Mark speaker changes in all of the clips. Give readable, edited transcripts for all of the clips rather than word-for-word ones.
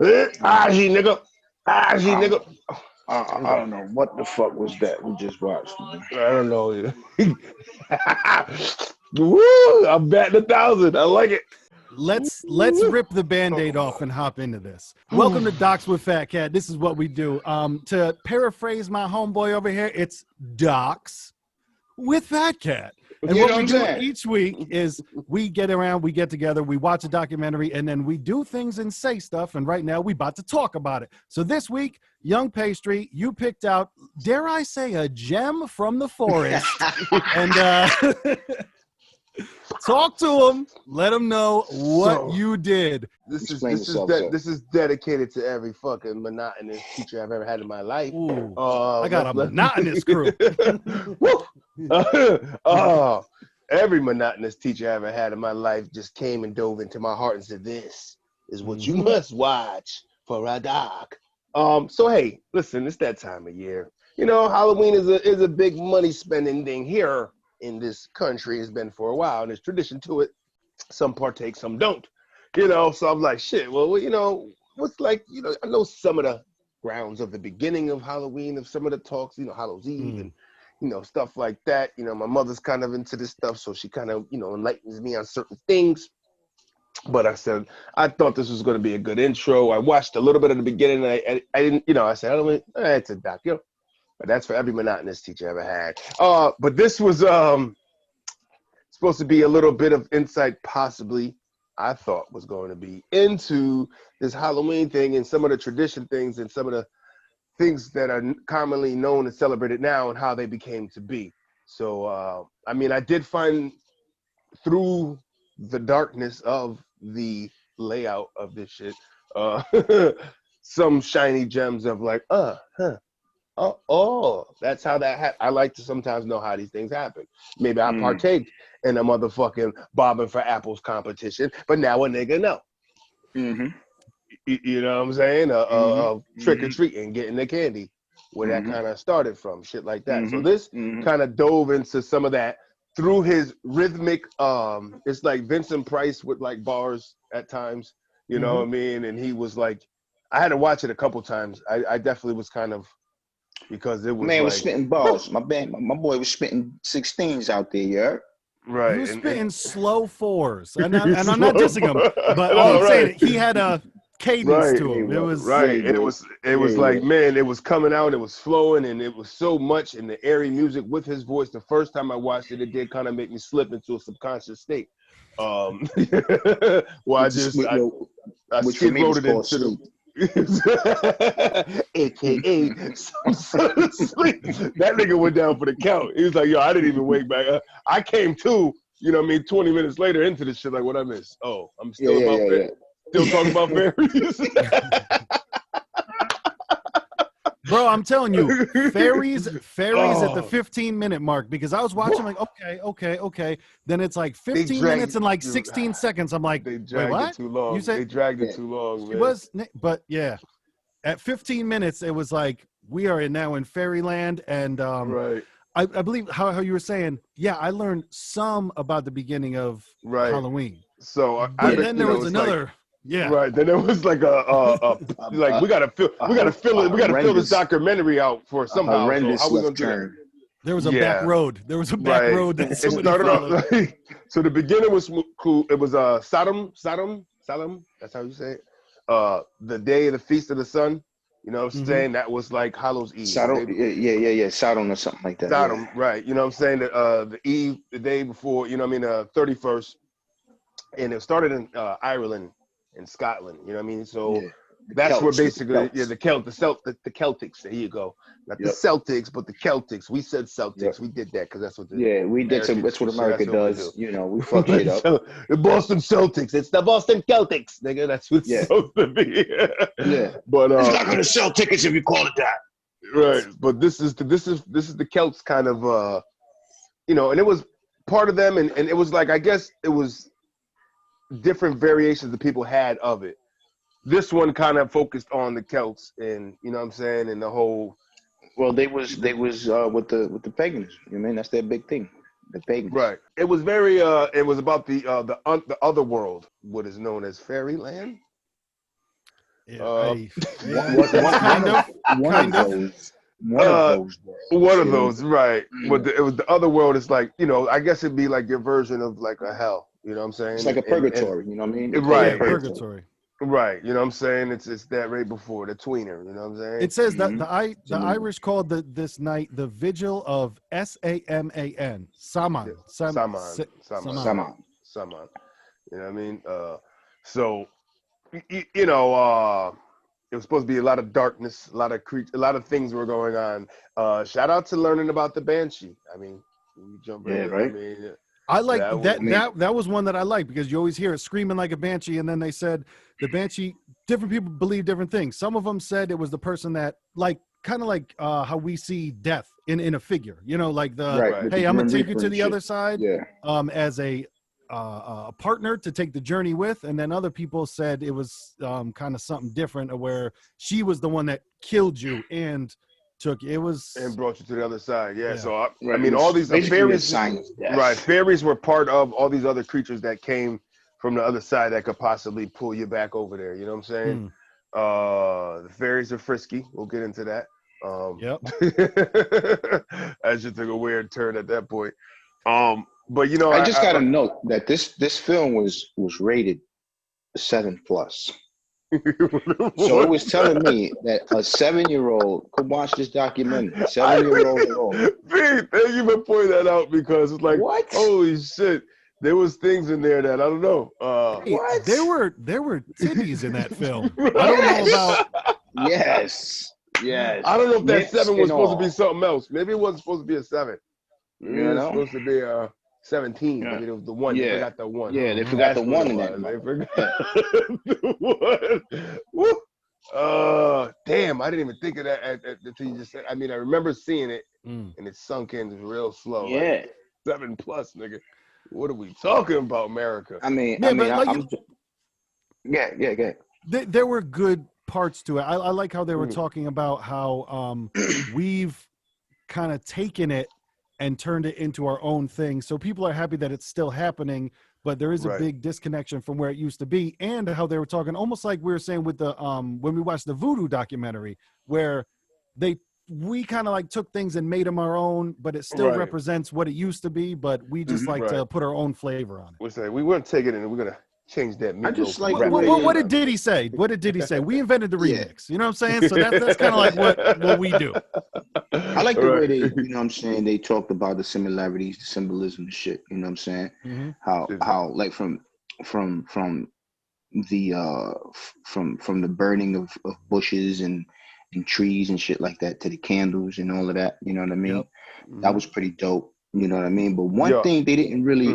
Speaker 1: Aji, nigga. Aji,
Speaker 2: I
Speaker 1: nigga.
Speaker 2: don't, I don't know what the fuck was that we just watched, man.
Speaker 1: I don't know. Woo! I'm batting 1,000. I like it.
Speaker 3: Let's rip the Band-Aid off and hop into this. Welcome to Docs with Phat Cat. This is what we do. To paraphrase my homeboy over here, it's Docs with Phat Cat. And
Speaker 2: You
Speaker 3: what
Speaker 2: know
Speaker 3: we
Speaker 2: what
Speaker 3: do
Speaker 2: I'm saying?
Speaker 3: each week is we get around, we get together, we watch a documentary, and then we do things and say stuff. And right now, we about to talk about it. So this week, Young Pastry, you picked out, dare I say, a gem from the forest. And talk to them. Let them know what you did.
Speaker 2: Explain yourself, sir.
Speaker 1: This is dedicated to every fucking monotonous teacher I've ever had in my life.
Speaker 3: Ooh, I got a monotonous crew.
Speaker 1: Woo! Every monotonous teacher I ever had in my life just came and dove into my heart and said, "This is what you must watch for a doc." So hey, listen, it's that time of year. You know, Halloween is a big money spending thing here in this country. It's been for a while, and there's tradition to it. Some partake, some don't. You know, so I'm like, shit. Well, you know, what's like, you know, I know some of the grounds of the beginning of Halloween, of some of the talks, you know, Hallows Eve and you know, stuff like that. You know, my mother's kind of into this stuff, so she kind of, you know, enlightens me on certain things. But I said, I thought this was going to be a good intro. I watched a little bit of the beginning. And I didn't, you know, I said, I don't, it's a doc, you know. But that's for every monotonous teacher I ever had. But this was supposed to be a little bit of insight, possibly, I thought was going to be into this Halloween thing and some of the tradition things and some of the things that are commonly known and celebrated now and how they became to be. So, I mean, I did find through the darkness of the layout of this shit, some shiny gems of like, that's how that happened. I like to sometimes know how these things happen. Maybe I partaked in a motherfucking bobbing for apples competition, but now a nigga know. You know what I'm saying? Trick or treating, getting the candy, where that kind of started from, shit like that. So this kind of dove into some of that through his rhythmic. It's like Vincent Price with like bars at times, you know what I mean? And he was like, I had to watch it a couple times. I definitely was kind of, because it was
Speaker 2: Man
Speaker 1: like,
Speaker 2: was spitting balls. My boy was spitting 16s out there, yeah.
Speaker 1: Right.
Speaker 3: He was spitting slow fours. And I'm not dissing him, but all I'm saying, he had a cadence to him. It was
Speaker 1: right. And it was like, man, it was coming out, it was flowing, and it was so much in the airy music with his voice. The first time I watched it, it did kind of make me slip into a subconscious state. Well, I skid loaded into the AKA some sort of sleep. That nigga went down for the count. He was like, yo, I didn't even wake back up. I came to, you know what I mean, 20 minutes later into this shit, like, what I missed? Oh, I'm still still talking about fairies.
Speaker 3: Bro, I'm telling you, fairies at the 15-minute mark, because I was watching like, okay. Then it's like 15 minutes and like 16 seconds. I'm like,
Speaker 1: they dragged
Speaker 3: wait, what?
Speaker 1: it too long.
Speaker 3: You said,
Speaker 1: they dragged it too long, man.
Speaker 3: It was, but yeah, at 15 minutes, it was like, we are now in fairyland. And
Speaker 1: right.
Speaker 3: I believe how you were saying, yeah, I learned some about the beginning of Halloween.
Speaker 1: So
Speaker 3: then there was another. Like, yeah.
Speaker 1: Right. Then there was like like we gotta fill this documentary out for somehow. So how we gonna do that?
Speaker 3: There was a back road. There was a back road that somebody followed.
Speaker 1: So the beginning was cool. It was Sodom. That's how you say it. The day of the feast of the sun. You know what I'm saying? That was like Hallows Eve.
Speaker 2: Sodom, yeah. Sodom or something like that.
Speaker 1: Sodom, right. You know what I'm saying? The Eve, the day before, you know what I mean, 31st. And it started in Ireland and Scotland, you know what I mean? So that's where basically, the Celtics, there you go. Not the Celtics, but the Celtics. We said Celtics. We did that because that's what
Speaker 2: we did. That's what America does. You know, we fuck shit up.
Speaker 1: The Boston Celtics. It's the Boston Celtics, nigga. That's what it's supposed to be. But
Speaker 2: it's not gonna sell tickets if you call it that.
Speaker 1: Right. But this is the Celts kind of you know, and it was part of them, and it was like, I guess it was different variations the people had of it. This one kind of focused on the Celts, and you know what I'm saying, and the whole.
Speaker 2: Well, they was with the pagans. You mean that's their big thing, the pagans.
Speaker 1: Right. It was very. It was about the other world, what is known as fairyland.
Speaker 3: Yeah,
Speaker 2: One
Speaker 3: kind of.
Speaker 2: those worlds.
Speaker 1: One of those, right?
Speaker 2: Mm.
Speaker 1: But it was the other world. Is like, I guess it'd be like your version of like a hell. You know what I'm saying?
Speaker 2: It's like a purgatory. You know what I mean? They call
Speaker 1: Right.
Speaker 2: it
Speaker 3: Purgatory.
Speaker 1: Right. You know what I'm saying? It's that right before the tweener. You know what I'm saying?
Speaker 3: It says that
Speaker 2: Mhm.
Speaker 3: the Irish called this night the Vigil of Saman. Saman.
Speaker 1: Saman.
Speaker 2: Sama.
Speaker 1: Saman. You know what I mean? So you know, it was supposed to be a lot of darkness, a lot of things were going on. Shout out to learning about the Banshee. I mean, you jump right
Speaker 2: Yeah,
Speaker 1: in.
Speaker 2: right.
Speaker 1: I mean,
Speaker 3: I like
Speaker 1: that
Speaker 3: that.
Speaker 1: was-
Speaker 3: That was one that I liked because you always hear it screaming like a banshee, and then they said the banshee. Different people believe different things. Some of them said it was the person that, like, kind of like how we see death in a figure. You know, like the
Speaker 2: Right. with
Speaker 3: hey,
Speaker 2: the
Speaker 3: I'm gonna
Speaker 2: Grim
Speaker 3: take you
Speaker 2: Reaper
Speaker 3: to
Speaker 2: and
Speaker 3: the
Speaker 2: shit.
Speaker 3: other side.
Speaker 2: Yeah.
Speaker 3: As a partner to take the journey with, and then other people said it was kind of something different, where she was the one that killed you and took it was
Speaker 1: and brought you to the other side. Yeah.
Speaker 3: Yeah.
Speaker 1: So I
Speaker 2: Right.
Speaker 1: mean,
Speaker 2: It was
Speaker 1: all these
Speaker 2: basically a
Speaker 1: fairies,
Speaker 2: sign of death.
Speaker 1: right? Fairies were part of all these other creatures that came from the other side that could possibly pull you back over there. You know what I'm saying? The fairies are frisky. We'll get into that.
Speaker 3: Yep.
Speaker 1: I just took a weird turn at that point. But
Speaker 2: I just got to note that this film was rated 7+. So it was telling me that a 7-year-old could watch this documentary. 7-year-old and older.
Speaker 1: Thank you for pointing that out, because it's like,
Speaker 2: What?
Speaker 1: holy shit, there was things in there that I don't know.
Speaker 3: Hey,
Speaker 2: What?
Speaker 3: there were titties in that film.
Speaker 1: Right.
Speaker 3: I don't know about
Speaker 2: Yes. Yes.
Speaker 1: I don't know if that
Speaker 2: Nips
Speaker 1: 7 was
Speaker 2: and
Speaker 1: supposed to be
Speaker 2: all.
Speaker 1: something else. Maybe it wasn't supposed to be a 7. Maybe
Speaker 2: You
Speaker 1: it was
Speaker 2: know?
Speaker 1: supposed to be 17.
Speaker 2: Yeah.
Speaker 1: Maybe it was the 1. They
Speaker 2: Yeah.
Speaker 1: forgot the 1.
Speaker 2: Yeah, they forgot the
Speaker 1: That's what
Speaker 2: 1
Speaker 1: it
Speaker 2: in that
Speaker 1: was. They
Speaker 2: motherfucker.
Speaker 1: forgot the 1. Woo. Damn, I didn't even think of that until you just said. I mean, I remember seeing it, and it sunk in real slow.
Speaker 2: Yeah.
Speaker 1: Like 7+, nigga. What are we talking about, America?
Speaker 2: I mean,
Speaker 3: Yeah, but like
Speaker 2: I'm yeah.
Speaker 3: there were good parts to it. I like how they were
Speaker 1: Mhm.
Speaker 3: talking about how we've kind of taken it and turned it into our own thing. So people are happy that it's still happening, but there is a
Speaker 1: Right.
Speaker 3: big disconnection from where it used to be. And how they were talking, almost like we were saying with the when we watched the Voodoo documentary, where we kind of like took things and made them our own, but it still
Speaker 1: Right.
Speaker 3: represents what it used to be. But we just like to
Speaker 1: Right.
Speaker 3: put our own flavor on it.
Speaker 1: We're saying we wouldn't take it and we're gonna change that.
Speaker 2: I just
Speaker 1: meatloaf
Speaker 2: like
Speaker 1: and
Speaker 2: the
Speaker 1: wrap
Speaker 2: way
Speaker 1: it
Speaker 3: What
Speaker 1: up.
Speaker 3: did he say? What did he say? We invented the
Speaker 2: Yeah.
Speaker 3: remix. You know what I'm saying? So that's kind of like what we do.
Speaker 2: I like the way
Speaker 1: Right.
Speaker 2: they, you know what I'm saying, they talked about the similarities, the symbolism and shit, you know what I'm saying?
Speaker 3: Mhm.
Speaker 2: How like from the from the burning of bushes and trees and shit like that to the candles and all of that, you know what I mean?
Speaker 3: Yep.
Speaker 2: That was pretty dope, you know what I mean? But one
Speaker 1: Yeah.
Speaker 2: thing they didn't really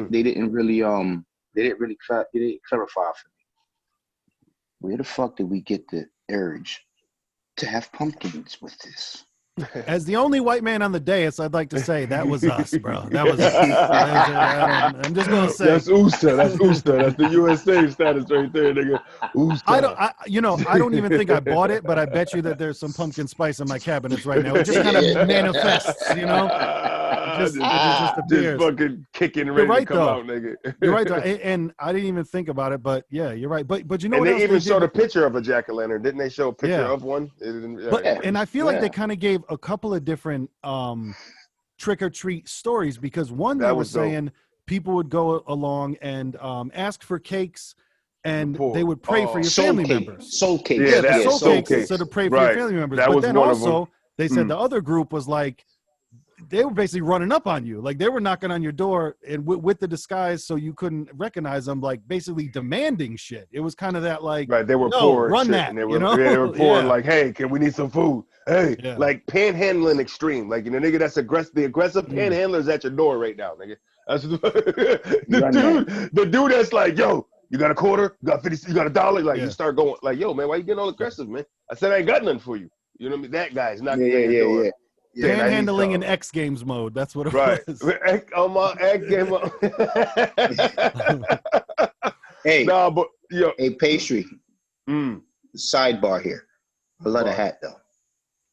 Speaker 2: clarify for me. Where the fuck did we get the urge to have pumpkins with this?
Speaker 3: As the only white man on the dais, I'd like to say that was us, bro. That was us. I'm just gonna say
Speaker 1: That's Usta. That's Usta. That's the USA status right there, nigga. Usta.
Speaker 3: I don't even think I bought it, but I bet you that there's some pumpkin spice in my cabinets right now. It just kind of manifests, you know. It just appears.
Speaker 1: Just fucking kicking,
Speaker 3: You're
Speaker 1: ready
Speaker 3: right,
Speaker 1: to come
Speaker 3: though.
Speaker 1: out, nigga.
Speaker 3: You're right, though. And I didn't even think about it, but yeah, you're right. But you know
Speaker 1: And
Speaker 3: what
Speaker 1: they
Speaker 3: else
Speaker 1: even
Speaker 3: did?
Speaker 1: showed a picture of a jack-o'-lantern. Didn't they show a picture
Speaker 3: Yeah.
Speaker 1: of one?
Speaker 3: But and I feel like they
Speaker 2: Yeah.
Speaker 3: kind of gave a couple of different trick or treat stories, because one
Speaker 1: That
Speaker 3: they were
Speaker 1: was dope.
Speaker 3: saying people would go along and ask for cakes, and
Speaker 1: poor.
Speaker 3: they would pray for your
Speaker 2: Soul
Speaker 3: family
Speaker 2: cake.
Speaker 3: members.
Speaker 2: Soul cake.
Speaker 1: Yeah,
Speaker 3: The
Speaker 1: that-
Speaker 3: soul
Speaker 1: soul
Speaker 3: cakes,
Speaker 1: cakes.
Speaker 3: so to pray for
Speaker 1: Right.
Speaker 3: your family members.
Speaker 1: That
Speaker 3: but
Speaker 1: was
Speaker 3: then
Speaker 1: one of them.
Speaker 3: also they said
Speaker 1: Mm.
Speaker 3: the other group was like, they were basically running up on you, like they were knocking on your door and with the disguise so you couldn't recognize them, like basically demanding shit. It was kind of that like,
Speaker 1: Right, they were
Speaker 3: no,
Speaker 1: poor.
Speaker 3: run
Speaker 1: shit,
Speaker 3: that,
Speaker 1: and they were,
Speaker 3: you know?
Speaker 1: they were poor.
Speaker 3: Yeah.
Speaker 1: Like, hey, we need some food? Hey,
Speaker 3: Yeah.
Speaker 1: like panhandling extreme. Like, nigga, that's aggressive. The aggressive
Speaker 3: Mm.
Speaker 1: panhandler's at your door right now, nigga. That's
Speaker 2: Run
Speaker 1: the dude that's like, yo, you got a quarter? You got 50? You got $1? Like,
Speaker 3: Yeah.
Speaker 1: you start going like, yo, man, why you getting all aggressive, man? I said I ain't got nothing for you. You know what I mean? That guy's knocking on your door.
Speaker 2: Yeah.
Speaker 1: saying, I need
Speaker 3: Panhandling in
Speaker 1: something.
Speaker 3: X Games mode. That's what it
Speaker 1: Right.
Speaker 3: was.
Speaker 1: On my X game.
Speaker 2: Hey,
Speaker 1: Nah, but yo.
Speaker 2: hey, pastry. Sidebar here. I love the hat though.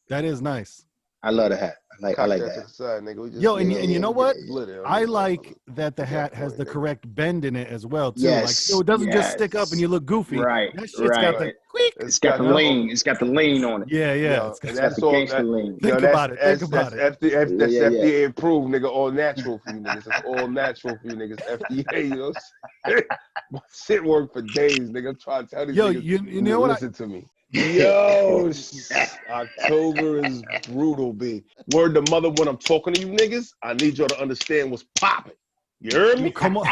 Speaker 3: That is nice.
Speaker 2: I love the hat. I
Speaker 1: Cock
Speaker 2: like
Speaker 1: that to
Speaker 2: that.
Speaker 1: the side, nigga. We just,
Speaker 3: Yo, and you know what?
Speaker 1: split it.
Speaker 3: I like that the
Speaker 1: At that
Speaker 3: hat has
Speaker 1: point,
Speaker 3: the
Speaker 1: nigga.
Speaker 3: correct bend in it as well, too. Like,
Speaker 2: Yes.
Speaker 3: so it doesn't just stick up and
Speaker 2: yes.
Speaker 3: you look goofy.
Speaker 2: Right.
Speaker 3: That shit's got the
Speaker 2: Right.
Speaker 3: quick.
Speaker 2: It's got the
Speaker 1: the
Speaker 2: lean. It's got the lean on it.
Speaker 3: Yeah, yeah.
Speaker 1: Yo,
Speaker 3: It's
Speaker 1: and
Speaker 3: got,
Speaker 2: It's got
Speaker 1: that's
Speaker 2: the
Speaker 1: all
Speaker 2: gangster
Speaker 1: that.
Speaker 2: lean.
Speaker 3: think
Speaker 1: Yo,
Speaker 3: about it. Think about it.
Speaker 2: Yeah,
Speaker 1: That's
Speaker 2: yeah, yeah.
Speaker 1: FDA approved, nigga. All natural for you niggas. That's all natural for you niggas. FDA, you know what I'm saying? My shit worked for days, nigga. I'm trying to tell these
Speaker 3: Yo,
Speaker 1: niggas
Speaker 3: you
Speaker 1: to
Speaker 3: know what?
Speaker 1: listen to me. Yo, October is brutal, B. Word to mother when I'm talking to you niggas, I need y'all to understand what's popping. You heard me?
Speaker 3: Come on.
Speaker 1: You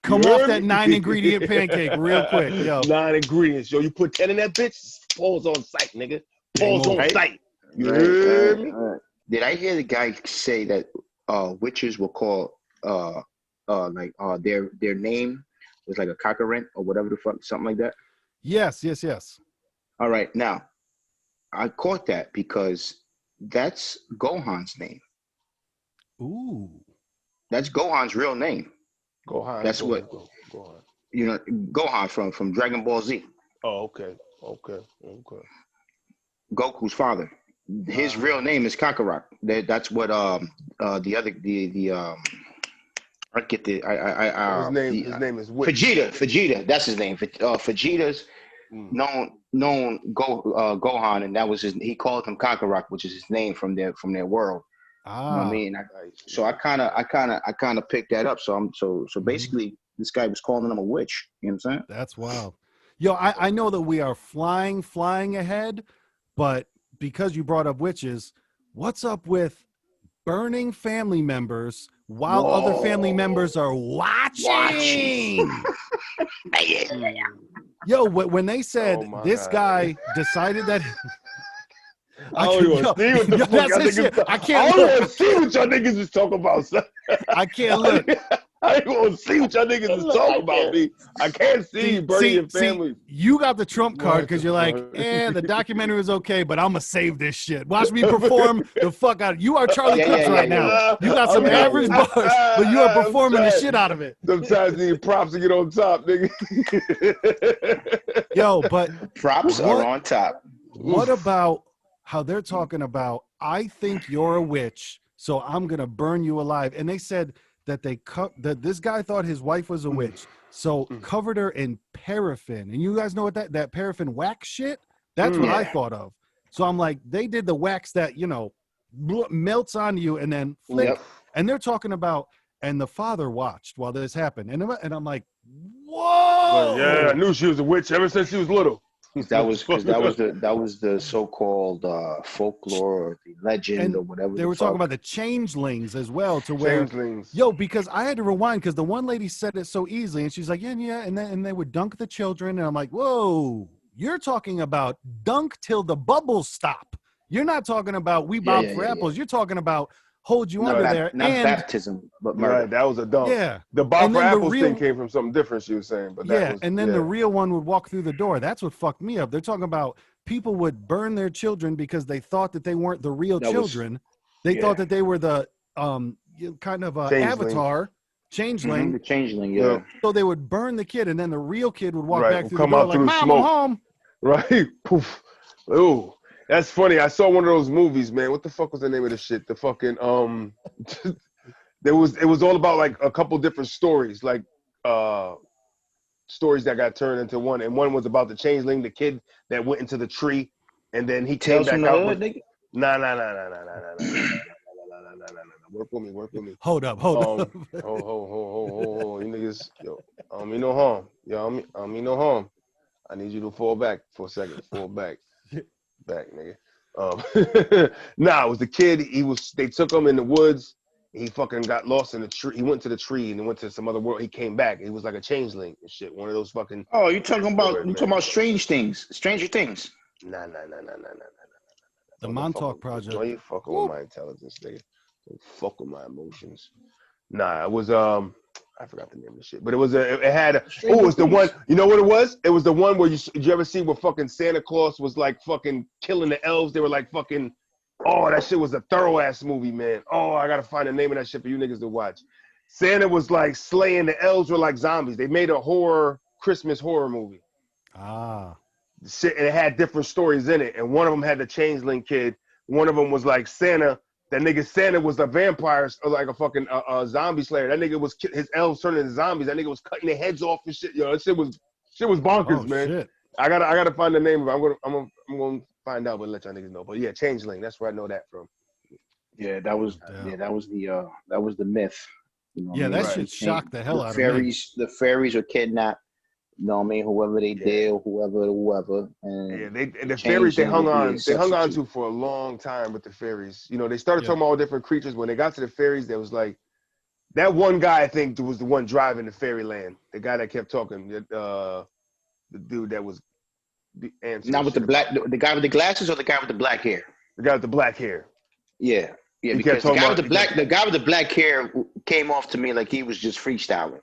Speaker 3: Come off
Speaker 1: heard
Speaker 3: that
Speaker 1: me?
Speaker 3: 9-ingredient pancake real quick, yo.
Speaker 1: 9 ingredients. Yo, you put 10 in that bitch, pause on sight, nigga.
Speaker 3: Game
Speaker 1: Pause
Speaker 3: over.
Speaker 1: on sight. You
Speaker 2: Right,
Speaker 1: heard me?
Speaker 2: right. Did I hear the guy say that witches were called their name was like a cockerent or whatever the fuck, something like that?
Speaker 3: Yes.
Speaker 2: All right, now I caught that because that's Gohan's name.
Speaker 3: Ooh.
Speaker 2: That's Gohan's real name.
Speaker 1: Gohan.
Speaker 2: That's
Speaker 1: go
Speaker 2: what
Speaker 1: on.
Speaker 2: you know. Gohan from Dragon Ball Z.
Speaker 1: Oh, okay.
Speaker 2: Goku's father. His real name is Kakarot. That's what I get the
Speaker 1: his name is Witch.
Speaker 2: Vegeta. That's his name. Vegeta's known Gohan, and that was his. He called him Kakarot, which is his name from their world. You know what I mean? So I kind of picked that up. So basically, this guy was calling him a witch. You know what I'm saying?
Speaker 3: That's wild. Yo, I know that we are flying ahead, but because you brought up witches, what's up with burning family members while other family members are watching? Yo, when they said this guy decided that
Speaker 1: I don't even see what the fuck y'all niggas. I don't even see what y'all niggas is talking about, son.
Speaker 3: I can't look.
Speaker 1: I ain't gonna see what y'all niggas is talking about, B. I can't see you burning your family.
Speaker 3: You got the trump card because you're like, the documentary is okay, but I'm gonna save this shit. Watch me perform the fuck out. You are Charlie Clips right now. You got some average bars, but you are performing the shit out of it.
Speaker 1: Sometimes you need props to get on top, nigga.
Speaker 3: Yo, but
Speaker 2: props are on top.
Speaker 3: What about how they're talking about, I think you're a witch, so I'm gonna burn you alive. And they said that that this guy thought his wife was a witch, so covered her in paraffin. And you guys know what that paraffin wax shit? That's what I thought of. So I'm like, they did the wax that, melts on you and then flick. Yep. And they're talking about, and the father watched while this happened. And I'm like, whoa.
Speaker 1: Yeah, I knew she was a witch ever since she was little.
Speaker 2: That was the so-called folklore or the legend or whatever.
Speaker 3: They were talking about the changelings as well, to where because I had to rewind because the one lady said it so easily, and she's like, yeah, and they would dunk the children, and I'm like, whoa, you're talking about dunk till the bubbles stop. You're not talking about we bob for apples. Yeah. You're talking about hold you under there.
Speaker 2: Not baptism, but murder.
Speaker 1: Right, that was a dunk.
Speaker 3: Yeah.
Speaker 1: The bob for apples thing came from something different, she was saying. But
Speaker 3: the real one would walk through the door. That's what fucked me up. They're talking about people would burn their children because they thought that they weren't the real children. They thought that they were the kind of avatar, changeling.
Speaker 2: The changeling, yeah.
Speaker 3: So they would burn the kid, and then the real kid would walk back through
Speaker 1: come
Speaker 3: the door
Speaker 1: out through
Speaker 3: like,
Speaker 1: the
Speaker 3: Mom,
Speaker 1: smoke.
Speaker 3: I'm home.
Speaker 1: Right? Poof. Ooh. That's funny. I saw one of those movies, man. What the fuck was the name of the shit? The fucking it was all about like a couple different stories, like stories that got turned into one, and one was about the changeling, the kid that went into the tree, and then he came back out. Nah. Work with me.
Speaker 3: Hold up.
Speaker 1: Hold. You niggas, yo, I don't mean no harm. Yo, I don't mean no harm. I need you to fall back for a second. Fall back. Back, nigga. Nah, it was the kid. They took him in the woods. He fucking got lost in the tree. He went to the tree and he went to some other world. He came back. He was like a changeling and shit. One of those fucking.
Speaker 2: Oh, you talking about Stranger Things?
Speaker 1: Nah.
Speaker 3: The Montauk Project.
Speaker 1: Don't you fucking with my intelligence, nigga. Don't fuck with my emotions. Nah, it was I forgot the name of the shit, but it had it's the one. You know what it was? It was the one where did you ever see where fucking Santa Claus was like fucking killing the elves? They were like fucking. Oh, that shit was a thorough ass movie, man. Oh, I gotta find the name of that shit for you niggas to watch. Santa was like slaying the elves were like zombies. They made a Christmas horror movie.
Speaker 3: Ah.
Speaker 1: Shit, and it had different stories in it, and one of them had the changeling kid one of them was like Santa. That nigga Santa was a vampire or like a fucking zombie slayer. That nigga was his elves turning into zombies. That nigga was cutting their heads off and shit. Yo, that shit was bonkers, man.
Speaker 3: Shit.
Speaker 1: I gotta find the name of it. I'm gonna find out, but let y'all niggas know. But yeah, Changeling. That's where I know that from.
Speaker 2: Yeah, that was the myth. You know
Speaker 3: yeah,
Speaker 2: what I mean?
Speaker 3: that shit shocked the hell out of me.
Speaker 2: The fairies were kidnapped. You know what I mean? Whoever they did, whoever. And
Speaker 1: yeah, the fairies they hung on to for a long time with the fairies. You know, they started talking about all different creatures. When they got to the fairies, there was like that one guy I think was the one driving the fairyland. The guy that kept talking, the dude that was the answer.
Speaker 2: Not with the guy with the glasses or the guy with the black hair?
Speaker 1: The guy with the black hair.
Speaker 2: Yeah. Yeah, because the guy with the black hair came off to me like he was just freestyling.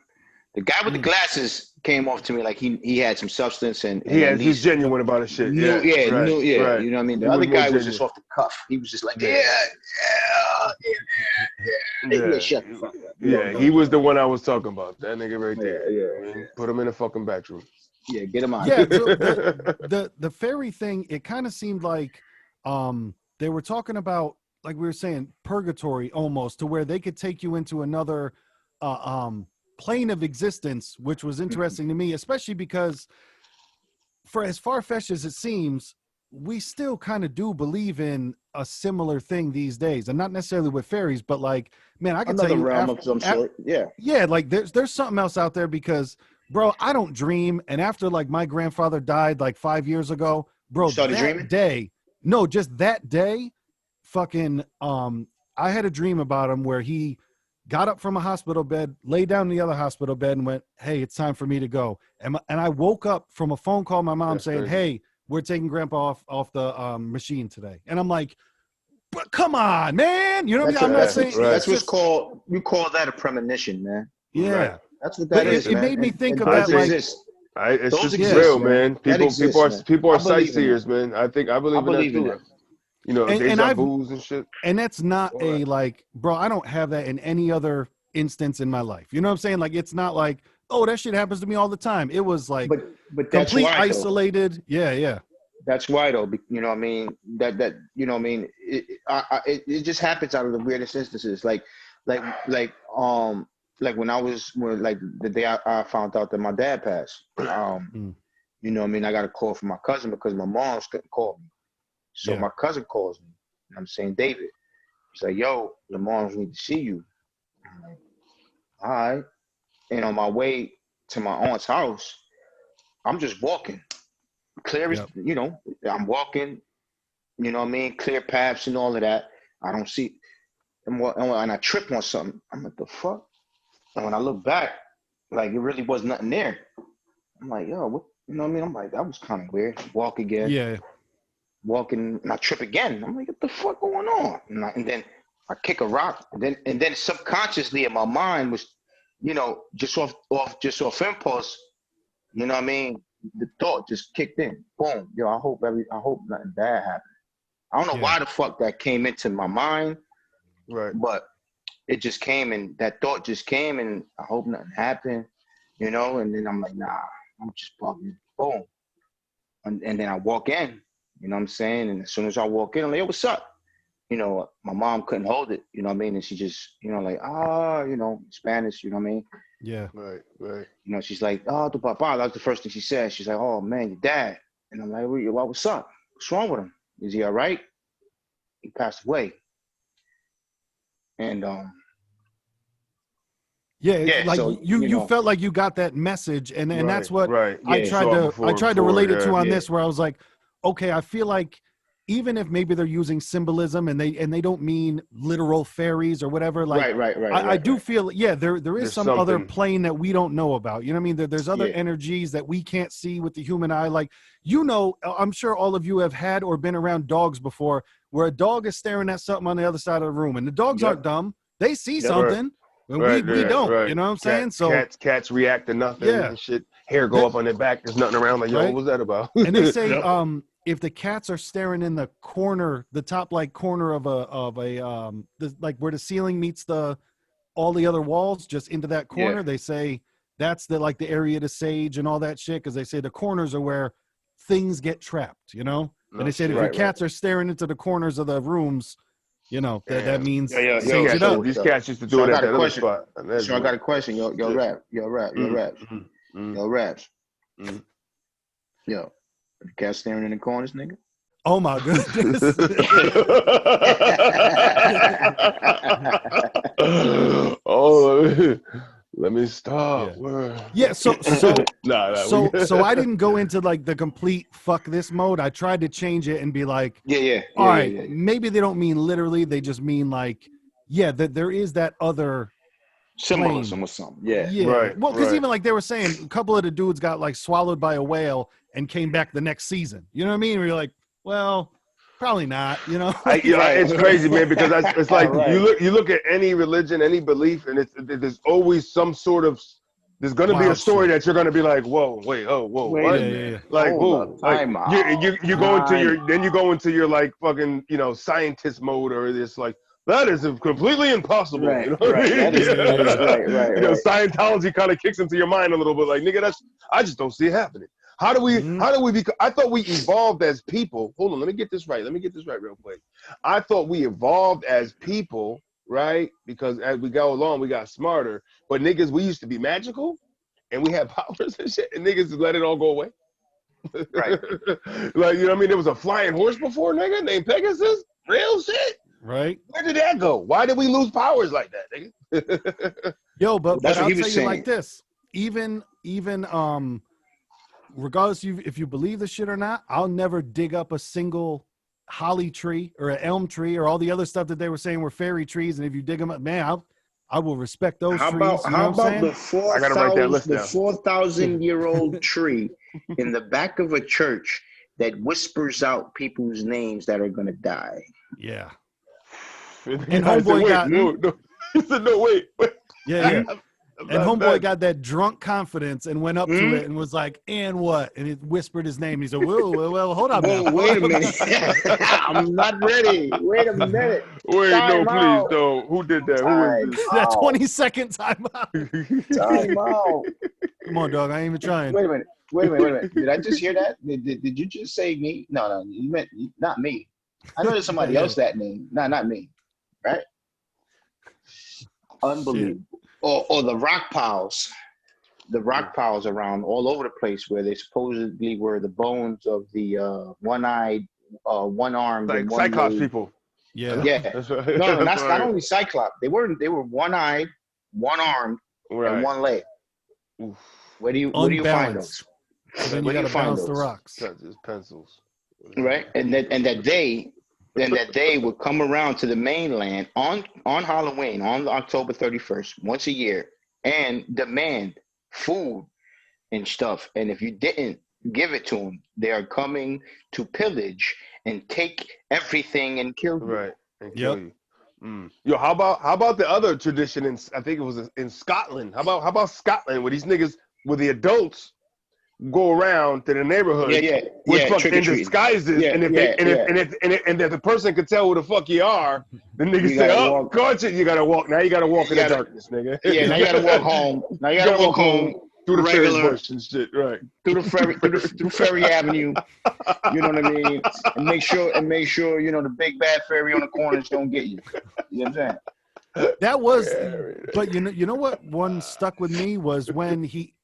Speaker 2: The guy with the glasses came off to me like he had some substance and
Speaker 1: he's genuine about his shit.
Speaker 2: You know what I mean? The other guy was just off the cuff. He was just like, shut the fuck up.
Speaker 1: Yeah, he was the one I was talking about. That nigga right there. Yeah. Put him in the fucking back room.
Speaker 2: Yeah, get him out.
Speaker 3: Yeah, the fairy thing, it kind of seemed like they were talking about, like we were saying, purgatory almost, to where they could take you into another plane of existence, which was interesting to me, especially because for as far-fetched as it seems, we still kind of do believe in a similar thing these days, and not necessarily with fairies, but like, man, I can tell you
Speaker 2: realm of some sort. Yeah,
Speaker 3: like there's something else out there because, bro, I don't dream, and after like my grandfather died like 5 years ago, bro, that day, fucking I had a dream about him where he got up from a hospital bed, lay down in the other hospital bed, and went, "Hey, it's time for me to go." And I woke up from a phone call, my mom saying, "Hey, we're taking Grandpa off the machine today." And I'm like, "But come on, man!" You know what I mean? I'm not saying
Speaker 2: that's what's called. You call that a premonition, man.
Speaker 3: Yeah,
Speaker 1: right.
Speaker 2: That's what that is.
Speaker 3: It made me think of that. Like,
Speaker 1: it's just real, man. People are sightseers, man. I believe in that too. You know, deja vu's and shit.
Speaker 3: And that's not like, bro, I don't have that in any other instance in my life. You know what I'm saying? Like, it's not like, oh, that shit happens to me all the time. It was like,
Speaker 2: but that's
Speaker 3: complete
Speaker 2: why,
Speaker 3: isolated.
Speaker 2: Though.
Speaker 3: Yeah.
Speaker 2: That's why, though. You know what I mean? That you know what I mean? It just happens out of the weirdest instances. Like when the day I found out that my dad passed. You know what I mean? I got a call from my cousin because my mom's couldn't call me. So my cousin calls me, and I'm saying, David. He's like, yo, your moms need to see you. I'm like, all right. And on my way to my aunt's house, I'm just walking. Clear as, you know, I'm walking, you know what I mean? Clear paths and all of that. I don't see, and I trip on something. I'm like, the fuck? And when I look back, like, it really was nothing there. I'm like, yo, what? You know what I mean? I'm like, that was kind of weird. Walk again.
Speaker 3: Yeah.
Speaker 2: Walking, and I trip again. I'm like, what the fuck going on? And then I kick a rock, and then subconsciously in my mind was, you know, just off impulse, you know what I mean? The thought just kicked in. Boom. Yo, I hope nothing bad happened. I don't know why the fuck that came into my mind,
Speaker 1: right?
Speaker 2: But it just came, and that thought just came, and I hope nothing happened, you know. And then I'm like, nah, I'm just bugging. Boom. And then I walk in. You know what I'm saying? And as soon as I walk in, I'm like, yo, what's up? You know, my mom couldn't hold it, you know what I mean? And she just, you know, like, you know, Spanish, you know what I mean?
Speaker 1: Yeah. Right.
Speaker 2: You know, she's like, oh, tu papá. That was the first thing she said. She's like, oh, man, your dad. And I'm like, well, what's up? What's wrong with him? Is he all right? He passed away. And,
Speaker 3: like
Speaker 2: so,
Speaker 3: you felt like you got that message, and that's what I tried to relate it to on this, where I was like, okay, I feel like even if maybe they're using symbolism and they don't mean literal fairies or whatever, like I do feel there is some other plane that we don't know about. You know what I mean? There's other energies that we can't see with the human eye. Like, you know, I'm sure all of you have had or been around dogs before, where a dog is staring at something on the other side of the room, and the dogs aren't dumb. They see something. And we don't, you know what I'm saying? So
Speaker 1: cats react to nothing. And shit, hair go up on their back. There's nothing around. Like, yo, what was that about?
Speaker 3: And they say, if the cats are staring in the corner, the top like corner of a like where the ceiling meets all the other walls, just into that corner, they say that's the area to sage and all that shit, because they say the corners are where things get trapped. You know, And they said if your cats are staring into the corners of the rooms, that means change it up.
Speaker 1: These cats used to do it at that other spot.
Speaker 2: So I got a question. Yo, Raps. Yo, the cat staring in the corners, nigga?
Speaker 3: Oh my goodness.
Speaker 1: Let me stop.
Speaker 3: Yeah, so I didn't go into like the complete fuck this mode. I tried to change it and be like, all right, maybe they don't mean literally, they just mean like, that there is that other
Speaker 2: symbolism or something. Yeah.
Speaker 1: Right.
Speaker 3: Well, because even like they were saying, a couple of the dudes got like swallowed by a whale and came back the next season. You know what I mean? Where you're like, well, probably not.
Speaker 1: It's crazy, man, because it's like you look at any religion, any belief, and there's always some sort of there's going to be a story that you're going to be like, whoa, wait, what? Like, whoa, like you go into your like fucking scientist mode, or this like. That is completely impossible.
Speaker 2: Right,
Speaker 1: you know what I mean?
Speaker 2: That is right.
Speaker 1: Scientology kind of kicks into your mind a little bit, like, nigga, I just don't see it happening. How do we I thought we evolved as people. Hold on, let me get this right real quick. I thought we evolved as people, right? Because as we go along, we got smarter. But niggas, we used to be magical and we had powers and shit, and niggas just let it all go away.
Speaker 2: Right.
Speaker 1: Like, you know what I mean? There was a flying horse before, nigga, named Pegasus. Real shit.
Speaker 3: Right.
Speaker 1: Where did that go? Why did we lose powers like that, nigga?
Speaker 3: Yo, but I'll tell you like this. Even regardless if you believe this shit or not, I'll never dig up a single holly tree or an elm tree or all the other stuff that they were saying were fairy trees. And if you dig them up, man, I will respect those trees.
Speaker 2: How about the 4,000-year-old tree in the back of a church that whispers out people's names that are gonna die?
Speaker 3: Yeah.
Speaker 1: And homeboy got no. He said, no, wait.
Speaker 3: Yeah. And homeboy got that drunk confidence and went up to it and was like, and what? And he whispered his name. He said, well, hold on.
Speaker 2: Whoa, wait a minute. I'm not ready. Wait a minute.
Speaker 1: Wait, no, please, no. Who did that? Who is this?
Speaker 3: That 20-second timeout.
Speaker 2: Timeout.
Speaker 3: Come on, dog. I ain't even trying.
Speaker 2: Wait a minute. Did I just hear that? Did you just say me? No, you meant not me. I know there's somebody else that name. No, not me. Right? Unbelievable. Or the rock piles. The rock piles around all over the place where they supposedly were the bones of the one-eyed, one-armed,
Speaker 1: like Cyclops people.
Speaker 3: Yeah.
Speaker 1: That's right.
Speaker 2: No, that's not only Cyclops. They were one-eyed, one-armed, and one leg.
Speaker 1: Oof.
Speaker 2: Where do you find those?
Speaker 3: Then you gotta balance the rocks.
Speaker 1: Just pencils.
Speaker 2: Right, and that they would come around to the mainland on Halloween, on October 31st, once a year, and demand food and stuff. And if you didn't give it to them, they are coming to pillage and take everything and kill you.
Speaker 1: Right, and kill you. Yo, how about the other tradition I think it was in Scotland? How about Scotland, where these niggas, where the adults go around to the neighborhood with fucking disguises, and if the person could tell who the fuck you are, the nigga say, "Oh, gotcha, you gotta walk now. You gotta walk in the darkness, nigga.
Speaker 2: Yeah, now you gotta walk home. Now you gotta walk home
Speaker 1: through the fairy bush and shit, right?
Speaker 2: Through Ferry Avenue. You know what I mean? And make sure the big bad fairy on the corners don't get you. You know what I'm saying?
Speaker 3: That was, but you know what one stuck with me was when he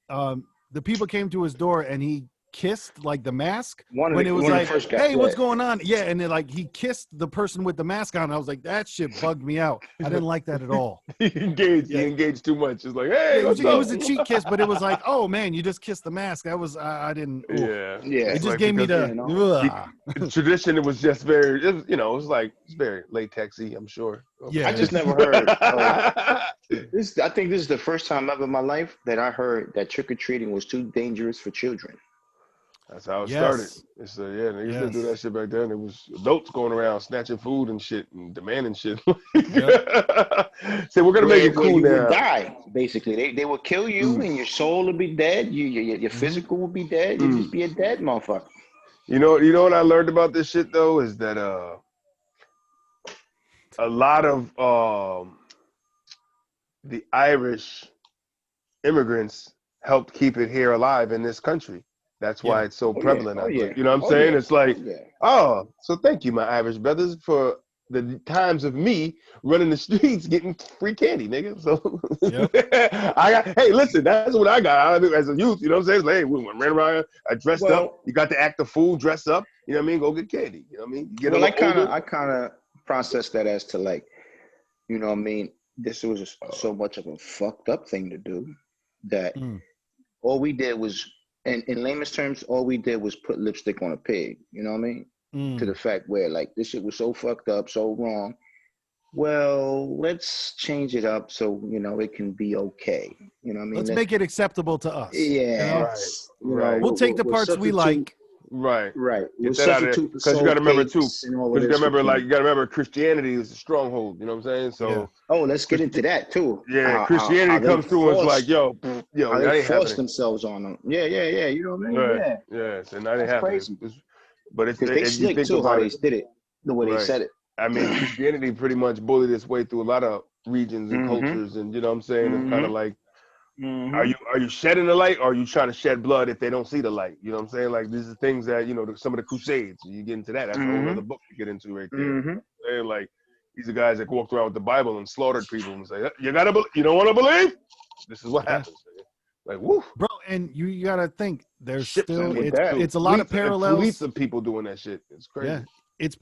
Speaker 3: the people came to his door and he kissed like the mask when it was like, hey, what's going on? Yeah, and then like he kissed the person with the mask on. I was like, that shit bugged me out. I didn't like that at all.
Speaker 1: He engaged too much. It's like, hey,
Speaker 3: it was a cheek kiss, but it was like, oh man, you just kissed the mask. That was I didn't.
Speaker 1: Yeah.
Speaker 3: It just like, gave me the
Speaker 1: tradition. It was just very, it was like it's very latexy, I'm sure.
Speaker 2: Yeah, I just never heard. I think this is the first time ever in my life that I heard that trick or treating was too dangerous for children.
Speaker 1: That's how it started. It's they used to do that shit back then. It was adults going around snatching food and shit and demanding shit. So we're gonna make it cool now.
Speaker 2: You would die, basically. They will kill you and your soul will be dead. Your physical will be dead. You just be a dead motherfucker.
Speaker 1: You know what I learned about this shit though is that a lot of the Irish immigrants helped keep it here alive in this country. That's why it's so
Speaker 2: Oh,
Speaker 1: prevalent.
Speaker 2: yeah. Oh,
Speaker 1: I
Speaker 2: yeah.
Speaker 1: think. You know what I'm
Speaker 2: Oh,
Speaker 1: saying?
Speaker 2: yeah.
Speaker 1: It's like,
Speaker 2: Oh, yeah.
Speaker 1: oh, so thank you, my Irish brothers, for the times of me running the streets getting free candy, nigga. So
Speaker 3: Yep.
Speaker 1: hey, listen, that's what I got. I mean, as a youth, you know what I'm saying? It's like, hey, we ran around, I dressed up.
Speaker 2: Well,
Speaker 1: You got to act the fool, dress up. You know what I mean? Go get candy. You know what I mean? You get a
Speaker 2: well,
Speaker 1: little older.
Speaker 2: I kind of process that as to like, you know what I mean? This was so much of a fucked up thing to do that
Speaker 3: Mm.
Speaker 2: all we did was, in layman's terms, all we did was put lipstick on a pig. You know what I mean? To the fact where like this shit was so fucked up, so wrong. Well, let's change it up so you know it can be okay. You know what I mean?
Speaker 3: Let's make it acceptable to us. You
Speaker 2: Yeah,
Speaker 3: know,
Speaker 1: Right,
Speaker 2: you know,
Speaker 1: right,
Speaker 3: we'll take the
Speaker 2: we'll
Speaker 3: parts we
Speaker 2: substitute.
Speaker 3: like.
Speaker 1: right.
Speaker 2: Right, we'll
Speaker 1: Get that out of there.
Speaker 2: substitute the
Speaker 1: Because you
Speaker 2: soul
Speaker 1: got to remember, too,
Speaker 2: cakes and all of
Speaker 1: because you got
Speaker 2: this
Speaker 1: to remember,
Speaker 2: with
Speaker 1: like,
Speaker 2: peanut.
Speaker 1: you got to remember Christianity is a stronghold. You know what I'm saying?
Speaker 3: Yeah.
Speaker 1: So,
Speaker 2: Oh, let's get into
Speaker 1: Christi-
Speaker 2: that too.
Speaker 1: yeah,
Speaker 2: How
Speaker 1: Christianity
Speaker 2: they
Speaker 1: comes through and it's like,
Speaker 2: forced,
Speaker 1: yo,
Speaker 2: how they
Speaker 1: that ain't
Speaker 2: forced
Speaker 1: happening.
Speaker 2: themselves on them. Yeah, you know what I mean?
Speaker 1: Right.
Speaker 2: Yeah,
Speaker 1: Yes, and that ain't
Speaker 2: that's
Speaker 1: happening.
Speaker 2: crazy.
Speaker 1: But it's
Speaker 2: Because they
Speaker 1: if you
Speaker 2: slick
Speaker 1: think
Speaker 2: too how
Speaker 1: about
Speaker 2: they
Speaker 1: it,
Speaker 2: did it, the way they
Speaker 1: right?
Speaker 2: said it.
Speaker 1: I mean, Christianity pretty much bullied its way through a lot of regions and
Speaker 2: Mm-hmm.
Speaker 1: cultures, and you know what I'm saying? It's kind of
Speaker 2: Mm-hmm.
Speaker 1: like,
Speaker 2: Mm-hmm.
Speaker 1: are you shedding the light, or are you trying to shed blood if they don't see the light? You know what I'm saying? Like these are things that some of the Crusades. You get into that. That's a whole
Speaker 2: Mm-hmm.
Speaker 1: other book to get into right there.
Speaker 2: Mm-hmm.
Speaker 1: And like these are guys that walked around with the Bible and slaughtered people and say, you don't want to believe? This is what
Speaker 3: Yeah.
Speaker 1: happens. Like, woo.
Speaker 3: Bro, and you gotta think there's
Speaker 1: Ships
Speaker 3: still
Speaker 1: and
Speaker 2: With
Speaker 3: it's
Speaker 2: that,
Speaker 3: it's a lot of
Speaker 1: fleets
Speaker 3: parallels.
Speaker 1: of people doing that shit. It's
Speaker 3: Yeah.
Speaker 1: crazy.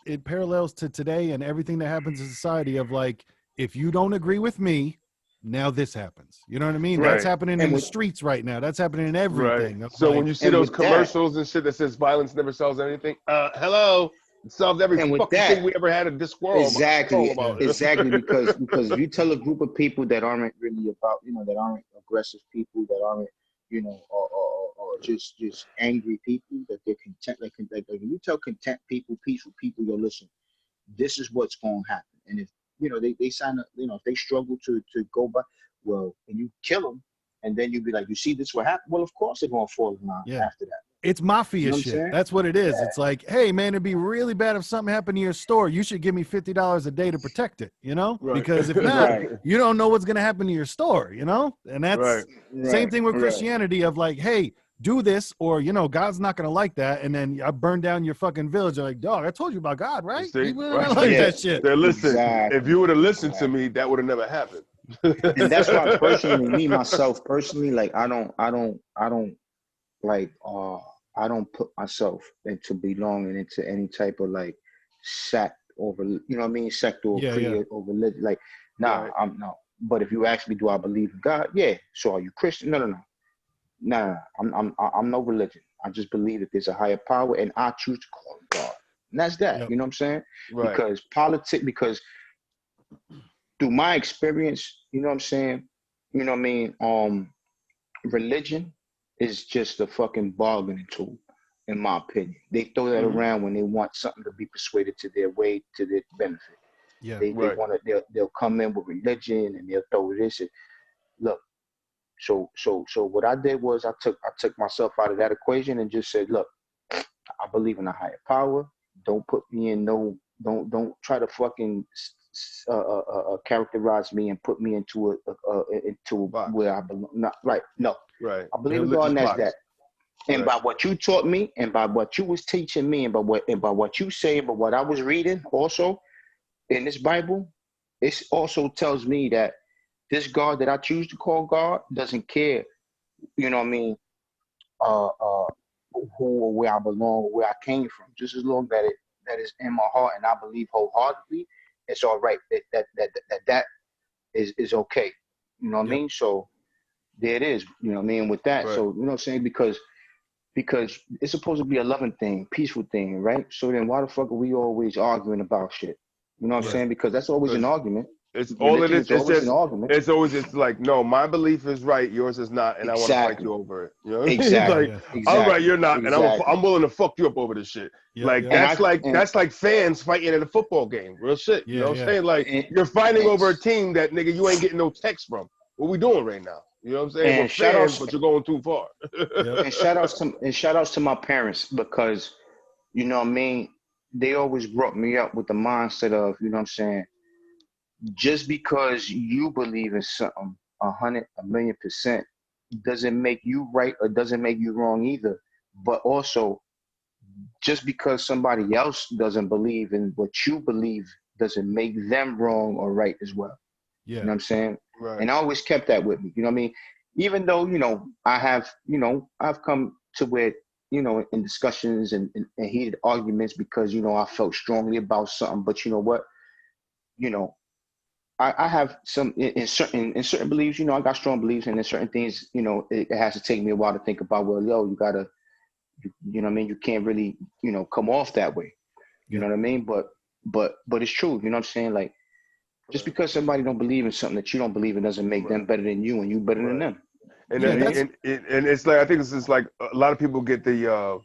Speaker 3: It parallels to today and everything that happens in society of like, if you don't agree with me, now this happens. You know what I mean? That's
Speaker 1: Right.
Speaker 3: happening
Speaker 2: and
Speaker 3: in the
Speaker 2: with
Speaker 3: streets right now. That's happening in
Speaker 1: Right.
Speaker 3: everything. Of
Speaker 1: So when
Speaker 3: like,
Speaker 1: you see
Speaker 2: and
Speaker 1: those
Speaker 2: with that,
Speaker 1: commercials and shit that says violence never solves anything, hello, it solves every
Speaker 2: and with
Speaker 1: fucking thing
Speaker 2: that,
Speaker 1: we ever had a scroll
Speaker 2: exactly,
Speaker 3: yeah,
Speaker 1: about.
Speaker 2: exactly. Because if you tell a group of people that aren't really about, that aren't aggressive people, that aren't, or just angry people, that they're content. Like if you tell content people, peaceful people, yo, listen, this is what's going to happen. And if they sign up, if they struggle to go by, well, and you kill them, and then you be like, you see, this what happened. Well, of course they're going to fall in line
Speaker 3: yeah.
Speaker 2: after that.
Speaker 3: It's
Speaker 2: You
Speaker 3: mafia
Speaker 2: know what I'm
Speaker 3: shit.
Speaker 2: saying?
Speaker 3: That's what it is. It's like, hey man, it'd be really bad if something happened to your store. You should give me $50 a day to protect it,
Speaker 1: Right.
Speaker 3: Because if not,
Speaker 2: Right.
Speaker 3: you don't know what's gonna happen to your store, And
Speaker 1: Right.
Speaker 3: that's same
Speaker 2: Right.
Speaker 3: thing with
Speaker 2: Right.
Speaker 3: Christianity of like, hey, do this, or God's not gonna like that, and then I burn down your fucking village. You're like, dog, I told you about God,
Speaker 1: You
Speaker 3: right? He
Speaker 1: see?
Speaker 3: wasn't gonna like
Speaker 1: Right.
Speaker 2: Yeah.
Speaker 3: that shit.
Speaker 1: Say, listen, if
Speaker 2: Exactly.
Speaker 1: you would have listened to
Speaker 2: Exactly.
Speaker 1: me, that would have never happened.
Speaker 2: And that's why personally, me myself personally, like I don't like I don't put myself into belonging into any type of like sect over, what I mean, sect or
Speaker 3: Yeah, yeah.
Speaker 2: creed or religion. Like, nah,
Speaker 1: Right.
Speaker 2: I'm no. But if you ask me, do I believe in God? Yeah. So are you Christian? No. Nah. I'm no religion. I just believe that there's a higher power, and I choose to call him God. And that's that.
Speaker 3: Yep.
Speaker 2: You know what I'm saying?
Speaker 1: Right.
Speaker 2: Because through my experience, you know what I'm saying? You know what I mean? Religion is just a fucking bargaining tool, in my opinion. They throw that
Speaker 1: Mhm.
Speaker 2: around when they want something to be persuaded to their way, to their benefit.
Speaker 3: Yeah.
Speaker 2: They
Speaker 1: Right.
Speaker 2: want to, they'll come in with religion and they'll throw this. And look, so what I did was I took myself out of that equation and just said, look, I believe in a higher power. Don't put me in don't try to fucking characterize me and put me into
Speaker 1: Box.
Speaker 2: where I belong. Not right. No,
Speaker 1: Right.
Speaker 2: I believe in God,
Speaker 1: Religious
Speaker 2: and that's
Speaker 1: box.
Speaker 2: that. And
Speaker 1: Right.
Speaker 2: by what you taught me, and by what you was teaching me, and by what you say, but what I was reading also in this Bible, it also tells me that this God that I choose to call God doesn't care, you know what I mean, who or where I belong or where I came from. Just as long that is in my heart and I believe wholeheartedly, it's all right. That is okay. You know what I
Speaker 3: Yep.
Speaker 2: mean? So there it is. You know what I mean? With that,
Speaker 1: Right.
Speaker 2: so you know what I'm saying, because it's supposed to be a loving thing, peaceful thing, right? So then why the fuck are we always arguing about shit? You know what I'm
Speaker 3: Right.
Speaker 2: saying? Because that's always an
Speaker 1: Because
Speaker 2: argument.
Speaker 1: it's all it
Speaker 2: Religion
Speaker 1: is.
Speaker 2: is
Speaker 1: It's
Speaker 2: always an
Speaker 1: just
Speaker 2: argument.
Speaker 1: it's like, no, my belief is right, yours is not, and I want to fight
Speaker 2: Exactly.
Speaker 1: you over it. You know what I mean? It's
Speaker 3: Yeah,
Speaker 2: Exactly.
Speaker 1: like,
Speaker 3: yeah.
Speaker 1: all right,
Speaker 2: Exactly.
Speaker 1: you're not, and
Speaker 2: Exactly.
Speaker 1: I'm willing to fuck you up over this shit.
Speaker 3: Yep.
Speaker 1: Like
Speaker 3: Yep.
Speaker 2: And
Speaker 1: that's like fans fighting at a football game. Real shit. You
Speaker 3: Yeah,
Speaker 1: know what I'm
Speaker 3: yeah.
Speaker 1: saying? Like
Speaker 2: and,
Speaker 1: you're fighting
Speaker 2: and,
Speaker 1: over a team that nigga you ain't getting no text from. What we doing right now? You know what I'm saying? We're
Speaker 2: and shout
Speaker 1: fans,
Speaker 2: outs
Speaker 1: but you're going too far.
Speaker 3: Yep.
Speaker 2: and shout outs to my parents, because you know what I mean, they always brought me up with the mindset of, you know what I'm saying, just because you believe in something 100, 1,000,000%, doesn't make you right or doesn't make you wrong either. But also, just because somebody else doesn't believe in what you believe doesn't make them wrong or right as well.
Speaker 3: Yeah.
Speaker 2: You know what I'm saying?
Speaker 1: Right.
Speaker 2: And I always kept that with me. You know what I mean? Even though, I've come to where, in discussions and heated arguments because, I felt strongly about something. But you know what? I have some in certain beliefs, I got strong beliefs, and in certain things, it has to take me a while to think about, well, you gotta, you know what I mean? You can't really, come off that way. You know what I mean? But it's true. You know what I'm saying? Like, just because somebody don't believe in something that you don't believe in doesn't make them better than you and you better than them.
Speaker 1: And,
Speaker 3: Yeah,
Speaker 1: and it's like, I think it's just like a lot of people get the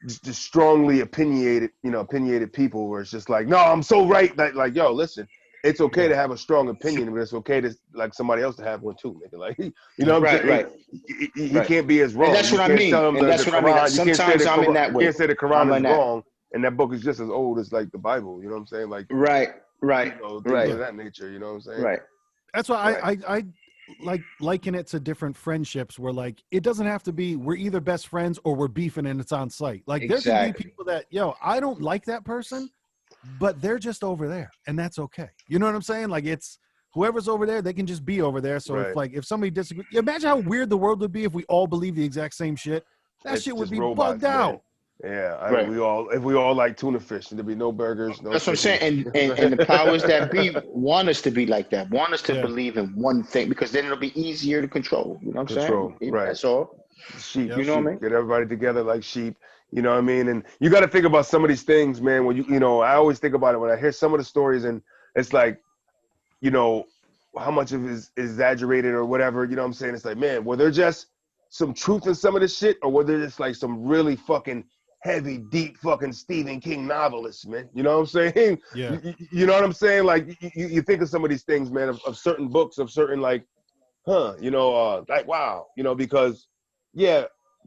Speaker 1: just strongly opinionated people where it's just like, no, I'm so right. That, like, yo, listen, it's okay to have a strong opinion, but it's okay to like somebody else to have one too, nigga. Like, you know what I'm saying? He can't be as wrong.
Speaker 2: And that's what I mean.
Speaker 1: Tell him
Speaker 2: And that's
Speaker 1: the
Speaker 2: what I mean.
Speaker 1: Quran. You can't say
Speaker 2: Sometimes I'm in that way.
Speaker 1: You can't say the Quran is wrong, and that book is just as old as like the Bible. You know what I'm saying? Like,
Speaker 2: right.
Speaker 1: Things of that nature. You know what I'm saying?
Speaker 2: Right.
Speaker 3: That's why I like liken it to different friendships where like it doesn't have to be we're either best friends or we're beefing and it's on site. Like there can be people that, I don't like that person, but they're just over there and that's okay. You know what I'm saying? Like it's whoever's over there, they can just be over there. So if somebody disagrees, imagine how weird the world would be if we all believe the exact same shit. That shit would be bugged out.
Speaker 1: Yeah, if we all like tuna fish, there'd be no burgers, no.
Speaker 2: That's what I'm saying, and the powers that be want us to be like that, want us to believe in one thing because then it'll be easier to control. You know what I'm saying?
Speaker 1: Right.
Speaker 2: That's all.
Speaker 1: Sheep,
Speaker 2: you know what I mean?
Speaker 1: Get everybody together like sheep. You know what I mean? And you got to think about some of these things, man. When I always think about it when I hear some of the stories, and it's like, how much of it is exaggerated or whatever. You know what I'm saying? It's like, man, were there just some truth in some of this shit, or were there just like some really fucking heavy, deep fucking Stephen King novelists, man? You know what I'm saying?
Speaker 3: Yeah.
Speaker 1: You know what I'm saying? Like, you think of some of these things, man, of certain books, of certain like, like, wow, because,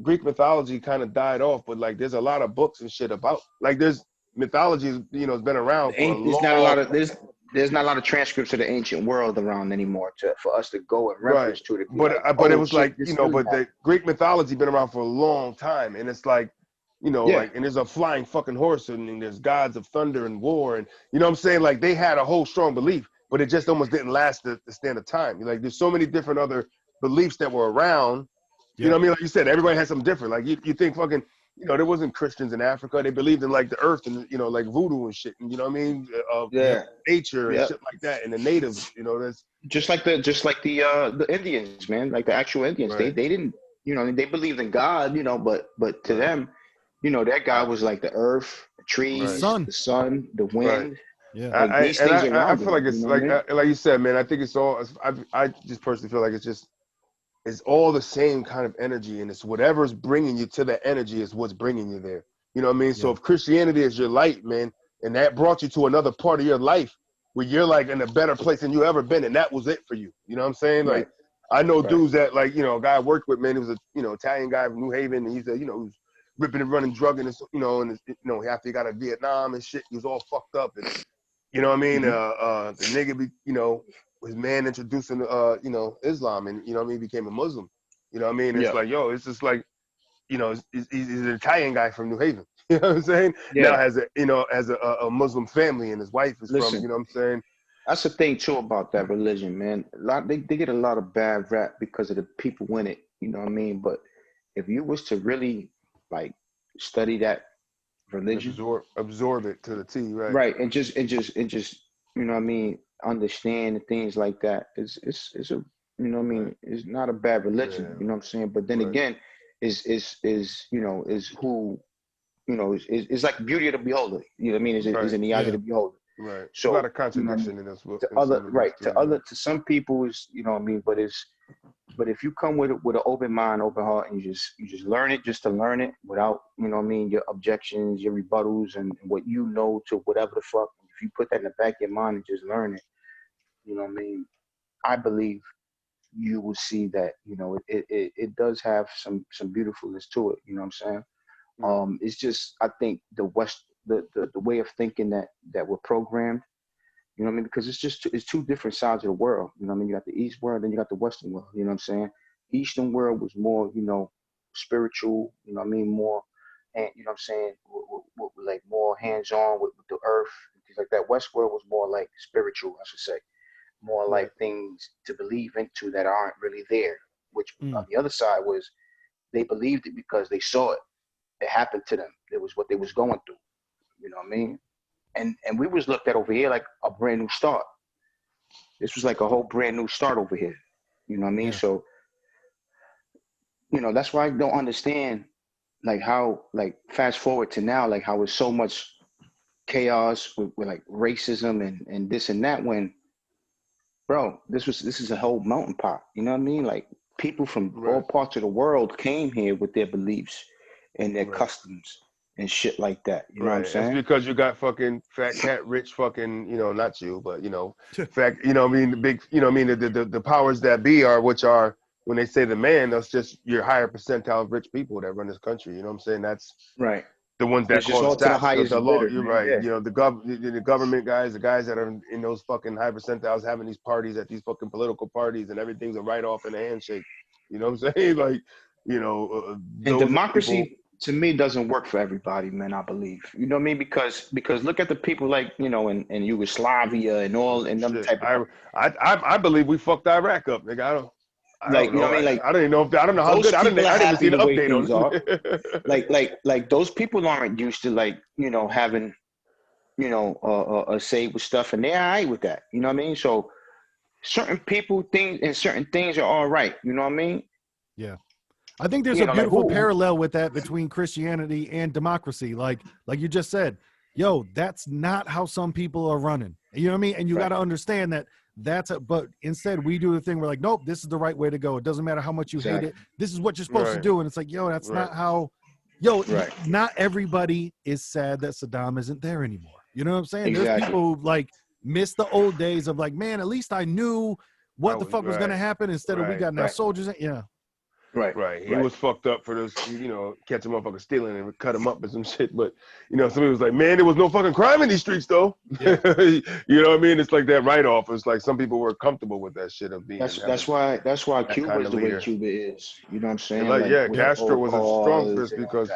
Speaker 1: Greek mythology kind of died off, but like, there's a lot of books and shit about, like, there's mythology, has been around for a long.
Speaker 2: There's not a lot of transcripts of the ancient world around anymore for us to go and reference to it.
Speaker 1: But it was like, but the Greek mythology been around for a long time, and it's like, like, and there's a flying fucking horse, and there's gods of thunder and war, and you know what I'm saying? Like, they had a whole strong belief, but it just almost didn't last the stand of time. Like, there's so many different other beliefs that were around. You know what I mean? Like you said, everybody had something different. Like, you think fucking, there wasn't Christians in Africa. They believed in like the earth and, like voodoo and shit. And, you know what I mean? Nature and shit like that. And the natives, that's
Speaker 2: just like the Indians, man, like the actual Indians. Right. They didn't, they believed in God, but to them, that God was like the earth, the trees, the sun, the wind.
Speaker 3: Yeah.
Speaker 2: Like, these things
Speaker 1: I feel like it's like you said, man, I think it's all, I just personally feel like it's all the same kind of energy, and it's whatever's bringing you to that energy is what's bringing you there. You know what I mean? Yeah. So if Christianity is your light, man, and that brought you to another part of your life where you're like in a better place than you ever been, and that was it for you. You know what I'm saying? Right. Like, I know dudes that, like, a guy I worked with, man, he was a, Italian guy from New Haven, and he's a, he was ripping and running, drugging, and after he got out of Vietnam and shit, he was all fucked up, and you know what I mean? The nigga, his man introduced him to, Islam, and, he became a Muslim. You know what I mean? It's like, it's just like, he's an Italian guy from New Haven. You know what I'm saying? Yeah. Now has a Muslim family, and his wife is from, you know what I'm saying?
Speaker 2: That's the thing too about that religion, man. They get a lot of bad rap because of the people in it. You know what I mean? But if you was to really like study that religion,
Speaker 1: absorb it to the T, right?
Speaker 2: Right, and just you know what I mean, understand and things like that. It's a, you know what I mean, it's not a bad religion. You know what I'm saying? But then again, is who, is like beauty of the beholder. You know what I mean? Is in the eyes of the beholder.
Speaker 1: Right. So a lot of contradiction in this book.
Speaker 2: To some people is, you know what I mean, but if you come with an open mind, open heart, and you just learn it just to learn it without, you know what I mean, your objections, your rebuttals, and what you know to whatever the fuck. If you put that in the back of your mind and just learn it, you know what I mean, I believe you will see that, it does have some beautifulness to it. You know what I'm saying? It's just, I think the way of thinking that we're programmed. You know what I mean? Because it's two different sides of the world. You know what I mean? You got the East world, then you got the Western world. You know what I'm saying? Eastern world was more, spiritual, what I mean, more, and you know what I'm saying, like more hands-on with the earth, things like that. West world was more like spiritual, I should say, more like things to believe into that aren't really there. Which on the other side was they believed it because they saw it. It happened to them. It was what they was going through. You know what I mean? And we was looked at over here like a brand new start. This was like a whole brand new start over here. You know what I mean?
Speaker 3: Yeah.
Speaker 2: So, that's why I don't understand like how, like, fast forward to now, like how it's so much chaos with like racism and this and that, when, bro, this is a whole melting pot. You know what I mean? Like, people from all parts of the world came here with their beliefs and their customs and shit like that. You know what I'm saying?
Speaker 1: It's because you got fucking fat cat rich fucking, not you, but fat, what I mean, the big, what I mean, the powers that be which are, when they say the man, that's just your higher percentile of rich people that run this country. You know what I'm saying? That's
Speaker 2: right.
Speaker 1: The ones that
Speaker 2: It's
Speaker 1: call
Speaker 2: just
Speaker 1: the
Speaker 2: all to the
Speaker 1: stats,
Speaker 2: highest
Speaker 1: the law.
Speaker 2: bidder,
Speaker 1: You're
Speaker 2: man.
Speaker 1: right.
Speaker 2: Yeah.
Speaker 1: The government guys, the guys that are in those fucking high percentiles having these parties at these fucking political parties, and everything's a write off and a handshake. You know what I'm saying? Like,
Speaker 2: And
Speaker 1: those
Speaker 2: democracy
Speaker 1: people,
Speaker 2: to me doesn't work for everybody, man. I believe. You know what I mean? Because look at the people like in Yugoslavia and all and them
Speaker 1: shit.
Speaker 2: type of
Speaker 1: I believe we fucked Iraq up, nigga. I
Speaker 2: like,
Speaker 1: don't
Speaker 2: you know
Speaker 1: know.
Speaker 2: what I mean? Like,
Speaker 1: I don't even know I don't know how
Speaker 2: those
Speaker 1: good. I
Speaker 2: people are
Speaker 1: didn't even
Speaker 2: happy
Speaker 1: see the
Speaker 2: the way
Speaker 1: update
Speaker 2: things
Speaker 1: on
Speaker 2: are.
Speaker 1: it.
Speaker 2: like those people aren't used to, like, having a say with stuff, and they're all right with that. You know what I mean? So certain people, things, and certain things are all right. You know what I mean?
Speaker 3: Yeah. I think there's a
Speaker 2: like,
Speaker 3: beautiful parallel with that between Christianity and democracy. Like you just said, yo, that's not how some people are running. You know what I mean? And you got to understand that but instead we do the thing. We're like, nope, this is the right way to go. It doesn't matter how much you hate it. This is what you're supposed to do. And it's like, yo, that's not how, not everybody is sad that Saddam isn't there anymore. You know what I'm saying?
Speaker 2: Exactly.
Speaker 3: There's people who like miss the old days of like, man, at least I knew what the fuck was going to happen instead of we got now soldiers. Yeah.
Speaker 2: Right.
Speaker 1: He was fucked up for this, catch a motherfucker stealing and cut him up or some shit. But, somebody was like, man, there was no fucking crime in these streets, though. Yeah. You know what I mean? It's like that write-off. It's like some people were comfortable with that shit of being.
Speaker 2: That's why Cuba is the way Cuba is. You know what I'm saying?
Speaker 1: Like Castro was a strong fist because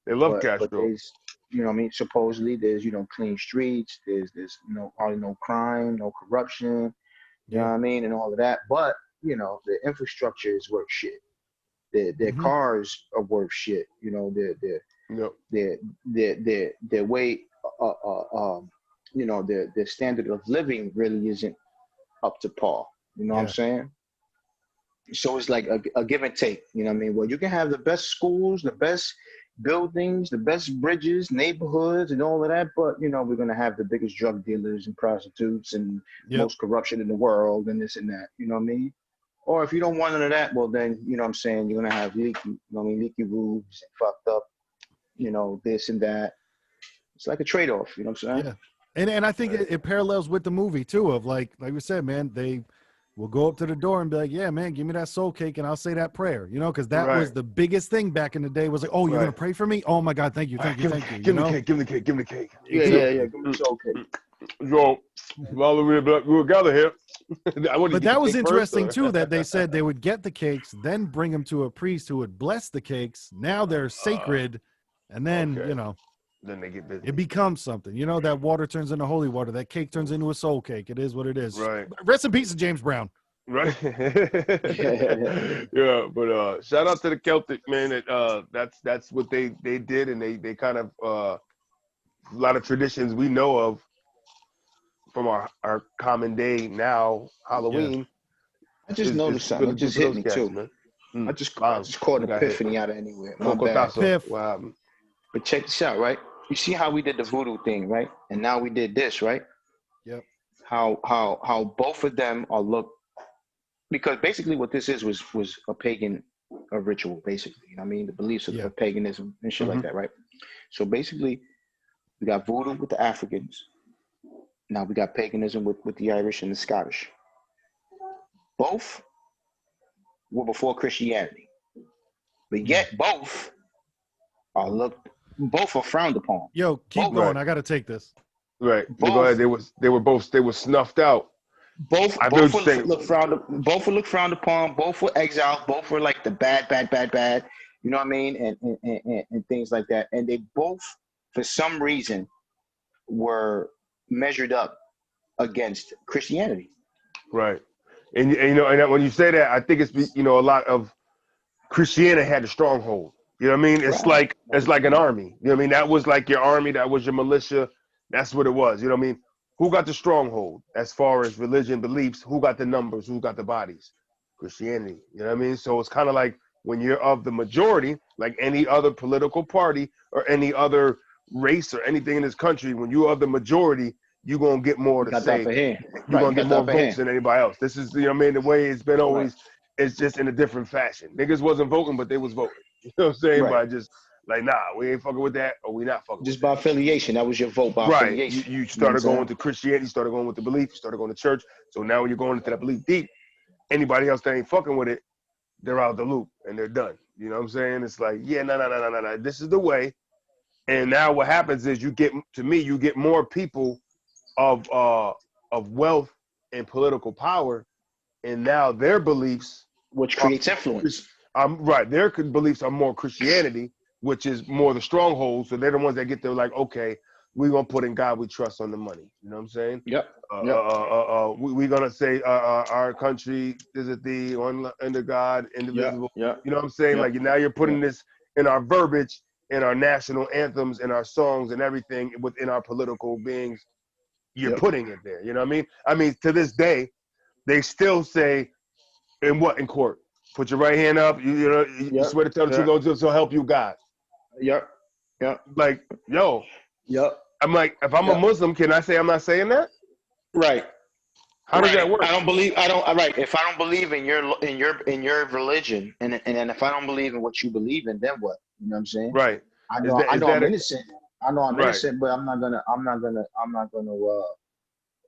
Speaker 1: they love Castro.
Speaker 2: But there's, you know what I mean? Supposedly there's, clean streets. There's hardly no crime, no corruption. You know what I mean? And all of that. But, the infrastructure is worth shit. Their cars are worth shit. Their way, their standard of living really isn't up to par. You know what I'm saying? So it's like a give and take. You know what I mean? Well, you can have the best schools, the best buildings, the best bridges, neighborhoods, and all of that, but we're gonna have the biggest drug dealers and prostitutes and most corruption in the world and this and that. You know what I mean? Or if you don't want none of that, well then, you know what I'm saying, you're gonna have leaky roofs and fucked up, this and that. It's like a trade-off, you know what I'm saying?
Speaker 3: Yeah. And I think it parallels with the movie too, of like we said, man, they will go up to the door and be like, yeah, man, give me that soul cake and I'll say that prayer, because that was the biggest thing back in the day, was like, oh, you're gonna pray for me? Oh my God, thank you.
Speaker 1: Give me the cake. Give me the cake.
Speaker 2: Yeah, give me the soul cake.
Speaker 1: So, while we'll gather here.
Speaker 3: But that was interesting too, that they said they would get the cakes, then bring them to a priest who would bless the cakes. Now they're sacred, and then
Speaker 1: then they get busy.
Speaker 3: It becomes something. That water turns into holy water. That cake turns into a soul cake. It is what it is.
Speaker 1: Right.
Speaker 3: Rest in peace to James Brown.
Speaker 1: Right. Yeah, but shout out to the Celtic, man. That's what they did, and they kind of a lot of traditions we know of from our common day now, Halloween.
Speaker 2: Yeah. I just noticed something. It just hit me too.
Speaker 1: Man.
Speaker 2: I just caught an epiphany out of anywhere. My bad.
Speaker 1: Wow.
Speaker 2: But check this out, right? You see how we did the voodoo thing, right? And now we did this, right?
Speaker 3: Yep.
Speaker 2: How both of them are because basically what this was a pagan ritual, basically. You know what I mean? The beliefs of paganism and shit like that, right? So basically, we got voodoo with the Africans. Now we got paganism with the Irish and the Scottish. Both were before Christianity, but yet both are frowned upon.
Speaker 3: Yo, keep going. I got to take this.
Speaker 1: Right. Go ahead. They were snuffed out.
Speaker 2: Both
Speaker 1: I feel what
Speaker 2: both
Speaker 1: you're
Speaker 2: were
Speaker 1: saying.
Speaker 2: looked frowned upon. Both were exiled. Both were like the bad. You know what I mean? And things like that. And they both, for some reason, were measured up against Christianity.
Speaker 1: Right. And you know, and when you say that, I think it's, you know, a lot of Christianity had a stronghold. You know what I mean?
Speaker 2: Right.
Speaker 1: It's like an army. You know what I mean? That was like your army, that was your militia. That's what it was. You know what I mean? Who got the stronghold as far as religion beliefs? Who got the numbers? Who got the bodies? Christianity. You know what I mean? So it's kind of like when you're of the majority, like any other political party or any other race or anything in this country, when you're of the majority, you're gonna get more
Speaker 2: You
Speaker 1: to
Speaker 2: got the
Speaker 1: say.
Speaker 2: upper hand.
Speaker 1: You're
Speaker 2: Right.
Speaker 1: gonna
Speaker 2: You
Speaker 1: get
Speaker 2: got the
Speaker 1: more
Speaker 2: upper
Speaker 1: votes
Speaker 2: hand.
Speaker 1: than anybody else. This is, you know what I mean, the way it's been
Speaker 2: Right.
Speaker 1: always. It's just in a different fashion. Niggas wasn't voting, but they was voting. You know what I'm saying?
Speaker 2: Right.
Speaker 1: By just like, nah, we ain't fucking with that, or we not fucking with
Speaker 2: Just by
Speaker 1: that.
Speaker 2: affiliation. That was your vote by
Speaker 1: Right.
Speaker 2: affiliation.
Speaker 1: You
Speaker 2: You know what I'm
Speaker 1: started going
Speaker 2: saying?
Speaker 1: to Christianity, you started going with the belief, you started going to church. So now when you're going into that belief deep, anybody else that ain't fucking with it, they're out the loop and they're done. You know what I'm saying? It's like, yeah, no. This is the way. And now what happens is you get more people of wealth and political power, and now their beliefs
Speaker 2: Which
Speaker 1: are
Speaker 2: creates influence.
Speaker 1: right. Their beliefs are more Christianity, which is more the stronghold. So they're the ones that get there like, okay, we're gonna put in God we trust on the money. You know what I'm saying?
Speaker 2: Yep. Yep.
Speaker 1: We're gonna say our country is a thee, one under God,
Speaker 2: Yep.
Speaker 1: indivisible.
Speaker 2: Yep.
Speaker 1: You know what I'm saying?
Speaker 2: Yep.
Speaker 1: Like now you're putting
Speaker 2: Yep.
Speaker 1: this in our verbiage, in our national anthems, in our songs, and everything within our political beings. You're
Speaker 2: Yep.
Speaker 1: putting it there. You know what I mean? I mean, to this day, they still say in court. Put your right hand up. You
Speaker 2: Yep.
Speaker 1: swear to tell the truth,
Speaker 2: Yep.
Speaker 1: so help you God.
Speaker 2: Yep. Yep.
Speaker 1: Like, yo,
Speaker 2: Yep.
Speaker 1: I'm like, if I'm a
Speaker 2: Yep.
Speaker 1: Muslim, can I say I'm not saying that?
Speaker 2: Right.
Speaker 1: How does that
Speaker 2: Right.
Speaker 1: work?
Speaker 2: I don't believe. I don't. Right. If I don't believe in your religion, and if I don't believe in what you believe in, then what? You know what I'm saying?
Speaker 1: Right.
Speaker 2: I
Speaker 1: Is
Speaker 2: know.
Speaker 1: that
Speaker 2: I
Speaker 1: is
Speaker 2: know I'm
Speaker 1: that a
Speaker 2: innocent. I know I'm
Speaker 1: right?
Speaker 2: innocent, but I'm not gonna.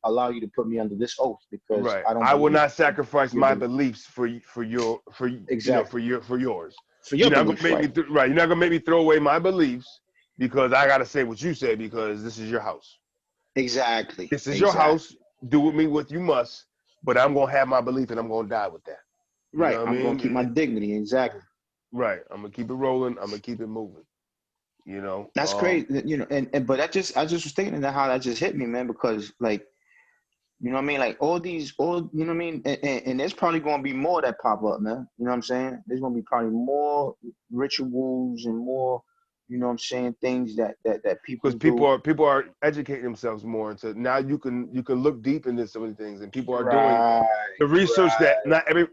Speaker 2: Allow you to put me under this oath because
Speaker 1: Right.
Speaker 2: I don't
Speaker 1: I will
Speaker 2: believe
Speaker 1: not sacrifice
Speaker 2: your
Speaker 1: my
Speaker 2: belief.
Speaker 1: beliefs for your
Speaker 2: Exactly.
Speaker 1: for yours.
Speaker 2: For your
Speaker 1: You're not gonna
Speaker 2: belief,
Speaker 1: make
Speaker 2: right?
Speaker 1: me right. You're not gonna make me throw away my beliefs because I gotta say what you say because this is your house.
Speaker 2: Exactly.
Speaker 1: This is your
Speaker 2: Exactly.
Speaker 1: house. Do with me what you must. But I'm gonna have my belief and I'm gonna die with that. You know
Speaker 2: Right.
Speaker 1: what I
Speaker 2: I'm gonna
Speaker 1: mean?
Speaker 2: keep my dignity. Exactly.
Speaker 1: Right. I'm gonna keep it rolling. I'm gonna keep it moving. You know.
Speaker 2: That's crazy. And but I just was thinking of how that just hit me, man, because like, you know what I mean? Like you know what I mean? And there's probably gonna be more that pop up, man. You know what I'm saying? There's gonna be probably more rituals and more, you know what I'm saying, things that people
Speaker 1: Because
Speaker 2: do.
Speaker 1: people are educating themselves more, and so now you can look deep into some of the things, and people are doing
Speaker 2: Right.
Speaker 1: the research that
Speaker 2: Right.
Speaker 1: not every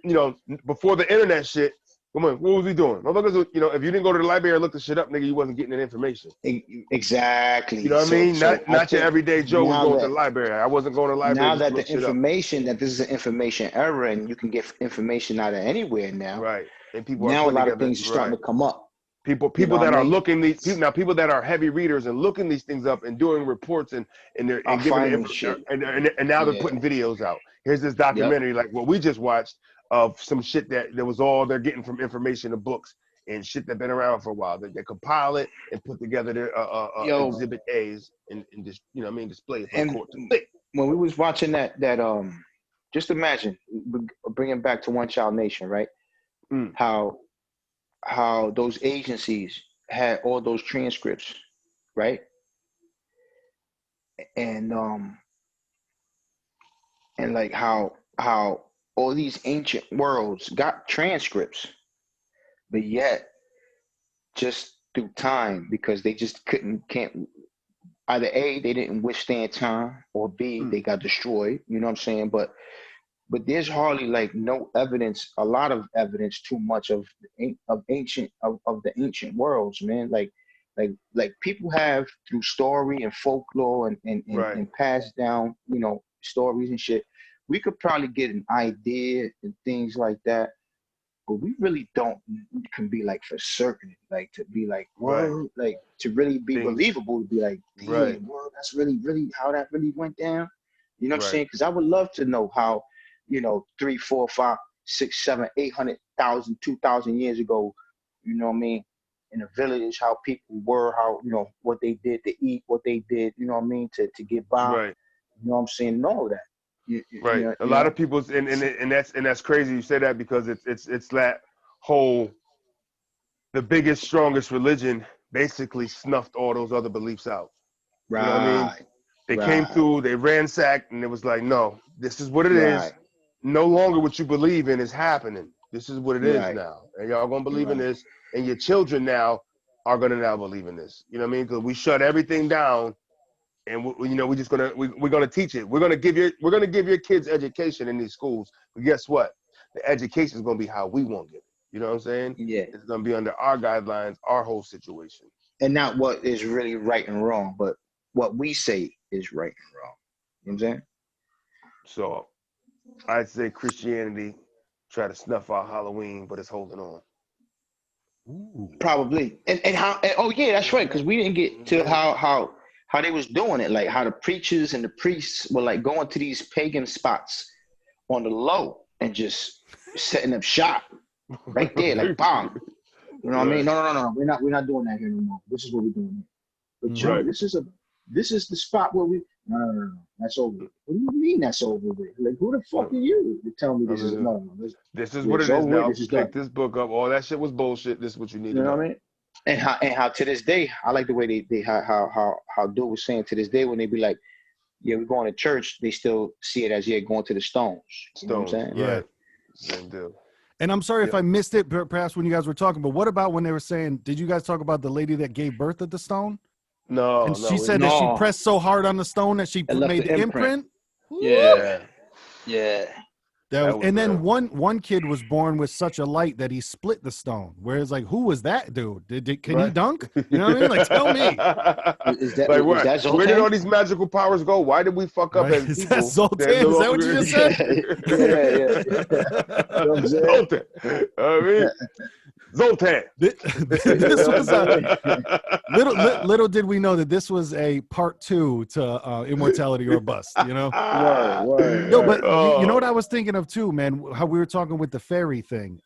Speaker 1: before the internet shit. Come on, what was we doing? Motherfuckers, if you didn't go to the library and look the shit up, nigga, you wasn't getting that information. You
Speaker 2: Exactly.
Speaker 1: know what I mean?
Speaker 2: So I
Speaker 1: Not your
Speaker 2: think
Speaker 1: everyday Joe was
Speaker 2: now
Speaker 1: going to
Speaker 2: that
Speaker 1: the library. I wasn't going to the library
Speaker 2: now
Speaker 1: just to
Speaker 2: that
Speaker 1: look
Speaker 2: the
Speaker 1: shit up.
Speaker 2: information that this is an information era and you can get information out of anywhere now.
Speaker 1: Right. And people are
Speaker 2: Now a
Speaker 1: putting
Speaker 2: lot of
Speaker 1: together,
Speaker 2: things are starting
Speaker 1: right.
Speaker 2: to come up. You know
Speaker 1: People
Speaker 2: what I
Speaker 1: that are
Speaker 2: mean?
Speaker 1: looking these people now, people that are heavy readers and looking these things up and doing reports and they're
Speaker 2: I'm
Speaker 1: and giving the
Speaker 2: finding
Speaker 1: info
Speaker 2: shit.
Speaker 1: and now they're
Speaker 2: Yeah.
Speaker 1: putting videos out. Here's this
Speaker 2: Yep.
Speaker 1: documentary like what we just watched of some shit that was all they're getting from information of books and shit that been around for a while. They compile it and put together their
Speaker 2: Yo,
Speaker 1: exhibit A's and just display it for the
Speaker 2: and
Speaker 1: court to see.
Speaker 2: when we was watching that just imagine bringing back to One Child Nation, right?
Speaker 1: Mm,
Speaker 2: How those agencies had all those transcripts, right? And and like how all these ancient worlds got transcripts, but yet just through time because they just can't either A, they didn't withstand time, or B,
Speaker 1: mm,
Speaker 2: they got destroyed. You know what I'm saying? But there's hardly like no evidence, a lot of evidence, too much of the ancient worlds, man. Like people have through story and folklore
Speaker 1: right,
Speaker 2: and passed down, stories and shit. We could probably get an idea and things like that, but we really don't can be like for certain, like to be like,
Speaker 1: right.
Speaker 2: whoa, like to really be
Speaker 1: Things,
Speaker 2: believable, to be like,
Speaker 1: right,
Speaker 2: damn, whoa, that's really how that really went down. You know what I'm
Speaker 1: right,
Speaker 2: saying? Because I would love to know how, 3, 4, 5, 6, 7, 800,000, 2,000 years ago, you know what I mean, in a village, how people were, how, what they did to eat, what they did, you know what I mean, to get by.
Speaker 1: right.
Speaker 2: You know what I'm saying? Know that.
Speaker 1: Right. A lot of people's and that's crazy you say that because it's that whole the biggest, strongest religion basically snuffed all those other beliefs out.
Speaker 2: Right.
Speaker 1: You know what I mean? They came through, they ransacked, and it was like, no, this is what it is. No longer what you believe in is happening. This is what it is now. And y'all gonna believe in this, and your children now are gonna now believe in this. You know what I mean? Because we shut everything down, and we're just we're gonna teach it. We're gonna give your kids education in these schools. But guess what? The education is gonna be how we want to give it. You know what I'm saying?
Speaker 2: Yeah.
Speaker 1: It's gonna be under our guidelines, our whole situation.
Speaker 2: And not what is really right and wrong, but what we say is right and wrong. You know what I'm saying?
Speaker 1: So I'd say Christianity try to snuff out Halloween, but it's holding on.
Speaker 2: Ooh. Probably. And how oh yeah, that's right, because we didn't get to how they was doing it, like how the preachers and the priests were like going to these pagan spots on the low and just setting up shop right there, like bomb. You know what I mean? No. We're not doing that here anymore. This is what we're doing here. But Joe, this is the spot where we no. That's over. What do you mean that's over with? Like, who the fuck are you to tell me this is no.
Speaker 1: This is what it is now. Pick this book up. All that shit was bullshit. This is what you need to know.
Speaker 2: You know what I mean? And how to this day, I like the way they how Dude was saying to this day when they be like, yeah, we're going to church, they still see it as going to the stones. You know what I'm saying?
Speaker 3: Yeah.
Speaker 1: Same deal.
Speaker 3: And I'm sorry if I missed it, perhaps when you guys were talking, but what about when they were saying, did you guys talk about the lady that gave birth at the stone?
Speaker 1: No.
Speaker 3: And she said that she pressed so hard on the stone that she made the imprint?
Speaker 2: Yeah.
Speaker 3: And then one kid was born with such a light that he split the stone. Whereas, like, who was that dude? Can he dunk? You know what I mean? Like, tell me.
Speaker 2: Is that Zoltan?
Speaker 1: Where did all these magical powers go? Why did we fuck up as people?
Speaker 3: Is that Zoltan? Is that what you just said?
Speaker 1: Yeah. Zoltan. I mean, Zoltan.
Speaker 3: This was little did we know that this was a part 2 to Immortality or Bust, you know? No, but you know what I was thinking of too, man, how we were talking with the fairy thing.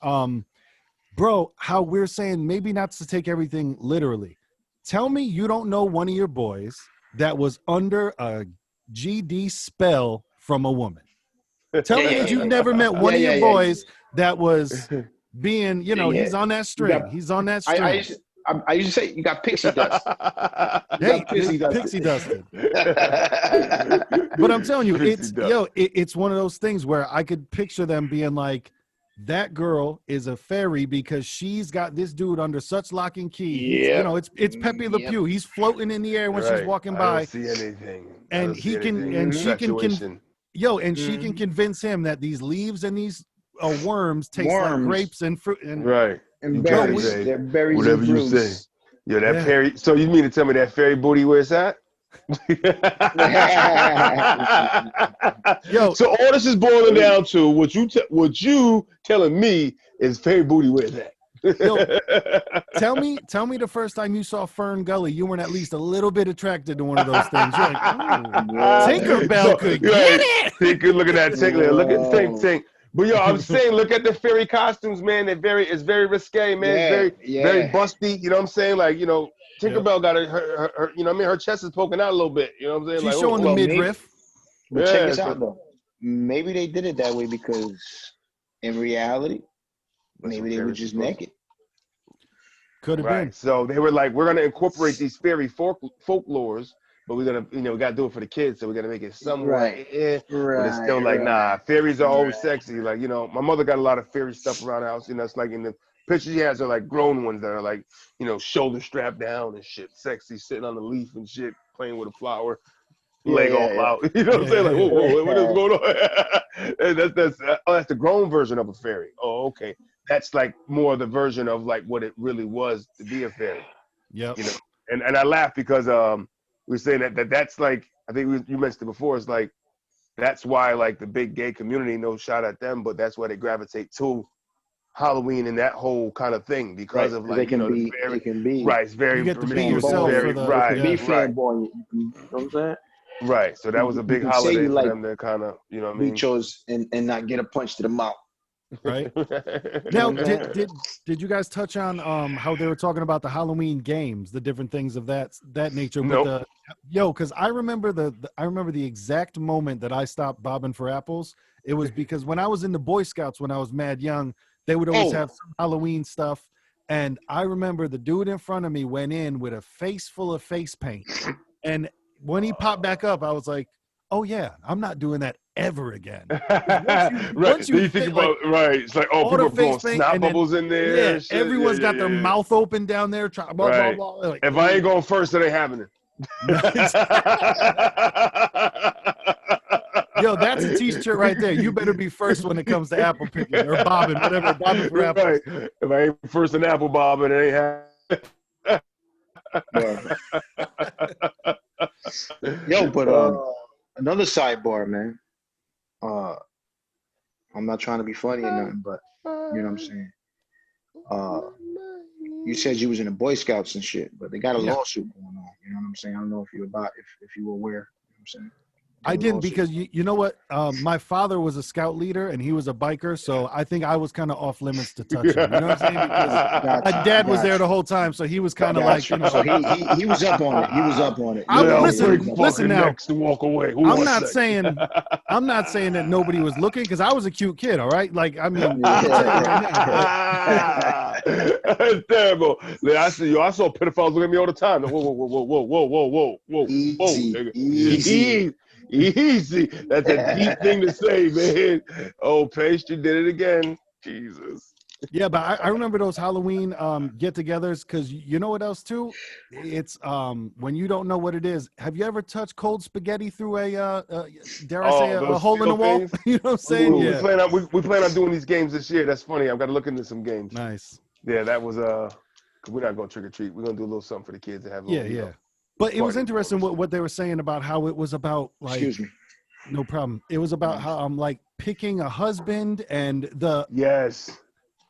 Speaker 3: Bro, how we're saying maybe not to take everything literally. Tell me you don't know one of your boys that was under a GD spell from a woman. Tell me that you've never met one of your boys that was being, he's on that string. He's on that string.
Speaker 2: I used to say you got pixie dust.
Speaker 3: Pixie dusted. But I'm telling you, it's one of those things where I could picture them being like, that girl is a fairy because she's got this dude under such lock and key.
Speaker 1: Yeah.
Speaker 3: It's Pepe Le Pew. He's floating in the air when she's walking by.
Speaker 1: I don't see anything.
Speaker 3: And she can convince him that these leaves and these worms taste like grapes and fruit. And
Speaker 2: And berries. They're berries.
Speaker 1: Whatever you say. Yo, that fairy. So you mean to tell me that fairy booty where it's at?
Speaker 3: Yo.
Speaker 1: So all this is boiling down to what you telling me is fairy booty where it's at.
Speaker 3: Yo, tell me the first time you saw Fern Gully, you weren't at least a little bit attracted to one of those things. You're like, Tinkerbell could get it.
Speaker 1: Look at that Tinkerbell. Look at Tink. But yo, I'm saying, look at the fairy costumes, man. It's very risque, man. It's very busty. You know what I'm saying? Like, Tinkerbell got her her chest is poking out a little bit. You know what I'm saying?
Speaker 3: She's showing the midriff.
Speaker 2: But check this out though. Maybe they did it that way because in reality, maybe they were just naked.
Speaker 3: Could have been.
Speaker 1: So they were like, we're gonna incorporate these fairy folklores, but we're gonna, we gotta do it for the kids, so we gotta make it somewhat. But it's still like, nah, fairies are always sexy. Like, my mother got a lot of fairy stuff around the house. It's like in the pictures she has are like grown ones that are like, shoulder strapped down and shit, sexy, sitting on the leaf and shit, playing with a flower. Leg all out. You know what I'm saying? Like, whoa, what is going on? That's the grown version of a fairy. Oh, okay. That's like more the version of like what it really was to be a fairy.
Speaker 3: Yeah.
Speaker 1: And I laugh because we were saying that's like, I think you mentioned it before, it's like that's why like the big gay community, no shot at them, but that's why they gravitate to Halloween and that whole kind of thing because of like, it's very,
Speaker 3: you get to be yourself
Speaker 1: very,
Speaker 2: be fanboy. You know what I'm saying?
Speaker 1: Right, so that was a big holiday for them to kind of, you know what I mean?
Speaker 2: Chose and not get a punch to the mouth.
Speaker 3: Right. Now, did you guys touch on how they were talking about the Halloween games, the different things of that nature? With
Speaker 1: Nope.
Speaker 3: because I remember I remember the exact moment that I stopped bobbing for apples. It was because when I was in the Boy Scouts when I was mad young, they would always have some Halloween stuff, and I remember the dude in front of me went in with a face full of face paint, and when he popped back up, I was like, oh yeah, I'm not doing that ever again.
Speaker 1: Once you think about right, it's like
Speaker 3: all
Speaker 1: people
Speaker 3: the
Speaker 1: are blowing
Speaker 3: face paint,
Speaker 1: snot
Speaker 3: and then
Speaker 1: bubbles in there.
Speaker 3: yeah,
Speaker 1: And shit.
Speaker 3: everyone's got their mouth open down there, trying blah blah
Speaker 1: right.
Speaker 3: blah. Like,
Speaker 1: if I ain't going first, it ain't happening.
Speaker 3: Yo, that's a t-shirt right there. You better be first when it comes to apple picking or bobbing, whatever, bobbing for apples.
Speaker 1: Right. If I ain't first in apple bobbing, it ain't happening.
Speaker 2: Yo, but another sidebar, man. I'm not trying to be funny or nothing, but you know what I'm saying. You said you was in the Boy Scouts and shit, but they got a lawsuit going on. You know what I'm saying? I don't know if you were aware. You know what I'm saying?
Speaker 3: I didn't because you know what? My father was a scout leader and he was a biker, so I think I was kind of off limits to touch him. You know what I'm saying? Because my dad was there the whole time, so he was kind of like, you know.
Speaker 2: So he was up on it. He was up on it.
Speaker 3: Listen now.
Speaker 1: Next to walk away.
Speaker 3: I'm not saying that nobody was looking because I was a cute kid. All right, like I mean,
Speaker 1: it's terrible. I saw pedophiles look at me all the time. Whoa, easy. That's a deep thing to say, man. Oh, Pastry did it again. Jesus.
Speaker 3: Yeah, but I remember those Halloween get-togethers because you know what else too? It's when you don't know what it is. Have you ever touched cold spaghetti through a dare I say a hole in the wall? You know what I'm saying?
Speaker 1: We plan on doing these games this year. That's funny. I've got to look into some games.
Speaker 3: Nice.
Speaker 1: Yeah, that was we're not going trick or treat. We're gonna do a little something for the kids to have.
Speaker 3: But it was interesting what they were saying about how it was about like.
Speaker 2: Excuse me.
Speaker 3: No problem. It was about how I'm like picking a husband and the.
Speaker 1: Yes.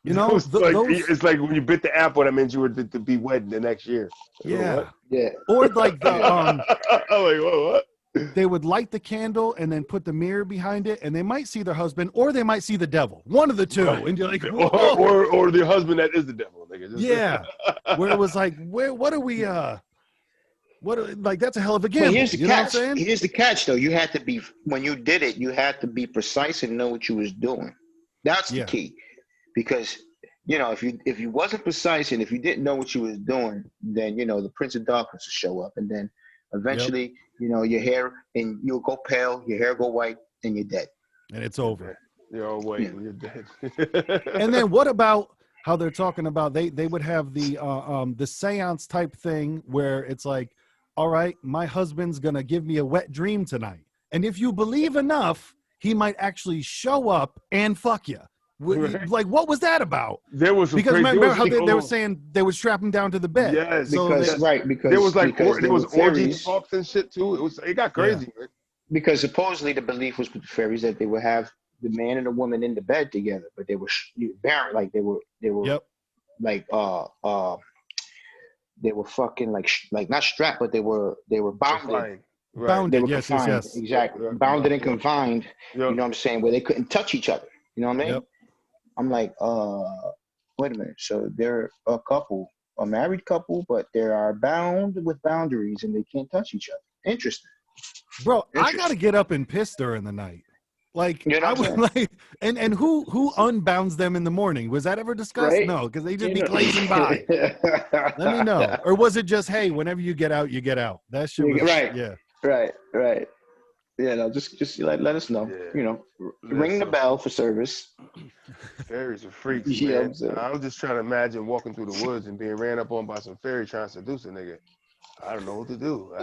Speaker 3: You know,
Speaker 1: it's like when you bit the apple, that means you were to be wed the next year.
Speaker 3: Yeah.
Speaker 2: Yeah.
Speaker 3: Or like the
Speaker 1: I'm like, whoa, what?
Speaker 3: They would light the candle and then put the mirror behind it, and they might see their husband, or they might see the devil. One of the two, right. And you're like,
Speaker 1: or the husband that is the devil.
Speaker 3: Yeah, where it was like, what are we? Like that's a hell of a gamble.
Speaker 2: Here's the
Speaker 3: catch.
Speaker 2: Know what I'm saying? Here's the catch, though. You had to be when you did it. You had to be precise and know what you was doing. That's the key, because you know if you wasn't precise and if you didn't know what you was doing, then you know the Prince of Darkness will show up, and then eventually you know your hair and you'll go pale, your hair go white, and you're dead.
Speaker 3: And it's over.
Speaker 1: You're all white and you're dead.
Speaker 3: And then what about how they're talking about they would have the seance type thing where it's like, all right, my husband's gonna give me a wet dream tonight, and if you believe enough, he might actually show up and fuck you. Right. Like, what was that about?
Speaker 1: There was
Speaker 3: because remember how they were saying they would strap him down to the bed.
Speaker 1: Yes,
Speaker 3: so
Speaker 1: because there was like there was orgy talks and shit too. It got crazy.
Speaker 2: Yeah. Because supposedly the belief was with the fairies that they would have the man and the woman in the bed together, but they were barren, like they were like they were fucking like not strapped, but they were bounded.
Speaker 3: Right. Bounded,
Speaker 2: they were
Speaker 3: yes,
Speaker 2: confined.
Speaker 3: yes.
Speaker 2: Exactly. Bounded and confined. You know what I'm saying? Where they couldn't touch each other. You know what I mean?
Speaker 3: Yep.
Speaker 2: I'm like, wait a minute. So they're a couple, a married couple, but they are bound with boundaries and they can't touch each other. Interesting.
Speaker 3: Bro, I gotta get up and piss during the night. Like,
Speaker 2: you know
Speaker 3: I was like, and who unbounds them in the morning? Was that ever discussed? Right? No, because they just be glazing by. Let me know. Or was it just, hey, whenever you get out, you get out? That shit was
Speaker 2: right.
Speaker 3: Yeah.
Speaker 2: Right. Yeah, no, just let us know. Yeah. You know, ring the bell for service.
Speaker 1: Fairies are freaks, man. I was just trying to imagine walking through the woods and being ran up on by some fairy trying to seduce a nigga. I don't know what to do.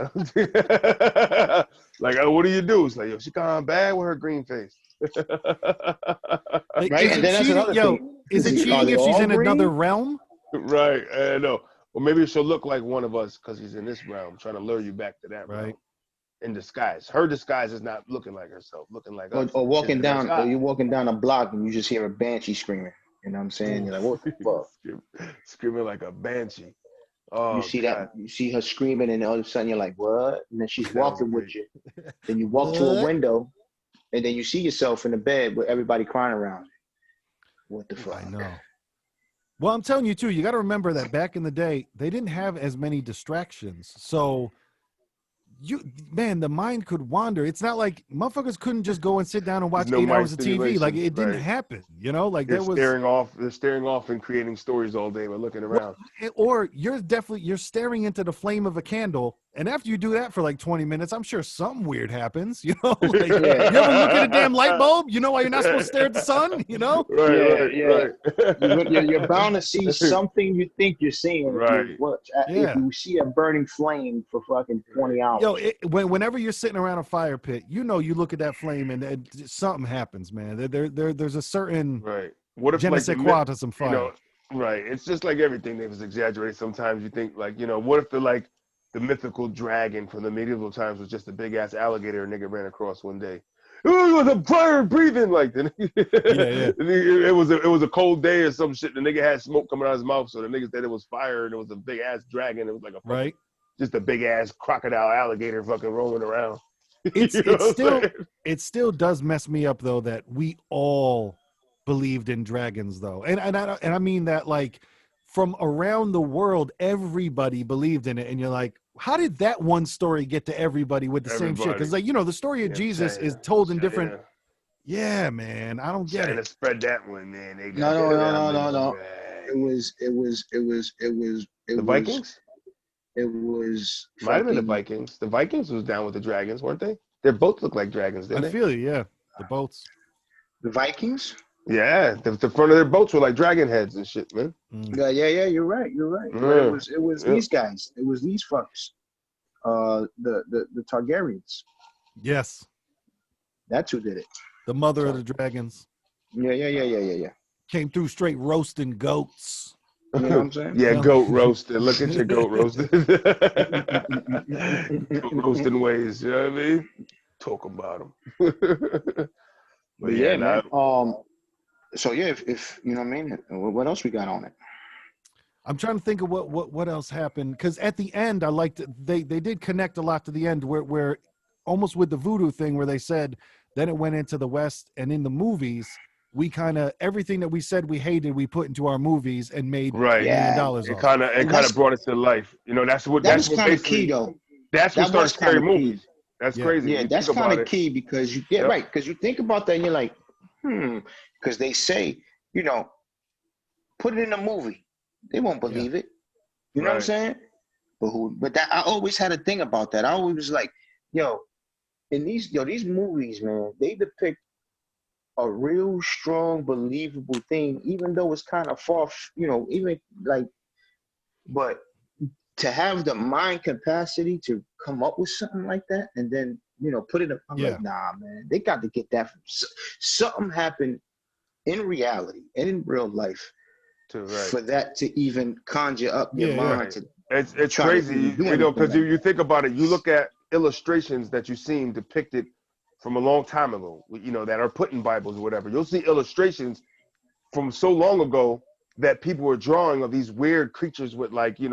Speaker 1: Like, what do you do? It's like, yo, she gone bad with her green face.
Speaker 2: Right, and then that's another thing.
Speaker 3: Is it cheating if she's in another realm?
Speaker 1: Right, I know. Well, maybe she'll look like one of us because she's in this realm, trying to lure you back to that realm. In disguise. Her disguise is not looking like herself, looking like us.
Speaker 2: Or walking down, or you're walking down a block and you just hear a banshee screaming. You know what I'm saying? You're like, what the fuck?
Speaker 1: Screaming like a banshee. Oh,
Speaker 2: you see that? You see her screaming, and all of a sudden you're like, "What?" And then she's walking with you. Then you walk to a window, and then you see yourself in the bed with everybody crying around. What the fuck?
Speaker 3: I know. Well, I'm telling you too, you got to remember that back in the day, they didn't have as many distractions. So the mind could wander. It's not like motherfuckers couldn't just go and sit down and watch
Speaker 1: There's no
Speaker 3: 8
Speaker 1: mind
Speaker 3: hours of TV. Like
Speaker 1: stimulation,
Speaker 3: it didn't
Speaker 1: right.
Speaker 3: happen, like
Speaker 1: They're
Speaker 3: there was.
Speaker 1: They're staring off and creating stories all day by looking around.
Speaker 3: Or you're staring into the flame of a candle, and after you do that for like 20 minutes, I'm sure something weird happens. Like, you ever look at a damn light bulb? You know why you're not supposed to stare at the sun?
Speaker 1: Right.
Speaker 2: You're bound to see something you think you're seeing.
Speaker 1: Right.
Speaker 2: If you see a burning flame for fucking 20 hours.
Speaker 3: Whenever you're sitting around a fire pit, you look at that flame and something happens, man. There's a certain
Speaker 1: right. What if
Speaker 3: je ne sais quoi to some fire?
Speaker 1: Right. It's just like everything that was exaggerated. Sometimes you think like, what if the mythical dragon from the medieval times was just a big ass alligator a nigga ran across one day. Oh, it was a fire breathing like that. It was a cold day or some shit. The nigga had smoke coming out of his mouth, so the nigga said it was fire and it was a big ass dragon. It was like just a big ass crocodile alligator fucking rolling around.
Speaker 3: It still does mess me up though that we all believed in dragons though, and I mean that like from around the world everybody believed in it, and you're like, how did that one story get to everybody with the same shit? Because like the story of Jesus is told in different. Yeah, man, I don't get it.
Speaker 1: Spread that one, man.
Speaker 2: No. It was
Speaker 1: the Vikings.
Speaker 2: It was
Speaker 1: might have been the Vikings. The Vikings was down with the dragons, weren't they? They both look like dragons, didn't they?
Speaker 3: I feel you, yeah. The boats.
Speaker 2: The Vikings?
Speaker 1: Yeah, the front of their boats were like dragon heads and shit, man.
Speaker 2: Yeah, you're right. It was these guys. It was these fucks. The Targaryens.
Speaker 3: Yes.
Speaker 2: That's who did it.
Speaker 3: The mother of the dragons.
Speaker 2: Yeah.
Speaker 3: Came through straight roasting goats.
Speaker 2: You know what I'm saying?
Speaker 1: Yeah, goat roasted. Look at your goat roasted. Goat roasting ways, you know what I mean? Talk about them.
Speaker 2: But yeah, man. So yeah, if you know what I mean, what else we got on it?
Speaker 3: I'm trying to think of what else happened, because at the end I liked they did connect a lot to the end where almost with the voodoo thing where they said then it went into the West, and in the movies we kind of everything that we said we hated we put into our movies and made $1 million.
Speaker 1: It kind of brought it to life. That's what
Speaker 2: kind of key though.
Speaker 1: That's what started scary movies. That's crazy.
Speaker 2: Yeah, that's kind of key because because you think about that and you're like, because they say, put it in a movie. They won't believe it. You know what I'm saying? But that I always had a thing about that. I always was like, in these movies, man, they depict a real strong, believable thing, even though it's kind of far, even like, but to have the mind capacity to come up with something like that and then, put it up, I'm like, nah, man, they got to get that from something happened in reality and in real life for that to even conjure up your mind. To
Speaker 1: it's crazy, because you think about it, you look at illustrations that you've seen depicted from a long time ago, that are put in Bibles or whatever. You'll see illustrations from so long ago that people were drawing of these weird creatures with like shit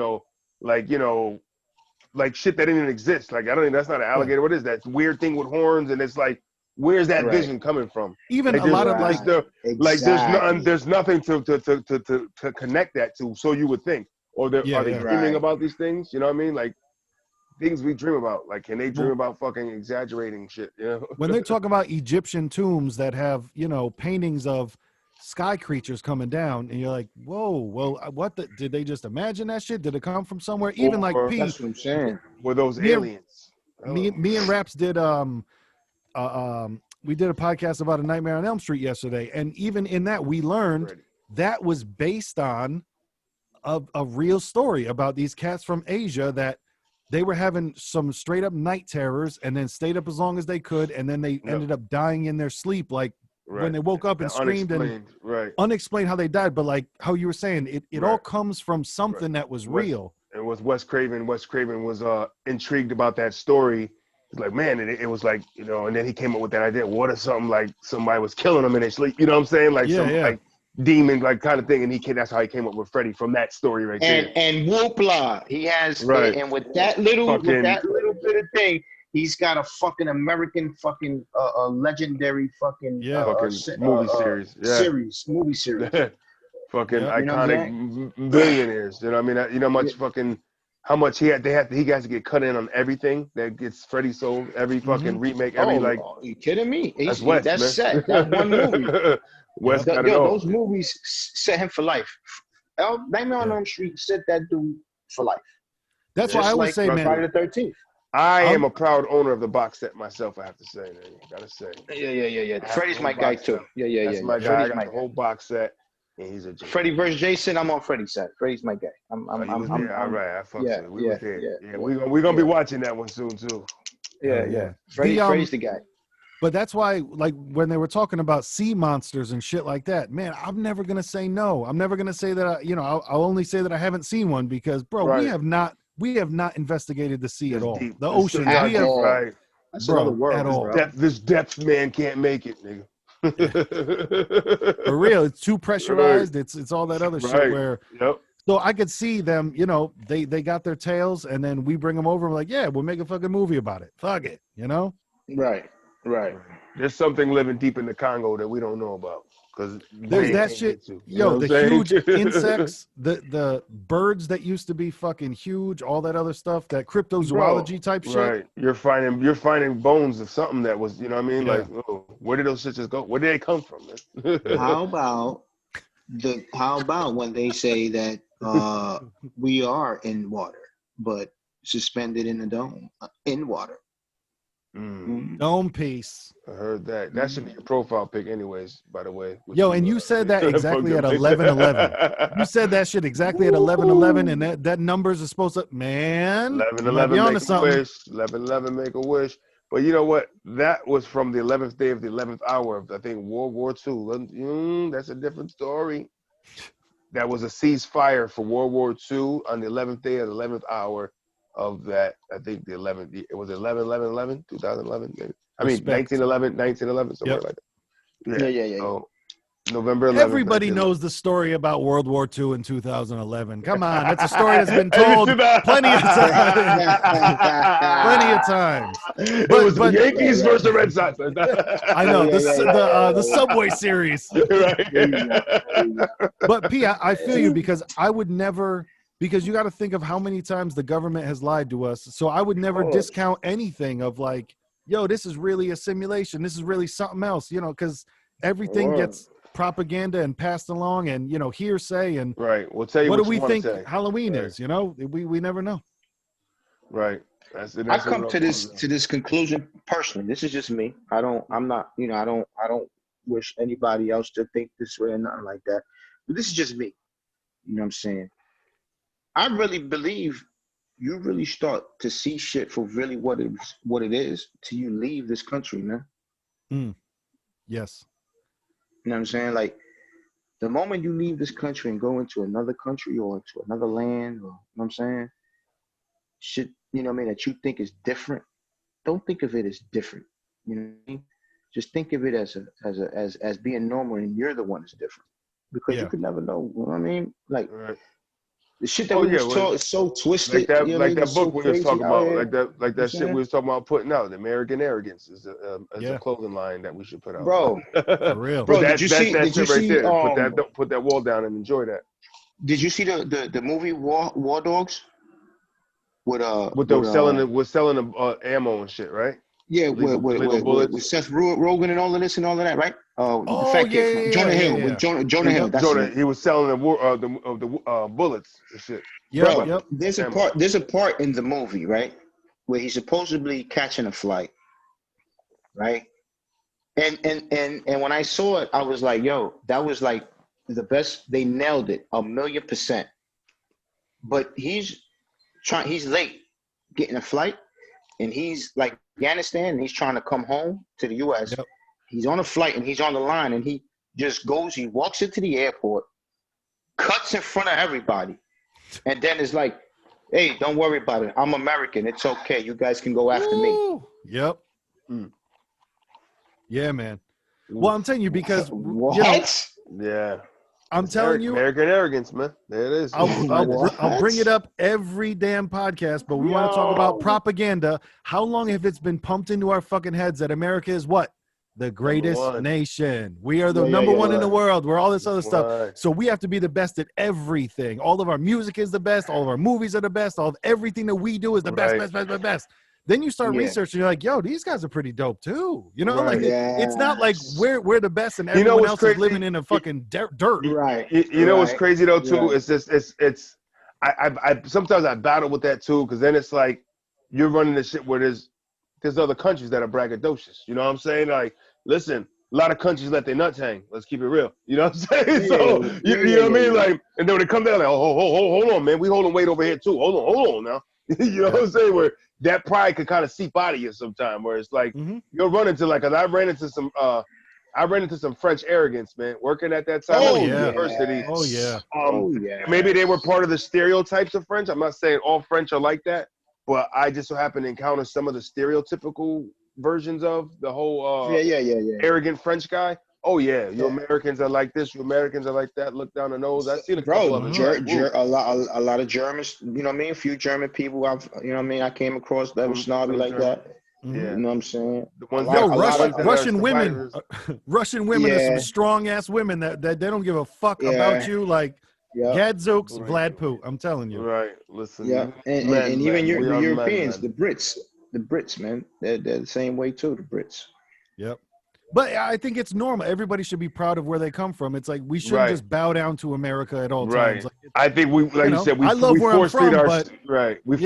Speaker 1: that didn't even exist. Like, I don't think that's not an alligator. What is that? It's a weird thing with horns, and it's like, where's that vision coming from?
Speaker 3: Even a lot of
Speaker 1: there's nothing to connect that to. So you would think, are they dreaming about these things? You know what I mean? Like things we dream about. Like, can they dream about fucking exaggerating shit?
Speaker 3: When they talk about Egyptian tombs that have paintings of sky creatures coming down, and you're like, whoa, well, did they just imagine that shit? Did it come from somewhere? Even like Pete,
Speaker 2: that's what I'm saying.
Speaker 1: Were those aliens?
Speaker 3: Me and Raps did we did a podcast about A Nightmare on Elm Street yesterday, and even in that we learned that was based on a real story about these cats from Asia that they were having some straight up night terrors and then stayed up as long as they could, and then they ended up dying in their sleep, like when they woke up and screamed and unexplained how they died. But like how you were saying, it all comes from something that was real.
Speaker 1: It was Wes Craven. Wes Craven was intrigued about that story. It's like, man, it was like, and then he came up with that idea. What if something like somebody was killing them in their sleep? You know what I'm saying? Like like demon like kind of thing. And that's how he came up with Freddy from that story right there.
Speaker 2: And whoopla, he has and with that little bit of thing, He's got a fucking American fucking legendary fucking
Speaker 1: movie series. Yeah.
Speaker 2: movie series.
Speaker 1: Fucking
Speaker 3: Yep.
Speaker 1: iconic billionaires. You know what I mean? You know how much he has to get cut in on everything that gets Freddie sold, every fucking remake, every
Speaker 2: are you kidding me?
Speaker 1: That's West,
Speaker 2: that's
Speaker 1: man.
Speaker 2: set. That one movie.
Speaker 1: West got it all.
Speaker 2: Those movies set him for life. Nightmare on Elm Street set that dude for life.
Speaker 3: That's why I always say, man.
Speaker 2: Friday the 13th.
Speaker 1: I am a proud owner of the box set myself, I have to say, man. Gotta say.
Speaker 2: Yeah. Freddie's my guy too. Yeah.
Speaker 1: That's my guy. I got the whole box set. And he's a
Speaker 2: Freddie versus Jason. I'm on Freddie's side. Freddie's my guy.
Speaker 1: All right. I fuck with it. We was there. Yeah.
Speaker 2: We're
Speaker 1: gonna be watching that one soon too.
Speaker 2: Yeah. Freddie's the guy.
Speaker 3: But that's why, like, when they were talking about sea monsters and shit like that, man, I'm never gonna say no. I'm never gonna say that. I'll only say that I haven't seen one because, bro, we have not investigated the sea at all.
Speaker 1: Deep.
Speaker 3: The ocean,
Speaker 1: we have, right?
Speaker 2: That's another world.
Speaker 3: At all.
Speaker 1: This depth man can't make it, nigga.
Speaker 3: For real, it's too pressurized. It's all that other shit where.
Speaker 1: Yep.
Speaker 3: So I could see them, they got their tails, and then we bring them over. And we're like, yeah, we'll make a fucking movie about it. Fuck it,
Speaker 2: Right.
Speaker 1: There's something living deep in the Congo that we don't know about because
Speaker 3: there's that shit. The huge insects, the birds that used to be fucking huge, all that other stuff, that cryptozoology type shit.
Speaker 1: Right. You're finding bones of something that was, you know what I mean? Like, where did those shit just go? Where did they come from, man?
Speaker 2: How about when they say that we are in water, but suspended in a dome in water?
Speaker 3: Dome piece.
Speaker 1: I heard that. That should be your profile pic anyways, by the way.
Speaker 3: And you said that exactly at 11:11. You said that shit exactly at 11:11, and that numbers are supposed to, man.
Speaker 1: 11:11 make a wish. 11:11 make a wish. But you know what? That was from the 11th day of the 11th hour of, I think, World War II. That's a different story. That was a ceasefire for World War II on the 11th day of the 11th hour of that. I think the 11th, it was 2011 maybe. I mean, 1911, somewhere like that.
Speaker 2: Yeah.
Speaker 1: So, November 11th.
Speaker 3: Everybody knows the story about World War II in 2011. Come on, that's a story that's been told plenty of times.
Speaker 1: It was the Yankees versus the Red Sox.
Speaker 3: I know the Subway series. But P, I feel you because I would never. Because you got to think of how many times the government has lied to us. So I would never discount anything of like, yo, this is really a simulation. This is really something else, because everything gets propaganda and passed along and, hearsay. And
Speaker 1: we'll tell you
Speaker 3: what do we think Halloween is, we never know.
Speaker 1: Right.
Speaker 2: I come to this conclusion personally. This is just me. I don't wish anybody else to think this way or nothing like that. But this is just me. You know what I'm saying? I really believe you really start to see shit for really what it is till you leave this country, man.
Speaker 3: Yes.
Speaker 2: You know what I'm saying? Like, the moment you leave this country and go into another country or into another land, or, you know what I'm saying? Shit, you know what I mean, that you think is different, don't think of it as different. You know what I mean? Just think of it as being normal, and you're the one that's different. Because you could never know. You know what I mean? Like, the shit that we was taught is so twisted.
Speaker 1: Like that book we was talking about, like that shit we was talking about putting out. The American Arrogance is a clothing line that we should put out.
Speaker 2: Bro,
Speaker 3: for real.
Speaker 2: Bro, did you see
Speaker 1: Put that wall down and enjoy that.
Speaker 2: Did you see the movie War Dogs? With
Speaker 1: selling the ammo and shit, right?
Speaker 2: Yeah, with Seth Rogen and all of this and all of that, right? The fat kid, Jonah Hill. With Jonah Hill.
Speaker 1: He was selling the bullets and shit.
Speaker 3: Yep.
Speaker 2: There's a part in the movie, right, where he's supposedly catching a flight, right? And when I saw it, I was like, yo, that was like the best. They nailed it 1,000,000%. But he's late getting a flight, and he's like Afghanistan, and he's trying to come home to the U.S.
Speaker 3: Yep.
Speaker 2: He's on a flight, and he's on the line, and he just goes. He walks into the airport, cuts in front of everybody, and then is like, "Hey, don't worry about it. I'm American. It's okay. You guys can go after me."
Speaker 3: Yep. Yeah, man. Well, I'm telling you because
Speaker 2: what?
Speaker 1: Yeah.
Speaker 3: I'm telling you,
Speaker 1: American arrogance, man. There it is.
Speaker 3: I'll bring it up every damn podcast, but we want to talk about propaganda. How long have it been pumped into our fucking heads that America is what? The greatest nation. We are the number one in the world. We're all this other stuff. So we have to be the best at everything. All of our music is the best. All of our movies are the best. All of everything that we do is the best. Then you start researching. You're like, yo, these guys are pretty dope too. You know, like it's not like we're the best and everyone else is living in a fucking dirt.
Speaker 2: Right.
Speaker 1: You know what's crazy though too? It's just it's. I sometimes I battle with that too, because then it's like you're running the shit where there's other countries that are braggadocious. You know what I'm saying? Like, listen, a lot of countries let their nuts hang. Let's keep it real. You know what I'm saying? So you know what I mean? Like, and then when they come down, like, hold on, man, we holding weight over here too. Hold on now. You know what I'm saying? Where that pride could kind of seep out of you sometime. Where it's like you'll run into cause I ran into some French arrogance, man, working at that time at university. Maybe they were part of the stereotypes of French. I'm not saying all French are like that, but I just so happened to encounter some of the stereotypical versions of the whole arrogant French guy. Oh yeah, you Americans are like this. You Americans are like that. Look down the nose. I've seen a couple of them.
Speaker 2: A lot of Germans. You know what I mean? A few German people. You know what I mean? I came across that was snobby like that. Yeah. You know what I'm saying?
Speaker 3: Russian women. Russian women are some strong ass women that they don't give a fuck about you. Like Gadzooks, Vlad Poo. I'm telling you.
Speaker 1: Right. Listen.
Speaker 2: Yeah. And even the Europeans, the Brits, man, they're the same way too. The Brits.
Speaker 3: Yep. But I think it's normal. Everybody should be proud of where they come from. It's like we shouldn't just bow down to America at all times. Like,
Speaker 1: I think we, like you said, we force feed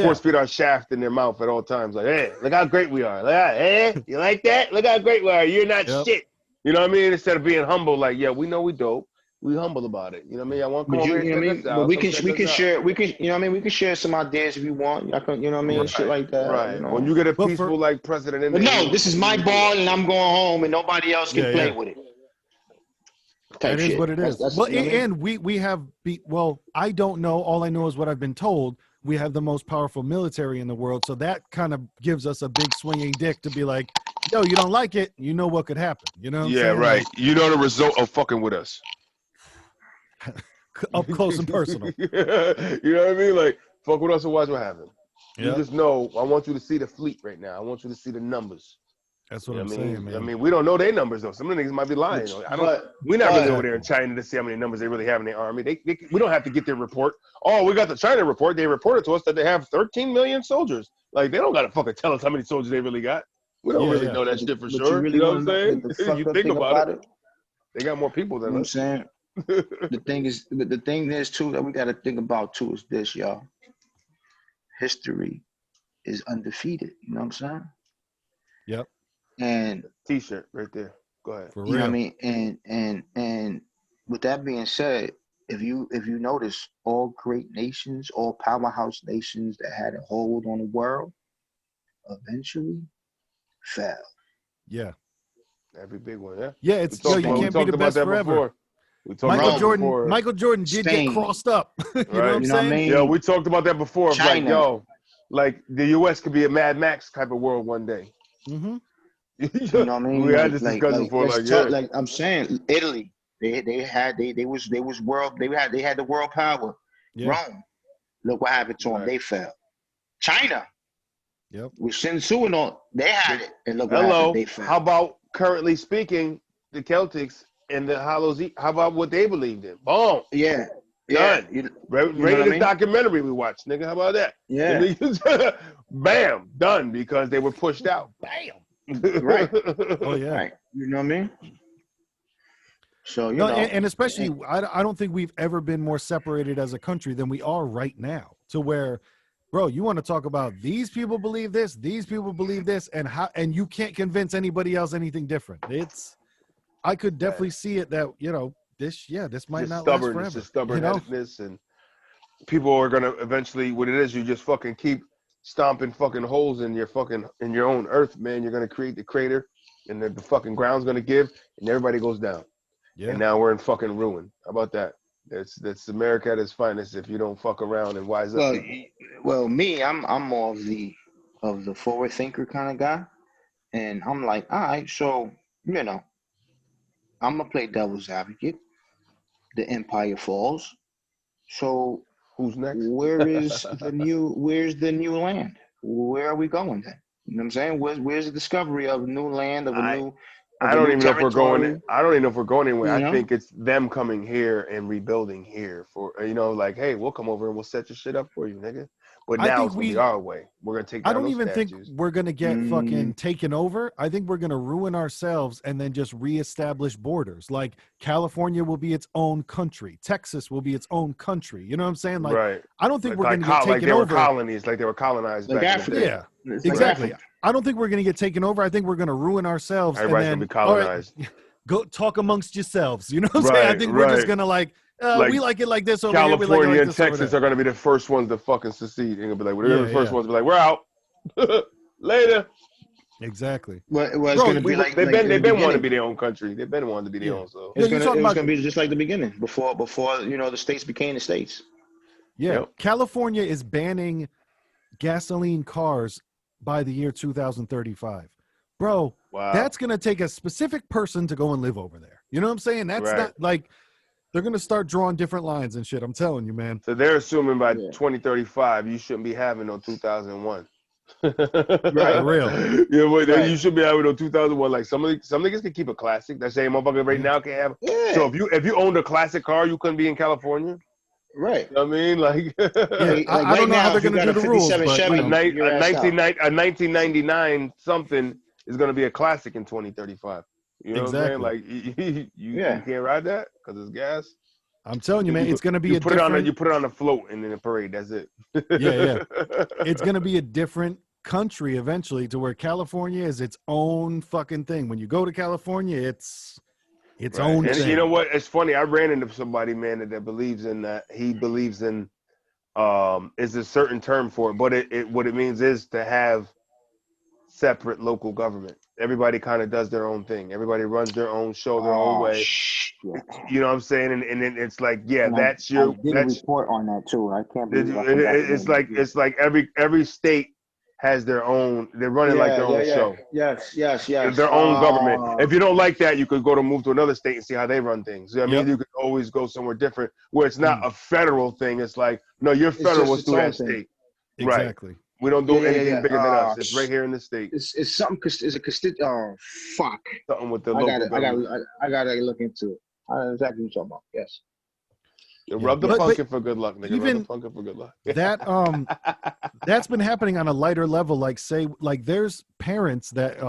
Speaker 1: force feed our shaft in their mouth at all times. Like, hey, look how great we are. Like, hey, you like that? Look how great we are. You're not shit. You know what I mean? Instead of being humble, like, yeah, we know we dope. We humble about it. You know what I mean? I want to come over here.
Speaker 2: But we can share. We can, you know what I mean? We can share some ideas if you want. I can, you know what I mean? Shit like that.
Speaker 1: Right.
Speaker 2: You know?
Speaker 1: When you get a peaceful like president in
Speaker 2: there. No, this is my ball and I'm going home and nobody else can play with it.
Speaker 3: That is what it is. And we have I don't know. All I know is what I've been told. We have the most powerful military in the world. So that kind of gives us a big swinging dick to be like, yo, you don't like it. You know what could happen. You know what I'm saying?
Speaker 1: Right. You know the result of fucking with us.
Speaker 3: Up close and personal.
Speaker 1: You know what I mean? Like, fuck with us and watch what happens. You just know, I want you to see the fleet right now. I want you to see the numbers.
Speaker 3: That's what I'm saying, man.
Speaker 1: I mean, we don't know their numbers, though. Some of the niggas might be lying. We're not really over there in China to see how many numbers they really have in their army. We don't have to get their report. Oh, we got the China report. They reported to us that they have 13 million soldiers. Like, they don't got to fucking tell us how many soldiers they really got. We don't really know that shit for sure. You know what I'm saying? You think about it. They got more people than us.
Speaker 2: You know what I'm saying? the thing is too that we got to think about too is this, y'all. History is undefeated. You know what I'm saying?
Speaker 3: Yep.
Speaker 2: And
Speaker 1: T-shirt right there. Go ahead.
Speaker 3: For real.
Speaker 2: You know what I mean? And with that being said, if you notice, all great nations, all powerhouse nations that had a hold on the world, eventually fell.
Speaker 3: Yeah.
Speaker 1: Every big one, yeah.
Speaker 3: Yeah, you can't be the best forever. Michael Jordan did get crossed up. You know what I'm saying?
Speaker 1: Yeah, we talked about that before. Like the U.S. could be a Mad Max type of world one day.
Speaker 3: Mm-hmm.
Speaker 2: You know what I mean?
Speaker 1: We had this discussion before.
Speaker 2: Like I'm saying, Italy, they had the world power.
Speaker 3: Yeah.
Speaker 2: Rome, look what happened to them. They fell. China, with Sun Tzu and all, they had it, and look what happened. They fell.
Speaker 1: How about currently speaking, the Celtics and the Hollows? How about what they believed in? Boom.
Speaker 2: Yeah.
Speaker 1: Done.
Speaker 2: You
Speaker 1: Rated this documentary we watched, nigga. How about that?
Speaker 2: Yeah.
Speaker 1: Bam. Done because they were pushed out.
Speaker 3: Bam.
Speaker 2: Right.
Speaker 3: Oh yeah.
Speaker 2: Right. You know what I mean? So you
Speaker 3: know,
Speaker 2: know,
Speaker 3: and especially, I don't think we've ever been more separated as a country than we are right now. To where, bro, you want to talk about these people believe this, these people believe this, and you can't convince anybody else anything different. I could definitely see it that this might not last forever.
Speaker 1: It's just stubbornness, and people are gonna eventually. What it is, you just fucking keep stomping fucking holes in your own earth, man. You're gonna create the crater, and the fucking ground's gonna give, and everybody goes down. Yeah. And now we're in fucking ruin. How about that? That's America at its finest. If you don't fuck around and wise up.
Speaker 2: Well, me, I'm more of the forward thinker kind of guy, and I'm like, all right, so I'm gonna play devil's advocate. the empire falls. So
Speaker 1: who's next?
Speaker 2: Where's the new land? Where are we going then? You know what I'm saying? Where's the discovery of new land,
Speaker 1: I don't even know if we're going. I don't even know if we're going anywhere.
Speaker 2: You know?
Speaker 1: I think it's them coming here and rebuilding here for like, hey, we'll come over and we'll set your shit up for you, nigga. But now it's gonna be our way. We're gonna take down those statues. I don't even
Speaker 3: think we're gonna get fucking taken over. I think we're gonna ruin ourselves and then just reestablish borders. Like California will be its own country. Texas will be its own country. You know what I'm saying? Like, right. I don't think we're gonna get taken over. Like
Speaker 1: they were colonies, like they were colonized
Speaker 2: like
Speaker 1: back
Speaker 2: Africa.
Speaker 3: Yeah, exactly. Like I don't think we're gonna get taken over. I think we're gonna ruin ourselves.
Speaker 1: Everybody's
Speaker 3: and then,
Speaker 1: gonna be colonized.
Speaker 3: Right, go talk amongst yourselves. You know what I'm saying? I think we're just gonna like we like it like this over
Speaker 1: California
Speaker 3: here. We like it like
Speaker 1: and Texas are going to be the first ones to fucking secede. And be like, we're the first ones to be like, we're out. Later.
Speaker 3: Exactly.
Speaker 2: Well, it's going to be like
Speaker 1: they've been wanting to be their own country. They've been wanting to be their own. So
Speaker 2: it's going to be just like the beginning before the states became the states.
Speaker 3: Yeah, yep. California is banning gasoline cars by the year 2035. Bro, that's going to take a specific person to go and live over there. You know what I'm saying? That's not like. They're going to start drawing different lines and shit. I'm telling you, man.
Speaker 1: So they're assuming by 2035, you shouldn't be having no 2001.
Speaker 3: Right, real.
Speaker 1: Yeah, but you should be having no 2001. Like some niggas can keep a classic. That same motherfucker right now can have. Yeah. So if you owned a classic car, you couldn't be in California.
Speaker 2: Right.
Speaker 1: You know what I mean? Like,
Speaker 3: I don't know how they're going to do the rules. But,
Speaker 1: a 1999 something is going to be a classic in 2035. You know what I'm saying? Like you can't ride that because it's gas.
Speaker 3: I'm telling you, man, it's going to be you put it
Speaker 1: on a float and in a parade. That's it.
Speaker 3: Yeah. It's going to be a different country eventually to where California is its own fucking thing. When you go to California, it's its own thing.
Speaker 1: You know what? It's funny. I ran into somebody, man, that believes in that. He believes in is a certain term for it, but what it means is to have separate local government. Everybody kind of does their own thing. Everybody runs their own show, their own way. You know what I'm saying? And then it's like, that's your.
Speaker 2: I did a report on that too. I can't believe
Speaker 1: it's like every state has their own. They're running like their own show.
Speaker 2: Yes.
Speaker 1: Their own government. If you don't like that, you could go to move to another state and see how they run things. I mean, you could always go somewhere different where it's not a federal thing. It's like, no, you're federal is through that state.
Speaker 3: Exactly.
Speaker 1: Right. We don't do anything bigger than us. It's right here in the state.
Speaker 2: It's something. It's a constituent. Oh fuck!
Speaker 1: Something with the local government.
Speaker 2: I gotta look into it. I know exactly what you're talking about. Yes.
Speaker 1: Rub the pumpkin for good luck, nigga. Even rub the pumpkin for good luck.
Speaker 3: That's been happening on a lighter level. Like there's parents that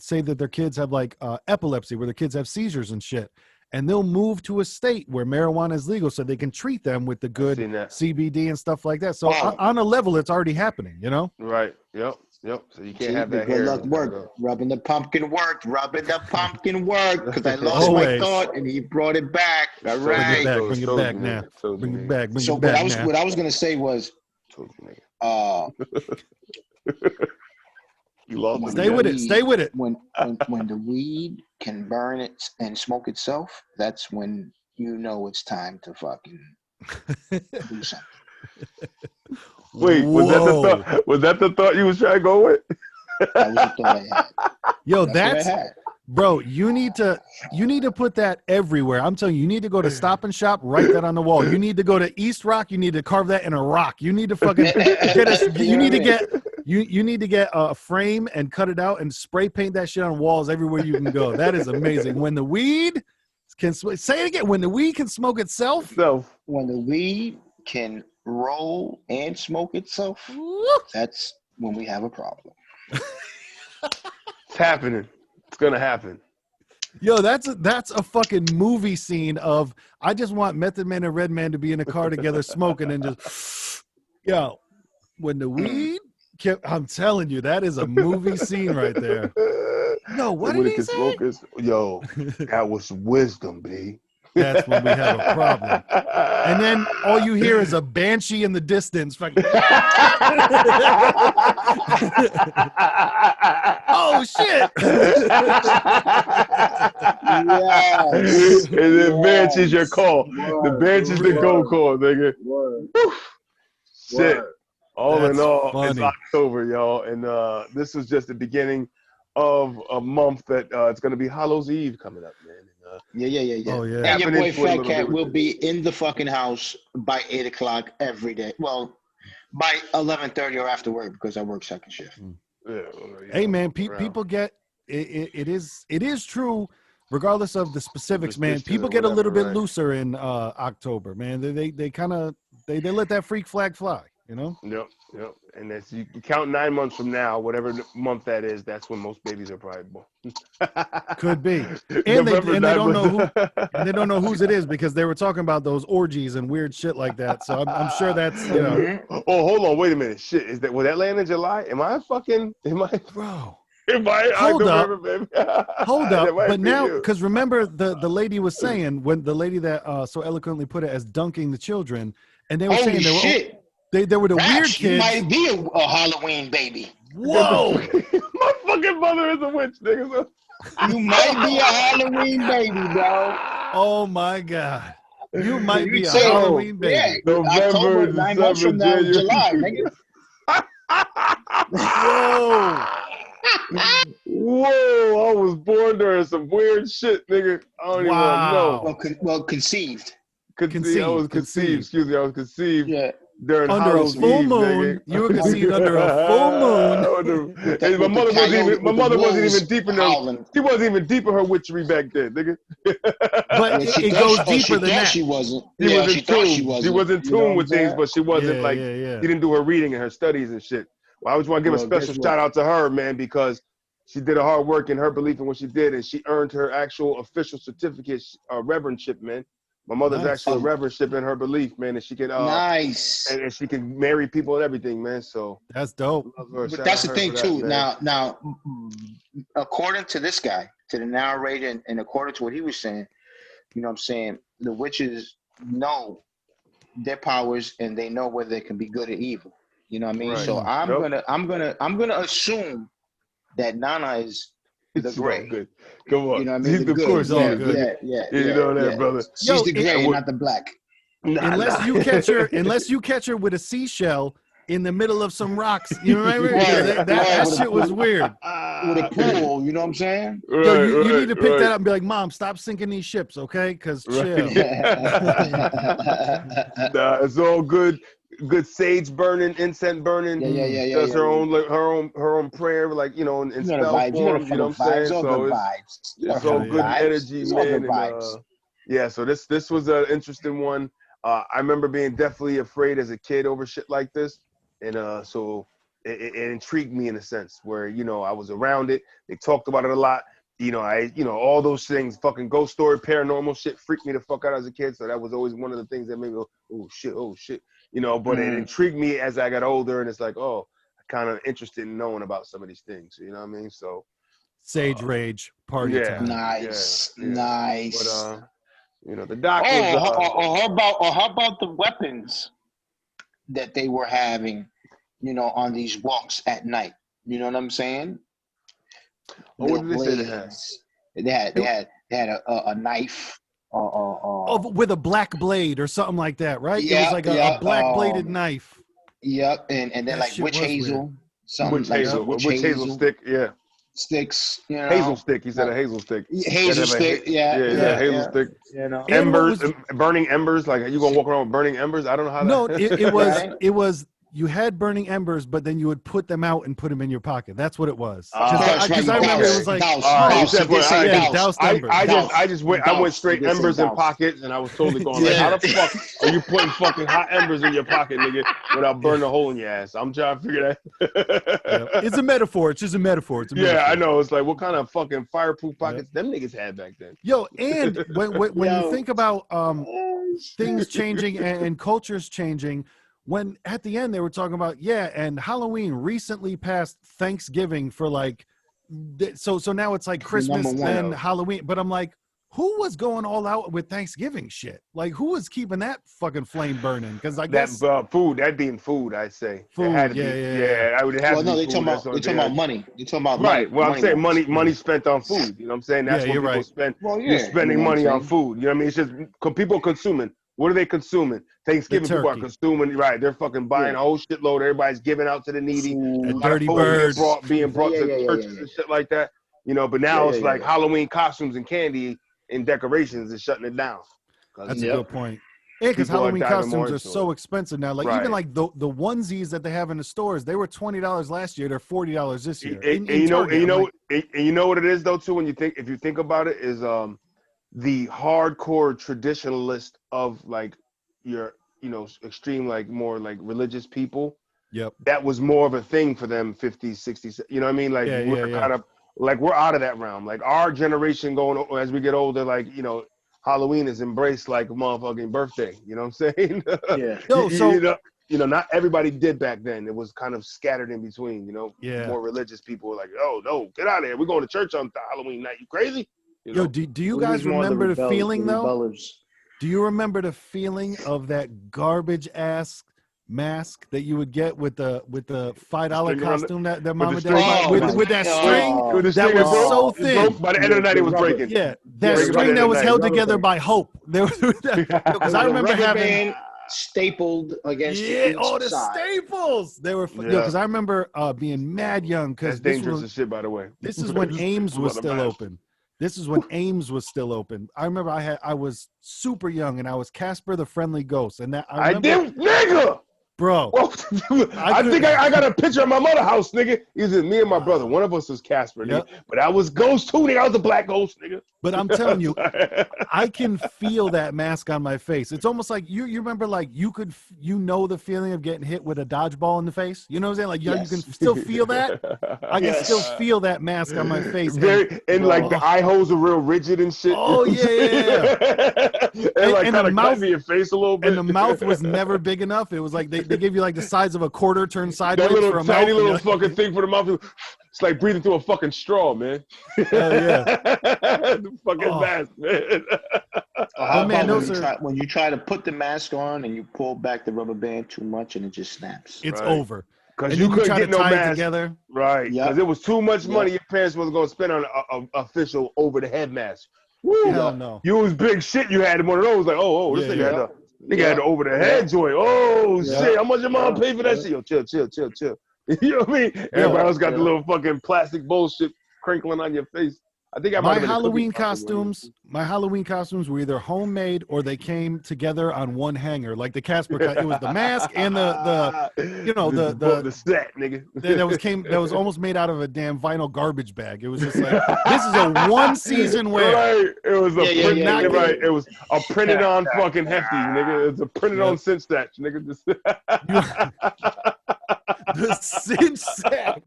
Speaker 3: say that their kids have like epilepsy, where their kids have seizures and shit. And they'll move to a state where marijuana is legal so they can treat them with the good CBD and stuff like that. So on a level, it's already happening, you know?
Speaker 1: Right. Yep. So you can't have that
Speaker 2: good luck work. Rubbing the pumpkin worked. Because I lost my thought and he brought it back. All right.
Speaker 3: Bring it back now. Bring it back.
Speaker 2: What I was going to say was,
Speaker 1: you lost
Speaker 3: Stay with it.
Speaker 2: When the weed can burn it and smoke itself, that's when you know it's time to fucking do something.
Speaker 1: Wait, was that the thought? Was that the thought you was trying to go with?
Speaker 2: That was the thought I had.
Speaker 3: Yo, bro. You need to put that everywhere. I'm telling you, you need to go to Stop and Shop, write that on the wall. You need to go to East Rock. You need to carve that in a rock. You need to fucking You need to get a frame and cut it out and spray paint that shit on walls everywhere you can go. That is amazing. When the weed can say it again. When the weed can smoke itself.
Speaker 2: When the weed can roll and smoke itself, that's when we have a problem.
Speaker 1: It's happening. It's gonna happen.
Speaker 3: Yo, that's a fucking movie scene of I just want Method Man and Redman to be in a car together smoking and just when the weed I'm telling you, that is a movie scene right there. No, what did he say?
Speaker 1: Yo, that was wisdom, B.
Speaker 3: That's when we have a problem. And then all you hear is a banshee in the distance. Oh, shit.
Speaker 2: Yes.
Speaker 1: And then banshee's your call. The banshee's the go call, nigga. Shit. All in all, it's October, y'all. And this was just the beginning of a month that it's going to be Hallows Eve coming up, man.
Speaker 2: Yeah.
Speaker 3: Oh, yeah.
Speaker 2: And your boy
Speaker 1: Happening for a
Speaker 2: Fat
Speaker 1: little
Speaker 2: Cat
Speaker 1: bit
Speaker 2: will
Speaker 1: with
Speaker 2: be in the fucking house by 8 o'clock every day. Well, by 11:30 or after work because I work second shift.
Speaker 3: Hey, man, people get it is true. Regardless of the specifics, man, people get a little bit looser in October, man. They kind of they let that freak flag fly, you know.
Speaker 1: Yep. And that's you count 9 months from now, whatever month that is. That's when most babies are probably born.
Speaker 3: Could be, and they don't know who, and they don't know whose it is because they were talking about those orgies and weird shit like that. So I'm sure that's
Speaker 1: Oh, hold on, wait a minute. Shit, will that land in July? Am I?
Speaker 3: Bro.
Speaker 1: Hold up.
Speaker 3: Hold up. But now, because remember the lady was saying, when the lady that so eloquently put it as dunking the children, and they were saying they were the weird kids.
Speaker 2: You might be a Halloween baby.
Speaker 3: Whoa.
Speaker 1: My fucking mother is a witch, nigga.
Speaker 2: You might be a Halloween baby, bro.
Speaker 3: Oh my God. You might be a Halloween baby.
Speaker 2: Yeah,
Speaker 1: November,
Speaker 2: October, 9 months from now,
Speaker 1: January.
Speaker 2: July, nigga.
Speaker 3: Whoa.
Speaker 1: Whoa, I was born during some weird shit, nigga. I don't even want to know.
Speaker 2: Well, conceived.
Speaker 1: I was conceived. Excuse me, I was conceived during
Speaker 3: under
Speaker 1: Halloween,
Speaker 3: a full moon.
Speaker 1: nigga.
Speaker 3: You were conceived under a full moon.
Speaker 1: And my mother wasn't even deep in her. She wasn't even deep in her witchery back then, nigga.
Speaker 3: But it goes deeper than that.
Speaker 2: She wasn't.
Speaker 1: She was in tune with things, but she wasn't she didn't do her reading and her studies and shit. Well, I just want to give a special shout out to her, man, because she did a hard work in her belief in what she did, and she earned her actual official certificate, reverendship, man. My mother's actual reverendship in her belief, man, and she can and she can marry people and everything, man. So
Speaker 3: that's dope.
Speaker 2: But that's the thing too. Now, according to this guy, to the narrator, and according to what he was saying, you know what I'm saying, the witches know their powers and they know whether they can be good or evil. You know what I mean? Right. So I'm gonna assume that Nana is the gray.
Speaker 1: Good. Come on.
Speaker 2: You know what I mean?
Speaker 3: Of course, all good.
Speaker 2: Yeah.
Speaker 1: You know that, brother.
Speaker 2: She's the gray, not the black.
Speaker 3: Unless you catch her with a seashell in the middle of some rocks. You remember? That shit was weird.
Speaker 2: With a pool, you know what I'm saying?
Speaker 3: You need to pick that up and be like, Mom, stop sinking these ships, okay? Because chill.
Speaker 1: It's all good. Good sage burning, incense burning. Does her own prayer, like in spell form. You know what I'm saying? So it's all good energy, man. And, so this was an interesting one. I remember being definitely afraid as a kid over shit like this, and so it intrigued me in a sense where I was around it. They talked about it a lot. All those things, fucking ghost story, paranormal shit, freaked me the fuck out as a kid. So that was always one of the things that made me go, oh shit. But it intrigued me as I got older, and it's like, I'm kind of interested in knowing about some of these things. You know what I mean? So,
Speaker 3: Sage Rage party time.
Speaker 2: Nice.
Speaker 1: But the doctors.
Speaker 2: How about the weapons that they were having, on these walks at night? You know what I'm saying?
Speaker 1: What did they say they had?
Speaker 2: They had a knife.
Speaker 3: With a black blade or something like that, right? It was like a black bladed knife.
Speaker 2: Yep, and then like witch hazel, something
Speaker 1: witch hazel stick,
Speaker 2: sticks,
Speaker 1: hazel stick. He said a hazel stick.
Speaker 2: Hazel stick,
Speaker 1: hazel stick. Embers, burning embers. Like you gonna walk around with burning embers? I don't know how.
Speaker 3: No, it was. You had burning embers, but then you would put them out and put them in your pocket. That's what it was. Because I remember it was like
Speaker 1: I went straight embers in pockets, and I was totally going like, how the fuck are you putting fucking hot embers in your pocket, nigga, without burning a hole in your ass? I'm trying to figure that.
Speaker 3: It's a metaphor. It's just a metaphor.
Speaker 1: Yeah, I know. It's like, what kind of fucking fireproof pockets them niggas had back then?
Speaker 3: Yo, and when you think about things changing and cultures changing. When at the end they were talking about, and Halloween recently passed Thanksgiving for like, so now it's like Christmas and Halloween. But I'm like, who was going all out with Thanksgiving shit? Like, who was keeping that fucking flame burning? Because I guess
Speaker 1: food, that being food, I'd say.
Speaker 3: Food,
Speaker 1: I would have.
Speaker 2: Well, no, they talking about money. They talking about
Speaker 1: right.
Speaker 2: Money.
Speaker 1: Well, I'm saying money spent on food. You know what I'm saying? That's what people spend. You're spending money on food. You know what I mean? It's just people consuming. What are they consuming? Thanksgiving people are
Speaker 3: turkey.
Speaker 1: consuming, right? They're fucking buying a whole shitload. Everybody's giving out to the needy.
Speaker 3: A
Speaker 1: A lot of
Speaker 3: dirty
Speaker 1: food
Speaker 3: bird.
Speaker 1: being brought to churches and shit like that. You know, but now it's like Halloween costumes and candy and decorations is shutting it down.
Speaker 3: That's a good point. Yeah, because Halloween costumes are so expensive now. Like even like the onesies that they have in the stores, they were $20 last year. They're $40 this year.
Speaker 1: And you know what it is though too. When you think about it, is the hardcore traditionalist of like your extreme like more like religious people.
Speaker 3: Yep.
Speaker 1: That was more of a thing for them 50s, 60s. You know what I mean? Like we're kind of like we're out of that realm. Like our generation going as we get older, like Halloween is embraced like a motherfucking birthday. You know what I'm saying?
Speaker 2: Yeah.
Speaker 3: No, so
Speaker 1: not everybody did back then. It was kind of scattered in between. More religious people were like, "Oh no, get out of here! We're going to church on Halloween night. You crazy?"
Speaker 3: Do you guys remember the feeling though? Do you remember the feeling of that garbage ass mask that you would get with the $5 costume that mama dad with that string that was so thin?
Speaker 1: By the end of the night, it was breaking.
Speaker 3: Yeah, that string that was held together by hope. Because I remember having
Speaker 2: stapled against
Speaker 3: the staples. They were because I remember being mad young. Because
Speaker 1: that's dangerous as shit, by the way.
Speaker 3: This is when Ames was still open. This is when Ames was still open. I remember I was super young and I was Casper the Friendly Ghost, and that I
Speaker 1: did, nigga.
Speaker 3: Bro,
Speaker 1: I think I got a picture of my mother house, nigga. Either me and my brother. One of us was Casper, nigga. But I was Ghost too, nigga. I was the black ghost, nigga.
Speaker 3: But I'm telling you, I can feel that mask on my face. It's almost like you remember, like you could, the feeling of getting hit with a dodgeball in the face. You know what I'm saying? Like you can still feel that. I can still feel that mask on my face.
Speaker 1: And like the eye holes are real rigid and shit.
Speaker 3: Oh yeah.
Speaker 1: and like kind of cut your face a little bit.
Speaker 3: And the mouth was never big enough. It was like they give you like the size of a quarter turned sideways
Speaker 1: that little
Speaker 3: for a
Speaker 1: tiny
Speaker 3: mouth.
Speaker 1: Little fucking thing for the mouth. It's like breathing through a fucking straw, man.
Speaker 3: Hell yeah.
Speaker 1: The fucking mask, man.
Speaker 2: How about when you try to put the mask on and you pull back the rubber band too much and it just snaps?
Speaker 3: It's over.
Speaker 1: Because you couldn't get no mask
Speaker 3: together.
Speaker 1: Right. Because it was too much money your parents was going to spend on an official over-the-head mask. Woo.
Speaker 3: Hell no.
Speaker 1: You was big shit. You had one of those. Like, this nigga had the over-the-head joint. Oh, shit. How much your mom pay for that shit? Yo, chill. You know what I mean? Everybody else got the little fucking plastic bullshit crinkling on your face. I think my
Speaker 3: Halloween costumes were either homemade or they came together on one hanger, like the Casper. It was the mask and the
Speaker 1: set, nigga.
Speaker 3: that was almost made out of a damn vinyl garbage bag. It was just like this is a one season wear.
Speaker 1: Right. It was right. It was a printed on fucking hefty, nigga. It's a printed on cinch satch, nigga.
Speaker 3: The cinch sack.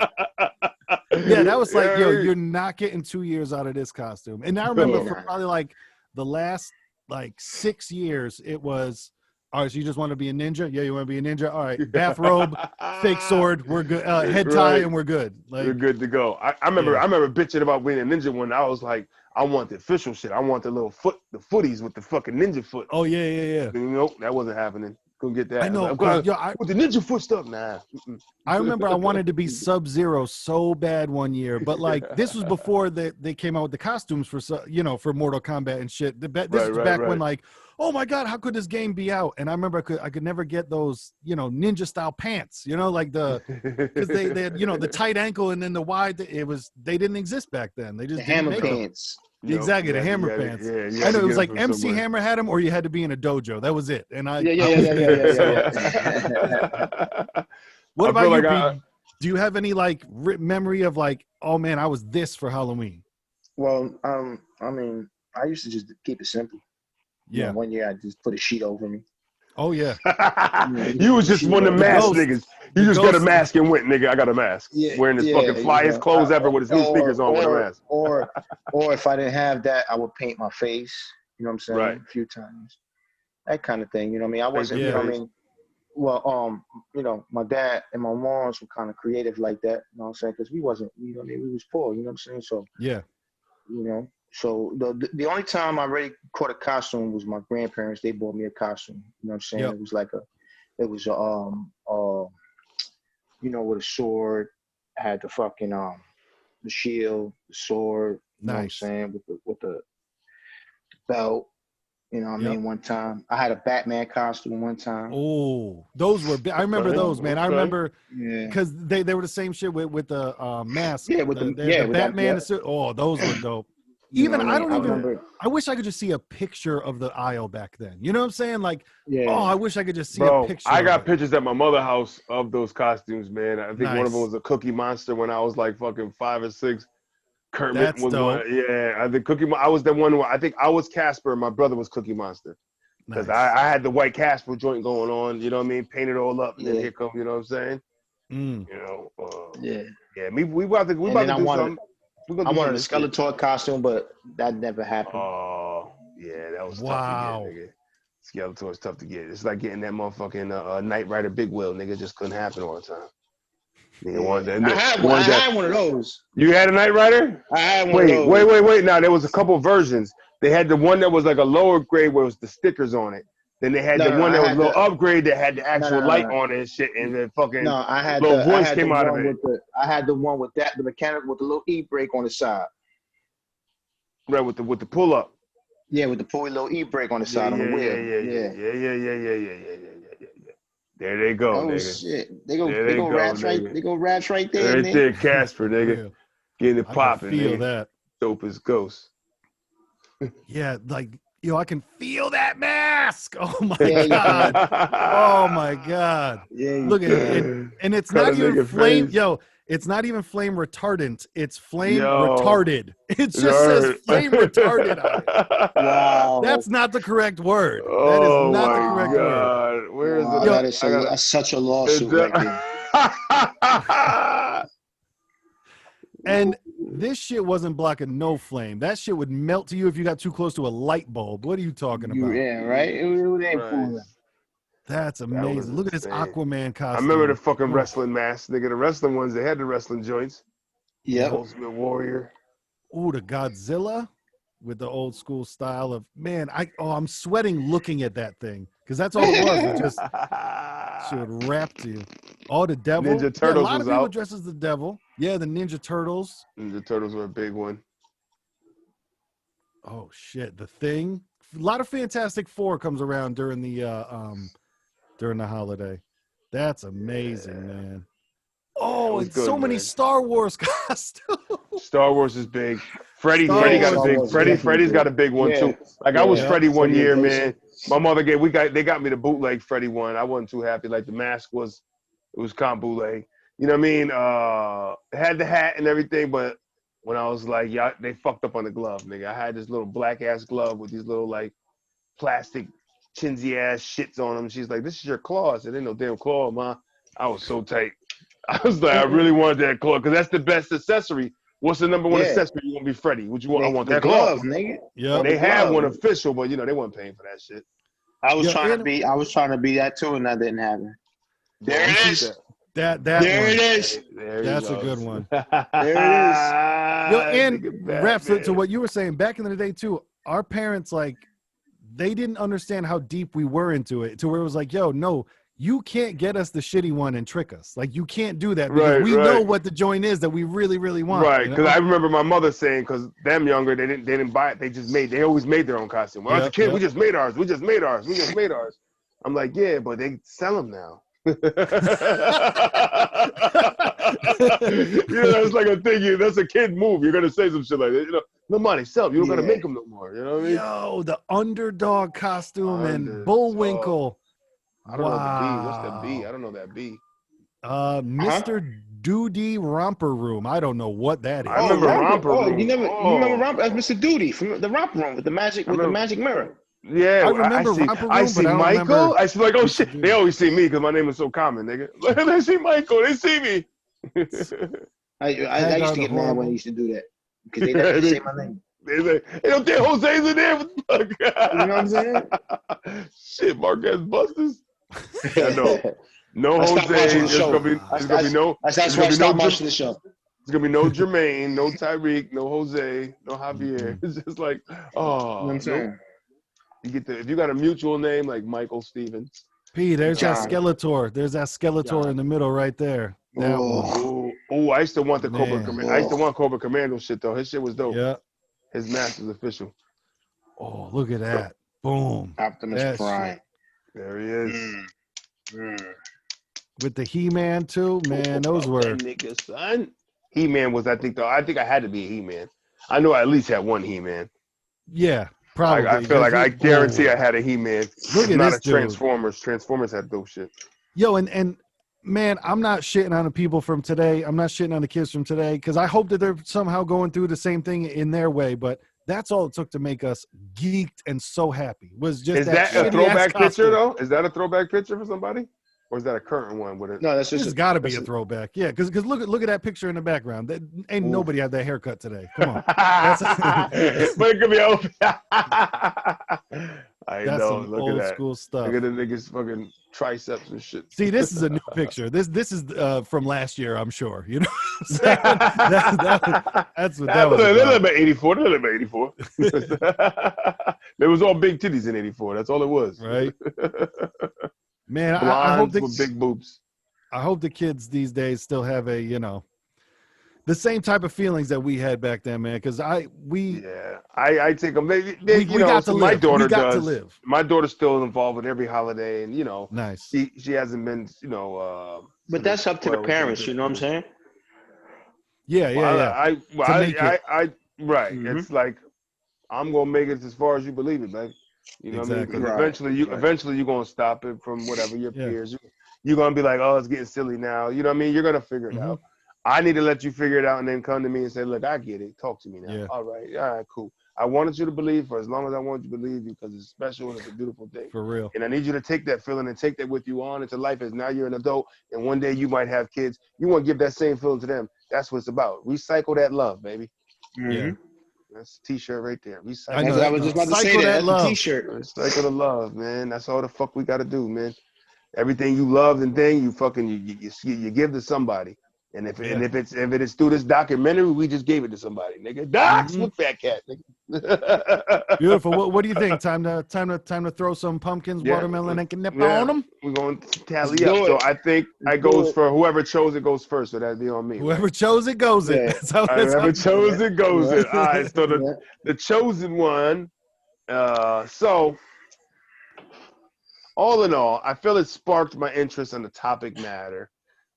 Speaker 3: Yeah, that was like, you're not getting 2 years out of this costume. And I remember for probably like the last like 6 years, it was, all right, so you just want to be a ninja? Yeah, you want to be a ninja? All right, bathrobe, fake sword, we're good. Head tie, and we're good. Like,
Speaker 1: you're good to go. I remember bitching about being a ninja when I was like, I want the official shit. I want the little the footies with the fucking ninja foot.
Speaker 3: Oh, yeah.
Speaker 1: Nope, that wasn't happening. Couldn't get that.
Speaker 3: I know.
Speaker 1: With the ninja foot stuff, nah.
Speaker 3: I remember I wanted to be Sub-Zero so bad one year, but like this was before they came out with the costumes for for Mortal Kombat and shit. This is back when like, oh my god, how could this game be out? And I remember I could never get those ninja style pants. Like because they had the tight ankle and then the wide. They didn't exist back then. They just didn't make
Speaker 2: pants.
Speaker 3: Exactly, the hammer pants. I know it was like MC Hammer had them, or you had to be in a dojo. That was it. And What about you, Pete? Do you have any like memory of like, oh man, I was this for Halloween?
Speaker 2: Well, I mean, I used to just keep it simple.
Speaker 3: Yeah.
Speaker 2: One year I just put a sheet over me.
Speaker 3: Oh yeah.
Speaker 1: You was just one of the mask niggas. You just got a mask and went, nigga. I got a mask. Wearing his fucking flyest clothes ever with his new sneakers on with a mask.
Speaker 2: Or if I didn't have that, I would paint my face. You know what I'm saying?
Speaker 1: Right.
Speaker 2: A few times. That kind of thing. You know what I mean? I wasn't. You know what I mean? Well, my dad and my moms were kind of creative like that. You know what I'm saying? Because we wasn't. You know what I mean? We was poor. You know what I'm saying? So
Speaker 3: yeah.
Speaker 2: So the only time I really caught a costume was my grandparents. They bought me a costume. You know what I'm saying? Yep. It was with a sword, had the fucking the shield, the sword. You know what I'm saying? With the belt, You know what I mean? One time. I had a Batman costume one time.
Speaker 3: Oh, those were I remember those, man. I remember because they were the same shit with the mask.
Speaker 2: Yeah, with
Speaker 3: the Batman suit. Oh, those were dope. Even I wish I could just see a picture of the aisle back then. You know what I'm saying? Like, I wish I could just see a picture.
Speaker 1: I got pictures at my mother's house of those costumes, man. I think one of them was a Cookie Monster when I was like fucking 5 or 6. Kermit was dope. One. Yeah, I think I was the one where I think I was Casper and my brother was Cookie Monster. Because I had the white Casper joint going on, you know what I mean? Painted all up, and then here come, you know what I'm saying? You know, yeah. We about to do something.
Speaker 2: I wanted a Skeletor costume, but that never happened.
Speaker 1: Oh, yeah, that was tough to get, nigga. Skeletor's tough to get. It's like getting that motherfucking Knight Rider Big Wheel, nigga. Just couldn't happen all the time. Nigga,
Speaker 2: I had one of those.
Speaker 1: You had a Knight Rider?
Speaker 2: I had one of those.
Speaker 1: Wait. Now, there was a couple versions. They had the one that was like a lower grade where it was the stickers on it. Then they had the one that was a little upgrade that had the actual light on it and shit, and then fucking little voice came out of it.
Speaker 2: I had the one with the mechanical with the little e-brake on the side.
Speaker 1: Right, with the pull up.
Speaker 2: Yeah, with the little e-brake on the side on the wheel.
Speaker 1: Yeah. There they go, nigga.
Speaker 2: Shit. They go rats right there.
Speaker 1: Right there, Casper, nigga. Getting it popping, nigga.
Speaker 3: Feel that.
Speaker 1: Dope as ghost.
Speaker 3: Yeah, like I can feel that mask. Oh my god. Oh my god. Yeah. Look at it. And it's not even flame. It's not even flame retardant. It's flame retarded. It just says flame retarded on it. Wow. That's not the correct word. That is not the correct word.
Speaker 1: Where is it?
Speaker 2: That's such a lawsuit right there.
Speaker 3: And this shit wasn't blocking no flame. That shit would melt to you if you got too close to a light bulb. What are you talking about?
Speaker 2: Yeah, right? It ain't fooling.
Speaker 3: That's amazing. Look at this Aquaman costume.
Speaker 1: I remember the fucking wrestling mask. Nigga, the wrestling ones, they had the wrestling joints.
Speaker 2: Yeah.
Speaker 1: Ultimate Warrior.
Speaker 3: Ooh, the Godzilla with the old school style of, man, I'm sweating looking at that thing. Because that's all it was. It just should wrap to you. Oh, the devil.
Speaker 1: Ninja Turtles
Speaker 3: a lot of people
Speaker 1: out.
Speaker 3: dress as the devil. Yeah, the Ninja Turtles.
Speaker 1: Ninja Turtles were a big one.
Speaker 3: Oh shit, the Thing. A lot of Fantastic Four comes around during the holiday. That's amazing, man. Oh, it's good, so many Star Wars costumes.
Speaker 1: Star Wars is big. Freddy's got a big one too. Like I was Freddy one year, man. My mother they got me the bootleg Freddy one. I wasn't too happy. Like the mask was comp bootleg. You know what I mean? It had the hat and everything, but when I was like, they fucked up on the glove, nigga. I had this little black ass glove with these little like plastic chinsy ass shits on them. She's like, "This is your claw." I said, "Ain't no damn claw, ma." I was so tight. I was like, I really wanted that claw because that's the best accessory. What's the number one accessory you want to be Freddy? What you want? I want that glove,
Speaker 2: nigga.
Speaker 1: Yeah, they had one official, but they weren't paying for that shit.
Speaker 2: I was trying to be that too, and that didn't happen. There it is.
Speaker 3: There
Speaker 2: it is.
Speaker 3: That's a good one.
Speaker 2: There it is.
Speaker 3: And Raps, to what you were saying, back in the day too, our parents, like, they didn't understand how deep we were into it, to where it was like, yo, no, you can't get us the shitty one and trick us. Like, you can't do that because we know what the joint is that we really, really want.
Speaker 1: Right, because I remember my mother saying, because them younger, they didn't buy it. They always made their own costume. When I was a kid, we just made ours. I'm like, yeah, but they sell them now. It's like a thing. That's a kid move. You're gonna say some shit like that. No money, sell them. You don't gotta make them no more. You know what I mean?
Speaker 3: Yo, the underdog costume and Bullwinkle.
Speaker 1: I don't know the B. What's the B? I don't know that B.
Speaker 3: Mr. Doody Romper Room. I don't know what that is.
Speaker 1: I remember Romper Room.
Speaker 2: You remember Romper? That's Mr. Doody from the Romper Room with the magic mirror.
Speaker 1: Yeah,
Speaker 3: I remember Romper Room.
Speaker 1: I see Michael. I see like, oh shit. They always see me because my name is so common, nigga. They see Michael. They see me.
Speaker 2: I used to get mad when he used to do that because they never say my name.
Speaker 1: They don't think Jose's in there. What the fuck?
Speaker 2: You know what I'm saying?
Speaker 1: Shit, Marquez Busters. I know. No Jose. There's gonna be no.
Speaker 2: That's why I stopped watching the show.
Speaker 1: There's gonna be no Jermaine, no Tyreek, no Jose, no Javier. It's just like,
Speaker 2: you know what I'm saying?
Speaker 1: You if you got a mutual name like Michael Stevens.
Speaker 3: P, there's that Skeletor. There's that Skeletor in the middle right there.
Speaker 1: Oh, I used to want the Cobra Commando. I used to want Cobra Commando shit though. His shit was dope.
Speaker 3: Yeah.
Speaker 1: His mask is official.
Speaker 3: Oh, look at that. Boom.
Speaker 2: Optimus Prime.
Speaker 1: There he is.
Speaker 3: With the He-Man too, man. Those were
Speaker 1: that nigga, son. He-Man was, I think I had to be a He-Man. I know I at least had one He-Man.
Speaker 3: Yeah, probably.
Speaker 1: I feel like I guarantee I had a He-Man.
Speaker 3: Look at
Speaker 1: not
Speaker 3: this
Speaker 1: a
Speaker 3: dude.
Speaker 1: Transformers. Transformers had dope shit.
Speaker 3: Yo, and man, I'm not shitting on the people from today. I'm not shitting on the kids from today because I hope that they're somehow going through the same thing in their way. But that's all it took to make us geeked and so happy. Was just
Speaker 1: Is that a
Speaker 3: shitty-ass
Speaker 1: throwback
Speaker 3: costume.
Speaker 1: picture though? Is that a throwback picture for somebody, or is that a current one with it?
Speaker 2: No, that's just.
Speaker 3: It's got to be a throwback. Yeah, because look at that picture in the background. That ain't nobody had that haircut today. Come on.
Speaker 1: But it could be open. I
Speaker 3: That's
Speaker 1: know.
Speaker 3: some
Speaker 1: Look
Speaker 3: old
Speaker 1: at that.
Speaker 3: school stuff.
Speaker 1: Look at the niggas fucking triceps and shit.
Speaker 3: See, this is a new picture. This is from last year, I'm sure. You know what I'm saying? That's what that was about.
Speaker 1: They live at 84. They live at 84. There was all big titties in 84. That's all it was.
Speaker 3: Right. Man,
Speaker 1: Blondes
Speaker 3: I hope
Speaker 1: with big boobs.
Speaker 3: I hope the kids these days still have a, the same type of feelings that we had back then, man. Because I
Speaker 1: take them. We
Speaker 3: got to live.
Speaker 1: My daughter
Speaker 3: we got
Speaker 1: does.
Speaker 3: To live.
Speaker 1: My daughter's still involved with every holiday, and
Speaker 3: nice.
Speaker 1: She hasn't been,
Speaker 2: But that's up to the parents. You know what I'm saying?
Speaker 3: Yeah.
Speaker 1: Right.
Speaker 2: Mm-hmm.
Speaker 1: It's like I'm gonna make it as far as you believe it, man. You know
Speaker 3: exactly.
Speaker 1: what I mean? Because eventually you're gonna stop it from whatever your peers. You're gonna be like, oh, it's getting silly now. You know what I mean? You're gonna figure it out. I need to let you figure it out and then come to me and say, look, I get it. Talk to me now.
Speaker 3: Yeah.
Speaker 1: All right, cool. I wanted you to believe for as long as I want you to believe because it's special and it's a beautiful thing.
Speaker 3: For real.
Speaker 1: And I need you to take that feeling and take that with you on into life as now you're an adult and one day you might have kids. You want to give that same feeling to them. That's what it's about. Recycle that love, baby.
Speaker 3: Yeah.
Speaker 1: That's a t-shirt right there. Recycle.
Speaker 2: I was just about to say that. That's a t-shirt.
Speaker 1: Recycle the love, man. That's all the fuck we got to do, man. Everything you love and thing you fucking you give to somebody. And if it is through this documentary, we just gave it to somebody, nigga. Docs with Fat Cat, nigga.
Speaker 3: Beautiful. What do you think? Time to throw some pumpkins, watermelon, and nip on them.
Speaker 1: We're going to tally up. So I think I goes for whoever chose it goes first. So that'd be on me.
Speaker 3: Whoever chose it goes it.
Speaker 1: Whoever chose it goes it. All right. So the chosen one. So all in all, I feel it sparked my interest in the topic matter.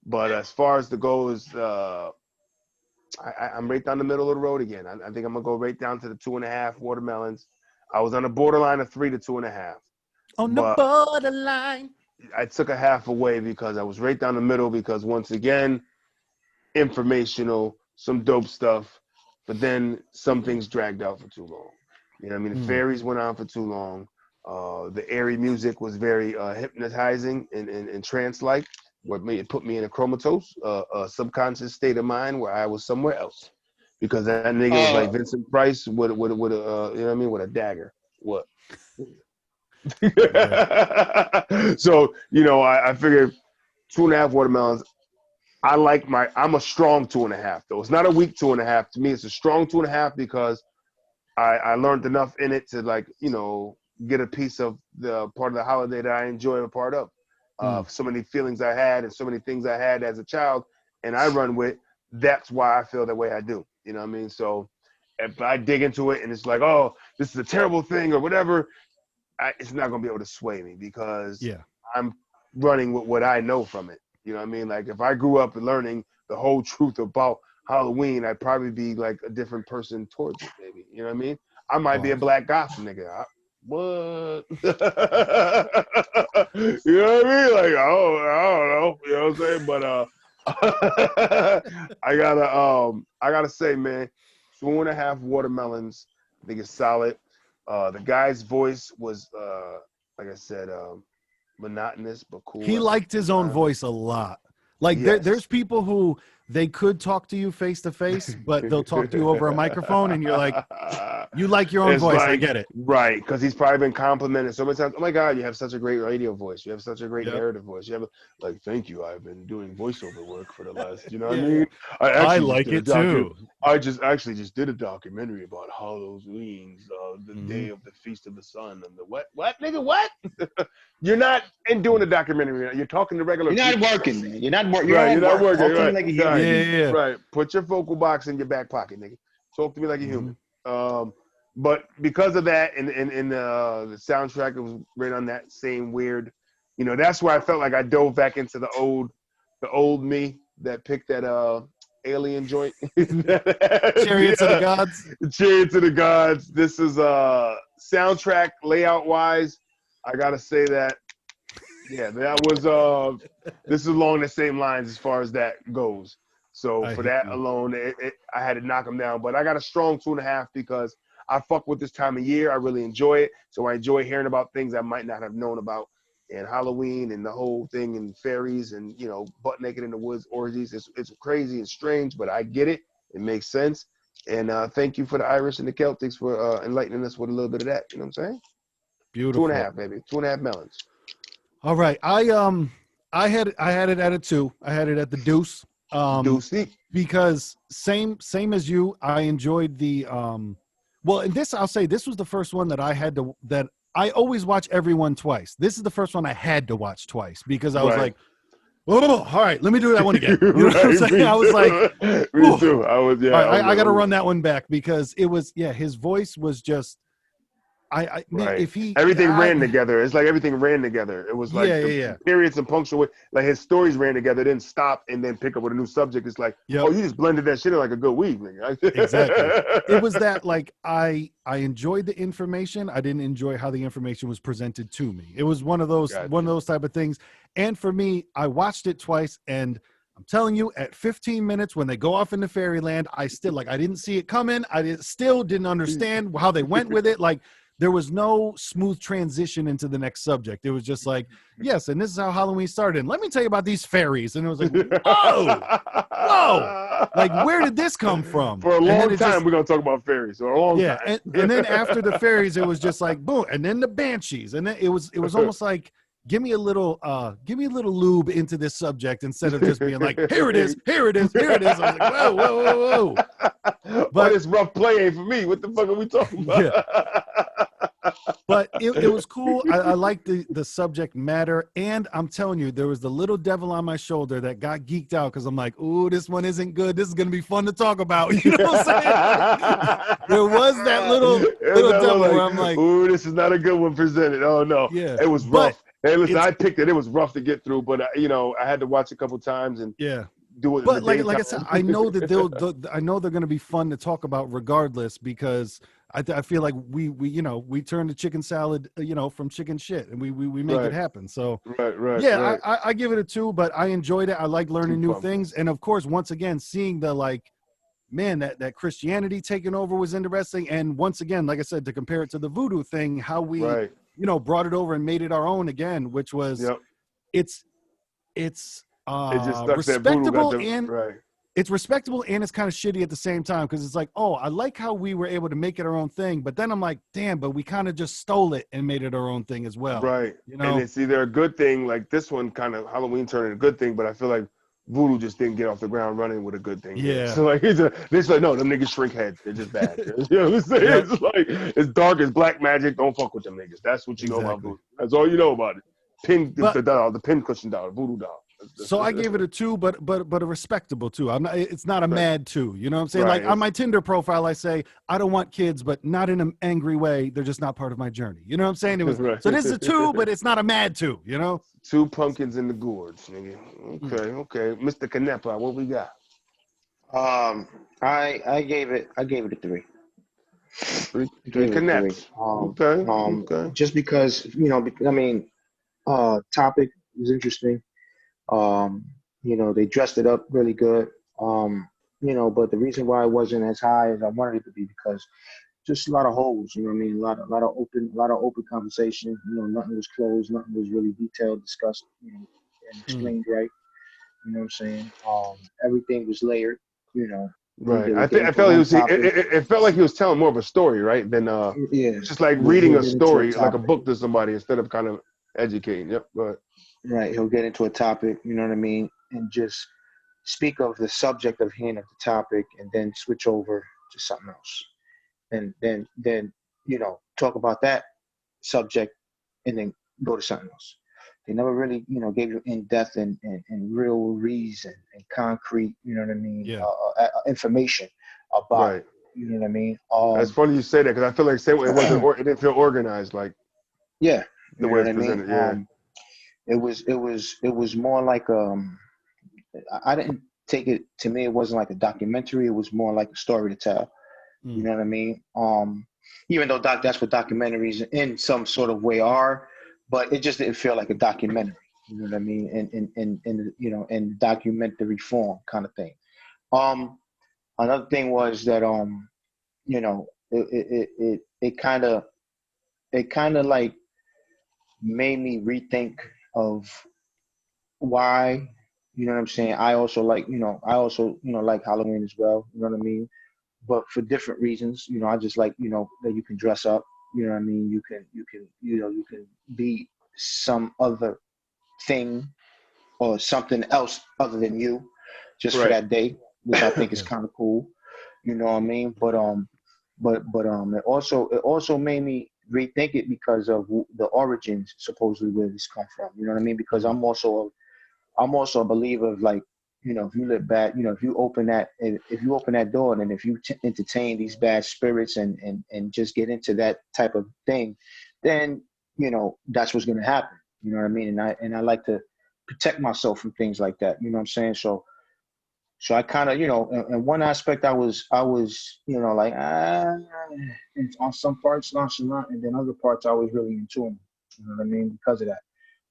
Speaker 1: But as far as the goal is, I'm right down the middle of the road again. I think I'm going to go right down to the 2.5 watermelons. I was on the borderline of 3 to 2.5.
Speaker 3: On the borderline.
Speaker 1: I took a half away because I was right down the middle because, once again, informational, some dope stuff. But then some things dragged out for too long. You know what I mean? The fairies went on for too long. The airy music was very hypnotizing and trance-like. It put me in a comatose, a subconscious state of mind where I was somewhere else, because that nigga was like Vincent Price with a you know what I mean, with a dagger. What? So I figured 2.5 watermelons. I'm a strong 2.5 though. It's not a weak 2.5 to me. It's a strong 2.5 because I learned enough in it to get a piece of the part of the holiday that I enjoy a part of. So many feelings I had and so many things I had as a child, and I run with. That's why I feel the way I do. You know what I mean? So if I dig into it and it's like, oh, this is a terrible thing or whatever, it's not gonna be able to sway me because I'm running with what I know from it. You know what I mean? Like if I grew up learning the whole truth about Halloween, I'd probably be like a different person towards it. Maybe you know what I mean? I might be a black goth nigga. What? You know what I mean? Like, I don't know. You know what I'm saying? But I gotta say, man, 2.5 watermelons. I think it's solid. The guy's voice was, like I said, monotonous but cool.
Speaker 3: He liked his own voice a lot. Like there's people who they could talk to you face to face, but they'll talk to you over a microphone, and you're like, you like your own voice. Like, I get it.
Speaker 1: Right, because he's probably been complimented so many times. Oh my God, you have such a great radio voice. You have such a great narrative voice. You have thank you. I've been doing voiceover work for the last. You know what I mean?
Speaker 3: I like it too.
Speaker 1: I just did a documentary about Halloween, the day of the Feast of the Sun, and the what nigga what? You're not doing a documentary. You're talking to regular.
Speaker 2: You're
Speaker 1: people.
Speaker 2: not working, man. You're not working.
Speaker 1: You're not working.
Speaker 2: Talk to
Speaker 1: right.
Speaker 2: me like a human.
Speaker 1: Right. Put your vocal box in your back pocket, nigga. Talk to me like a human. but because of that, and the soundtrack, it was right on that same weird, that's why I felt like I dove back into the old me that picked that alien joint.
Speaker 3: Chariots of the Gods.
Speaker 1: Chariots of the Gods. This is soundtrack layout wise. I gotta say that, yeah, that was this is along the same lines as far as that goes. So for that alone, I had to knock them down. But I got a strong 2.5 because I fuck with this time of year. I really enjoy it. So I enjoy hearing about things I might not have known about. And Halloween and the whole thing and fairies and, butt naked in the woods orgies. It's crazy and strange, but I get it. It makes sense. And thank you for the Irish and the Celtics for enlightening us with a little bit of that. You know what I'm saying?
Speaker 3: Beautiful.
Speaker 1: 2.5, baby. 2.5 melons.
Speaker 3: All right. I had it at a 2. I had it at the deuce.
Speaker 1: Deucey.
Speaker 3: Because same as you, I enjoyed the well, and this, I'll say, this was the first one that I always watch everyone twice. This is the first one I had to watch twice because I was like, oh, all right, let me do that one again. You know what I'm saying? I was like,
Speaker 1: me too. I was, yeah.
Speaker 3: All right, I got to run that one back because it was, his voice was just, man, if he
Speaker 1: everything ran together. It's like everything ran together. It was like periods and punctuation, like his stories ran together, then stop and then pick up with a new subject. It's like, oh, you just blended that shit in like a good week, nigga.
Speaker 3: Exactly. It was that, like, I enjoyed the information. I didn't enjoy how the information was presented to me. It was one of those type of things. And for me, I watched it twice, and I'm telling you, at 15 minutes when they go off into fairyland, I didn't see it coming. Still didn't understand how they went with it. Like, there was no smooth transition into the next subject. It was just like, yes, and this is how Halloween started. And let me tell you about these fairies. And it was like, whoa, like, where did this come from?
Speaker 1: For a long time, we're going to talk about fairies. For a long time.
Speaker 3: And then after the fairies, it was just like, boom. And then the banshees. And then it was almost like, give me a little lube into this subject instead of just being like, here it is. I was like, whoa.
Speaker 1: But it's rough play ain't for me. What the fuck are we talking about?
Speaker 3: Yeah. But it was cool. I liked the subject matter. And I'm telling you, there was the little devil on my shoulder that got geeked out because I'm like, ooh, this one isn't good. This is going to be fun to talk about. You know what I'm saying? There was that little devil where I'm like,
Speaker 1: ooh, this is not a good one presented. Oh, no.
Speaker 3: Yeah.
Speaker 1: It was rough. Hey, listen, I picked it. It was rough to get through, but, I had to watch a couple times and do it.
Speaker 3: But like I said, I know that I know they're going to be fun to talk about regardless because I feel like we turn the chicken salad, from chicken shit, and we make it happen. So
Speaker 1: right.
Speaker 3: I give it a 2, but I enjoyed it. I like learning new things, and of course, once again, seeing the that Christianity taking over was interesting, and once again, like I said, to compare it to the voodoo thing, how we brought it over and made it our own again, which was it's respectable it's respectable and it's kind of shitty at the same time because it's like, oh, I like how we were able to make it our own thing, but then I'm like, damn, but we kind of just stole it and made it our own thing as well.
Speaker 1: Right. And it's either a good thing, like this one kind of Halloween turned into a good thing, but I feel like voodoo just didn't get off the ground running with a good thing.
Speaker 3: Yeah.
Speaker 1: So like it's like, no, them niggas shrink heads. They're just bad. You know what I'm saying? Yep. It's like it's dark as black magic. Don't fuck with them niggas. That's what you know about voodoo. That's all you know about it. The pin cushion doll, voodoo doll.
Speaker 3: So I gave it a 2, but a respectable 2. I'm not. It's not a mad 2. You know what I'm saying? Like on my Tinder profile, I say I don't want kids, but not in an angry way. They're just not part of my journey. You know what I'm saying? It was so this is a 2, but it's not a mad 2.
Speaker 1: 2 pumpkins in the gourds, nigga. Okay. Mr. Canepa, what we got?
Speaker 2: I gave it a 3.
Speaker 1: 3 Caneps. Okay.
Speaker 2: Just because topic is interesting. They dressed it up really good. But the reason why it wasn't as high as I wanted it to be because just a lot of holes, you know what I mean? A lot of open conversation. Nothing was closed, nothing was really detailed, discussed, and explained right. You know what I'm saying? Everything was layered,
Speaker 1: Right. I felt it felt like he was telling more of a story, right? Than just like reading a story, like a book to somebody instead of kind of educating. Yep. Go ahead.
Speaker 2: Right, he'll get into a topic, you know what I mean, and just speak of the subject of hand of the topic, and then switch over to something else, and then talk about that subject, and then go to something else. They never really, gave you in depth and real reason and concrete, you know what I mean, information about You know what I mean?
Speaker 1: It's funny you say that because I feel like it didn't feel organized like
Speaker 2: yeah, you
Speaker 1: the
Speaker 2: know
Speaker 1: way
Speaker 2: what
Speaker 1: it's
Speaker 2: I mean.
Speaker 1: presented. Yeah,
Speaker 2: It was more like I didn't take it. To me, it wasn't like a documentary. It was more like a story to tell. You know what I mean? Even though that's what documentaries in some sort of way are, but it just didn't feel like a documentary. You know what I mean? In documentary form kind of thing. Another thing was that it kind of like made me rethink of why, you know what I'm saying? I also like Halloween as well, you know what I mean? But for different reasons, I just like, that you can dress up, you know what I mean? You can be some other thing or something else other than you just for
Speaker 1: right.
Speaker 2: that day, which I think is
Speaker 3: Yeah.
Speaker 2: kind of cool, you know what I mean? It also made me rethink it because of the origins supposedly where this come from, you know what I mean? Because I'm also a believer of, like, if you live bad, if you open that door, and if you entertain these bad spirits and just get into that type of thing, then that's what's going to happen. You know what I mean? And I like to protect myself from things like that. You know what I'm saying? So I kind of, in one aspect, I was, like, and on some parts nonchalant, and then other parts I was really into them. You know what I mean? Because of that.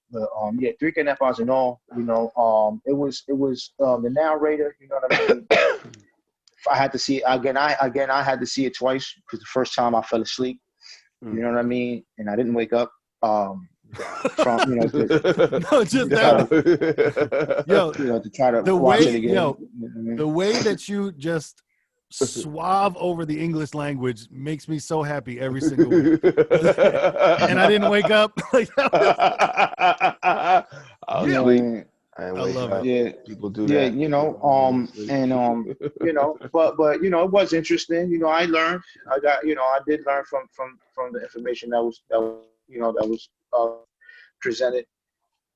Speaker 2: But yeah, 3 kidnappers and all, it was the narrator, you know what I mean? I had to see it again. I had to see it twice because the first time I fell asleep, you know what I mean, and I didn't wake up. From
Speaker 3: No, just
Speaker 2: to try to,
Speaker 3: that. Yo,
Speaker 2: to try to
Speaker 3: the
Speaker 2: watch
Speaker 3: way,
Speaker 2: it again.
Speaker 3: yo,
Speaker 2: You know what I mean?
Speaker 3: the way that you just suave over the English language makes me so happy every single week. And I didn't wake up. Like,
Speaker 1: I'll
Speaker 3: yeah,
Speaker 1: sleep.
Speaker 2: Yeah,
Speaker 1: I ain't
Speaker 3: I
Speaker 1: waking
Speaker 3: love it.
Speaker 1: up.
Speaker 2: yeah,
Speaker 1: People do
Speaker 2: yeah.
Speaker 1: that.
Speaker 2: But it was interesting. I learned. I did learn from the information that was presented.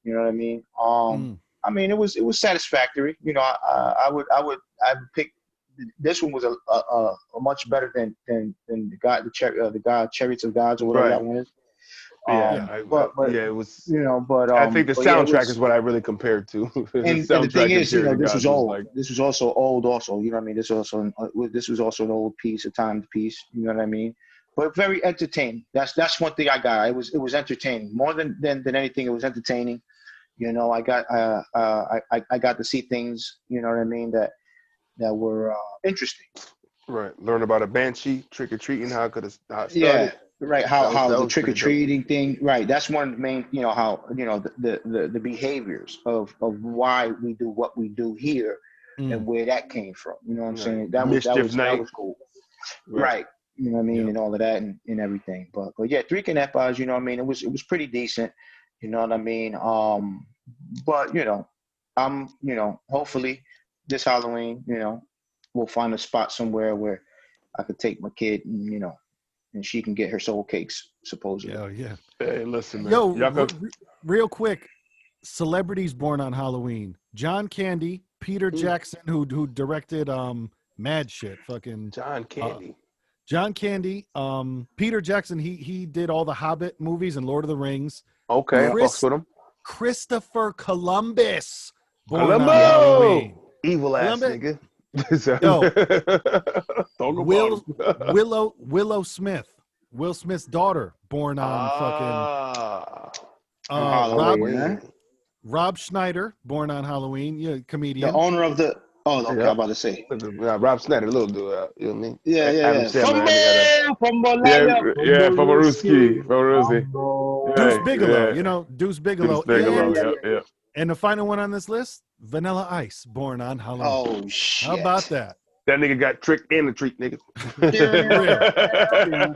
Speaker 2: You know what I mean?
Speaker 3: Mm.
Speaker 2: I mean, it was satisfactory. I would pick. This one was a much better than the God Chariots of Gods or whatever
Speaker 1: Right.
Speaker 2: that one is.
Speaker 1: Yeah.
Speaker 3: Yeah.
Speaker 1: Yeah. It was.
Speaker 2: But
Speaker 1: I think the
Speaker 2: yeah, it
Speaker 1: soundtrack is
Speaker 2: was.
Speaker 1: what I really compared to. The
Speaker 2: And the thing
Speaker 1: soundtrack
Speaker 2: is,
Speaker 1: compared to
Speaker 2: this was
Speaker 1: Gods was
Speaker 2: old.
Speaker 1: like.
Speaker 2: This was also old. Also, you know what I mean. This was also an old piece, a timed piece. You know what I mean. But very entertaining. That's one thing I got. It was entertaining more than anything. It was entertaining. I got I got to see things. You know what I mean, that were interesting.
Speaker 1: Right. Learn about a banshee, trick or treating, how it
Speaker 2: Yeah,
Speaker 1: started.
Speaker 2: right.
Speaker 1: That
Speaker 2: How the
Speaker 1: was
Speaker 2: trick or
Speaker 1: pretty dope.
Speaker 2: treating thing, right? That's one of the main, how the behaviors of why we do what we do here, and
Speaker 3: Mm.
Speaker 2: where that came from. You know what I'm
Speaker 1: Right.
Speaker 2: saying? That was that
Speaker 1: Mischief
Speaker 2: was that
Speaker 1: night.
Speaker 2: was cool,
Speaker 1: Right.
Speaker 2: right? You know what I mean,
Speaker 3: Yep.
Speaker 2: and all of that, and everything. But yeah, 3 kidnappers. You know what I mean? It was pretty decent. You know what I mean? But hopefully this Halloween, we'll find a spot somewhere where I could take my kid, and she can get her soul cakes, supposedly.
Speaker 3: Yeah, yeah.
Speaker 1: Hey, listen, man.
Speaker 3: Yo,
Speaker 1: Y'all could.
Speaker 3: real quick, celebrities born on Halloween. John Candy, Peter Jackson, who directed Mad Shit, fucking
Speaker 1: John
Speaker 3: uh,
Speaker 1: Candy.
Speaker 3: John Candy, Peter Jackson. He did all the Hobbit movies and Lord of the Rings.
Speaker 1: Okay, I fucks with him.
Speaker 3: Christopher Columbus, born on Halloween.
Speaker 1: Columbo! Evil ass
Speaker 3: Columbus.
Speaker 1: nigga.
Speaker 3: Yo,
Speaker 1: Talk about him.
Speaker 3: Willow Smith, Will Smith's daughter, born on fucking
Speaker 2: On
Speaker 3: Rob
Speaker 2: Halloween, huh?
Speaker 1: Halloween.
Speaker 3: Rob Schneider, born on Halloween. Yeah,
Speaker 2: The
Speaker 3: comedian.
Speaker 2: owner of the. Oh, okay. I'm
Speaker 1: Yep.
Speaker 2: about to say.
Speaker 1: Rob Snyder, little dude, you know what I mean?
Speaker 2: Yeah, yeah,
Speaker 1: Adam
Speaker 2: yeah.
Speaker 1: Sandler, I mean, Adam.
Speaker 2: Fumble,
Speaker 1: Yeah,
Speaker 2: Fumbleruski,
Speaker 1: Fabaruski.
Speaker 3: Deuce
Speaker 1: Yeah,
Speaker 3: Bigelow,
Speaker 1: yeah.
Speaker 3: Deuce
Speaker 1: Deuce
Speaker 3: Bigelow,
Speaker 1: Bigelow,
Speaker 2: yeah.
Speaker 1: yeah.
Speaker 3: and the final one on this list, Vanilla Ice, born on Halloween.
Speaker 2: Oh
Speaker 3: How about
Speaker 2: shit.
Speaker 3: that?
Speaker 1: That nigga got tricked and a treat, nigga.
Speaker 3: For real.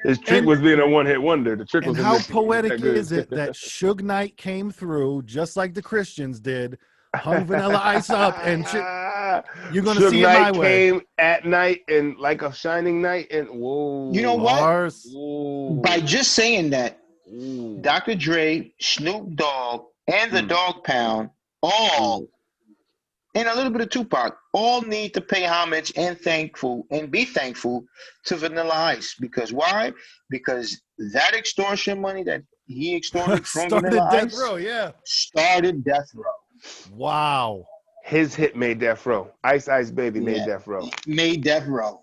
Speaker 1: His treat
Speaker 3: And
Speaker 1: was being a one-hit wonder. The trick
Speaker 3: and
Speaker 1: was him
Speaker 3: how
Speaker 1: mixing it. That
Speaker 3: poetic
Speaker 1: good.
Speaker 3: is it that Suge Knight came through just like the Christians did, hung Vanilla Ice up, and you're gonna
Speaker 1: Suge
Speaker 3: see it my
Speaker 1: Knight
Speaker 3: way.
Speaker 1: came at night and like a shining night, and
Speaker 2: You know
Speaker 1: whoa,
Speaker 2: what?
Speaker 3: Bars.
Speaker 2: By
Speaker 1: whoa,
Speaker 2: just saying that,
Speaker 1: ooh,
Speaker 2: Dr. Dre, Snoop Dogg, and the
Speaker 1: mm,
Speaker 2: Dog Pound all
Speaker 1: mm.
Speaker 2: and a little bit of Tupac all need to pay homage and be thankful to Vanilla Ice. Because why? Because that extortion money that he extorted from Vanilla
Speaker 3: started Death
Speaker 2: Ice
Speaker 3: Row. Yeah.
Speaker 2: started Death Row.
Speaker 3: Wow.
Speaker 1: His hit made Death Row. Ice Ice Baby made Death Row.
Speaker 2: Made Death Row.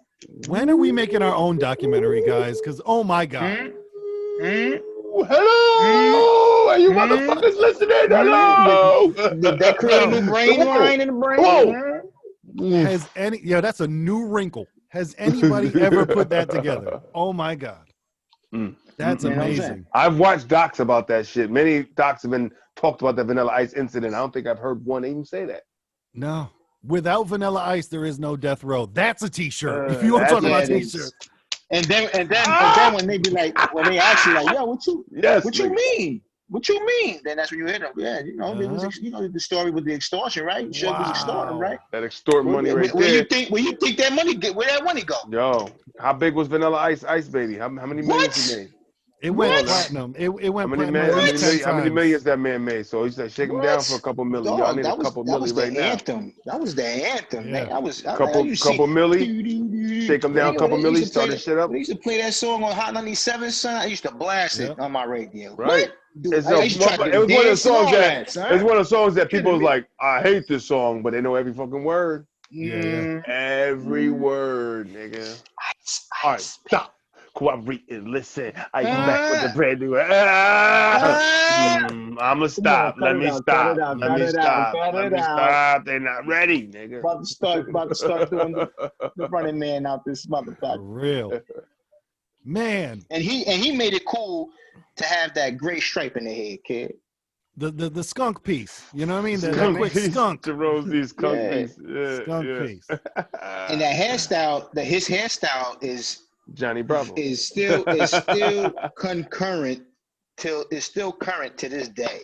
Speaker 3: When are we making our own documentary, guys? Because oh my god.
Speaker 1: Hello, are you motherfuckers listening? Hello.
Speaker 2: Did that create a new brain line in the brain?
Speaker 1: Whoa.
Speaker 3: Has that's a new wrinkle. Has anybody ever put that together? Oh my god. That's amazing.
Speaker 1: I've watched docs about that shit. Many docs have been talked about the Vanilla Ice incident. I don't think I've heard one even say that.
Speaker 3: No. Without Vanilla Ice, there is no Death Row. That's a t-shirt. If you want to talk about t-shirts.
Speaker 2: And then when they be like, when they ask you like, yo, what you mean? What you mean? Then that's when you hit them. Yeah, there was, the story with the extortion, right? Suge was extorting, right?
Speaker 1: That extort money right there.
Speaker 2: Where you think that money where that money go?
Speaker 1: Yo, how big was Vanilla Ice Baby? How many millions he made?
Speaker 3: It went platinum. It went platinum.
Speaker 1: How many millions that man made? So he said, shake him down for a couple million. Y'all need a couple million right now.
Speaker 2: That was the anthem, man.
Speaker 1: Couple milli. Shake him down, couple milli. Start this shit up.
Speaker 2: They used to play that song on Hot 97, son. I used to blast it on my radio.
Speaker 1: Right. It was one of the songs that people was like, I hate this song, but they know every fucking word.
Speaker 3: Yeah.
Speaker 1: Every word, nigga. All right, stop. Cooperate and listen. I back with the brand new. I'ma stop. Let me stop. They're not ready, nigga.
Speaker 2: About to start doing the running man out this motherfucker.
Speaker 3: For real. Man.
Speaker 2: And he made it cool to have that gray stripe in the head, kid.
Speaker 3: The skunk piece. You know what I mean? The quick skunk.
Speaker 1: The Rosie skunk piece.
Speaker 3: Skunk piece.
Speaker 2: And that hairstyle, his hairstyle is
Speaker 1: Johnny Bravo
Speaker 2: is still concurrent to this day.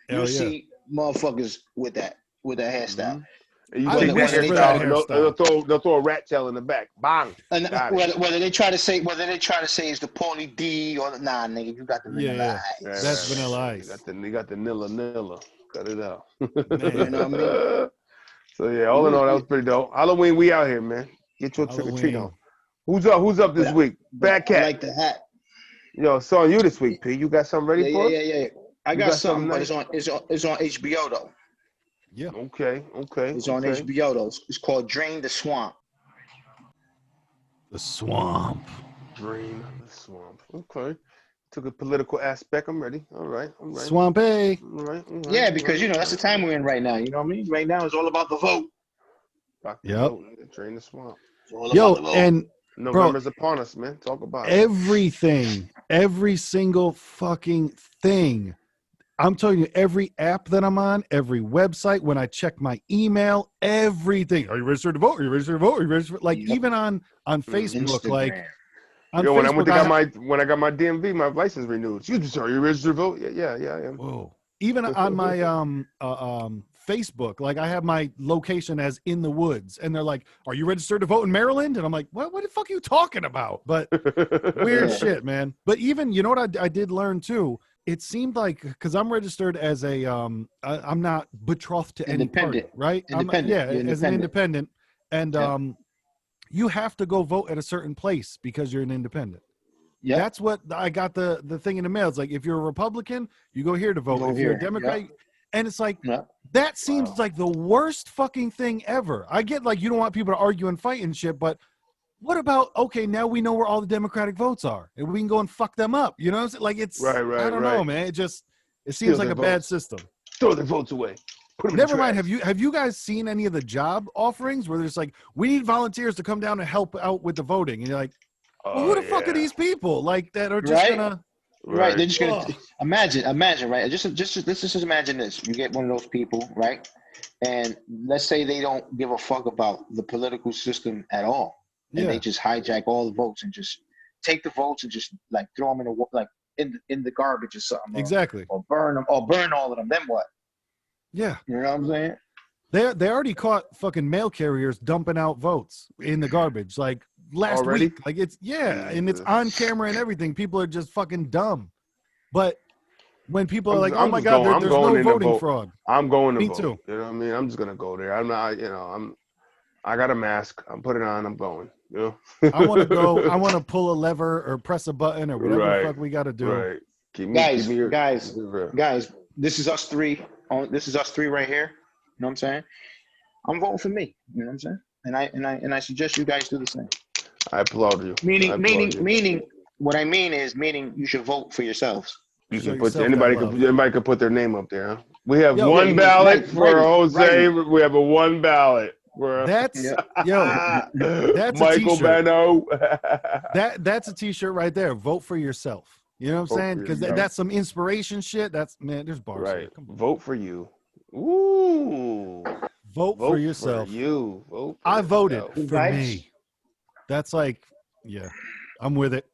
Speaker 2: You see motherfuckers with that hairstyle.
Speaker 1: You take that hairstyle, they'll throw a rat tail in the back. Bang.
Speaker 2: And whether they try to say it's the Paulie D or nah, nigga, you got the Vanilla Ice.
Speaker 3: That's Vanilla Ice.
Speaker 1: You got the Nilla. Cut it out.
Speaker 2: You know what I mean?
Speaker 1: So yeah, all in all, that was pretty dope. Halloween, we out here, man. Get your trick or treat on. Who's up this week? Bad Cat.
Speaker 2: I like the hat.
Speaker 1: Yo, saw you this week, P. You got something ready for us?
Speaker 2: Yeah. I got something, but it's on HBO though.
Speaker 3: Yeah.
Speaker 1: Okay.
Speaker 2: It's on HBO though. It's called Drain the Swamp.
Speaker 3: The Swamp.
Speaker 1: Drain the Swamp. Okay. Took a political aspect. I'm ready. All right.
Speaker 3: Swamp A.
Speaker 1: All right.
Speaker 2: Yeah, because that's the time we're in right now. You know what I mean? Right now it's all about the vote.
Speaker 3: Yep.
Speaker 1: Drain the Swamp.
Speaker 3: Yo, and
Speaker 1: November's upon us, man. Talk about
Speaker 3: everything, every single fucking thing. I'm telling you, every app that I'm on, every website, when I check my email, everything. Are you registered to vote? Are you registered to vote? Are you registered? Like even on Facebook,
Speaker 2: Instagram.
Speaker 3: like on
Speaker 1: when
Speaker 3: Facebook,
Speaker 1: when I got my DMV, my license renewed. Excuse me, sir. Are you registered to vote? Yeah, I am.
Speaker 3: Whoa. Even on my Facebook, like I have my location as in the woods, and they're like, "Are you registered to vote in Maryland?" And I'm like, "What the fuck are you talking about?" But weird shit, man. But even you know what I did learn too. It seemed like because I'm registered as a I'm not betrothed to any party, right?
Speaker 2: Independent.
Speaker 3: As an independent, and you have to go vote at a certain place because you're an independent. Yeah, that's what I got the thing in the mail. It's like if you're a Republican, you go here to vote. If you're a Democrat, and it's like that seems like the worst fucking thing ever. I get like you don't want people to argue and fight and shit, but what about now we know where all the Democratic votes are and we can go and fuck them up. You know, like it's I don't know, man. It seems like a bad system.
Speaker 1: Throw their votes away.
Speaker 3: Never mind. Have you guys seen any of the job offerings where there's like we need volunteers to come down and help out with the voting, and you're like. Well, who the fuck are these people like that are just gonna?
Speaker 2: Right, they're just gonna imagine, right? Just let's just imagine this: you get one of those people, right? And let's say they don't give a fuck about the political system at all, and they just hijack all the votes and just take the votes and just like throw them in the garbage or something.
Speaker 3: Exactly.
Speaker 2: Or burn them, or burn all of them. Then what?
Speaker 3: Yeah.
Speaker 2: You know what I'm saying?
Speaker 3: They already caught fucking mail carriers dumping out votes in the garbage like last week. Like it's and it's on camera and everything. People are just fucking dumb. But when people are like, "Oh
Speaker 1: I'm
Speaker 3: my
Speaker 1: just
Speaker 3: God,
Speaker 1: going. I'm
Speaker 3: there's
Speaker 1: going
Speaker 3: no
Speaker 1: in to
Speaker 3: voting
Speaker 1: vote.
Speaker 3: fraud."
Speaker 1: I'm going to
Speaker 3: Me
Speaker 1: vote.
Speaker 3: too.
Speaker 1: You know what I mean? I'm just gonna go there. I'm not. I got a mask. I'm putting it on. I'm going. You know?
Speaker 3: I want to go. I want to pull a lever or press a button or whatever the
Speaker 1: Right.
Speaker 3: fuck we got to do.
Speaker 1: Right. Keep
Speaker 2: Guys,
Speaker 1: me here.
Speaker 2: guys, this is us three. This is us three right here. You know what I'm saying? I'm voting for me. You know what I'm saying? And I suggest you guys do the same.
Speaker 1: I applaud you.
Speaker 2: Meaning. What I mean is, you should vote for yourselves.
Speaker 1: You
Speaker 3: Show
Speaker 1: can put
Speaker 3: yourself that love.
Speaker 1: anybody can put their name up there. Huh? We have
Speaker 3: Yo,
Speaker 1: one ballot for Jose.
Speaker 2: Right.
Speaker 1: We have a one ballot for
Speaker 3: that's
Speaker 2: Yeah.
Speaker 3: yo. That's a
Speaker 1: Michael
Speaker 3: T-shirt.
Speaker 1: Bano.
Speaker 3: That's a T-shirt right there. Vote for yourself. You know what I'm
Speaker 1: Vote
Speaker 3: saying?
Speaker 1: for
Speaker 3: Because
Speaker 1: yourself.
Speaker 3: that's some inspiration shit. That's man. There's bars
Speaker 1: Right.
Speaker 3: here. Come on.
Speaker 1: Vote for you. Ooh.
Speaker 3: Vote for yourself.
Speaker 1: For you. Vote for
Speaker 3: I
Speaker 1: yourself.
Speaker 3: voted for
Speaker 2: Guys?
Speaker 3: me. That's like, yeah, I'm with it.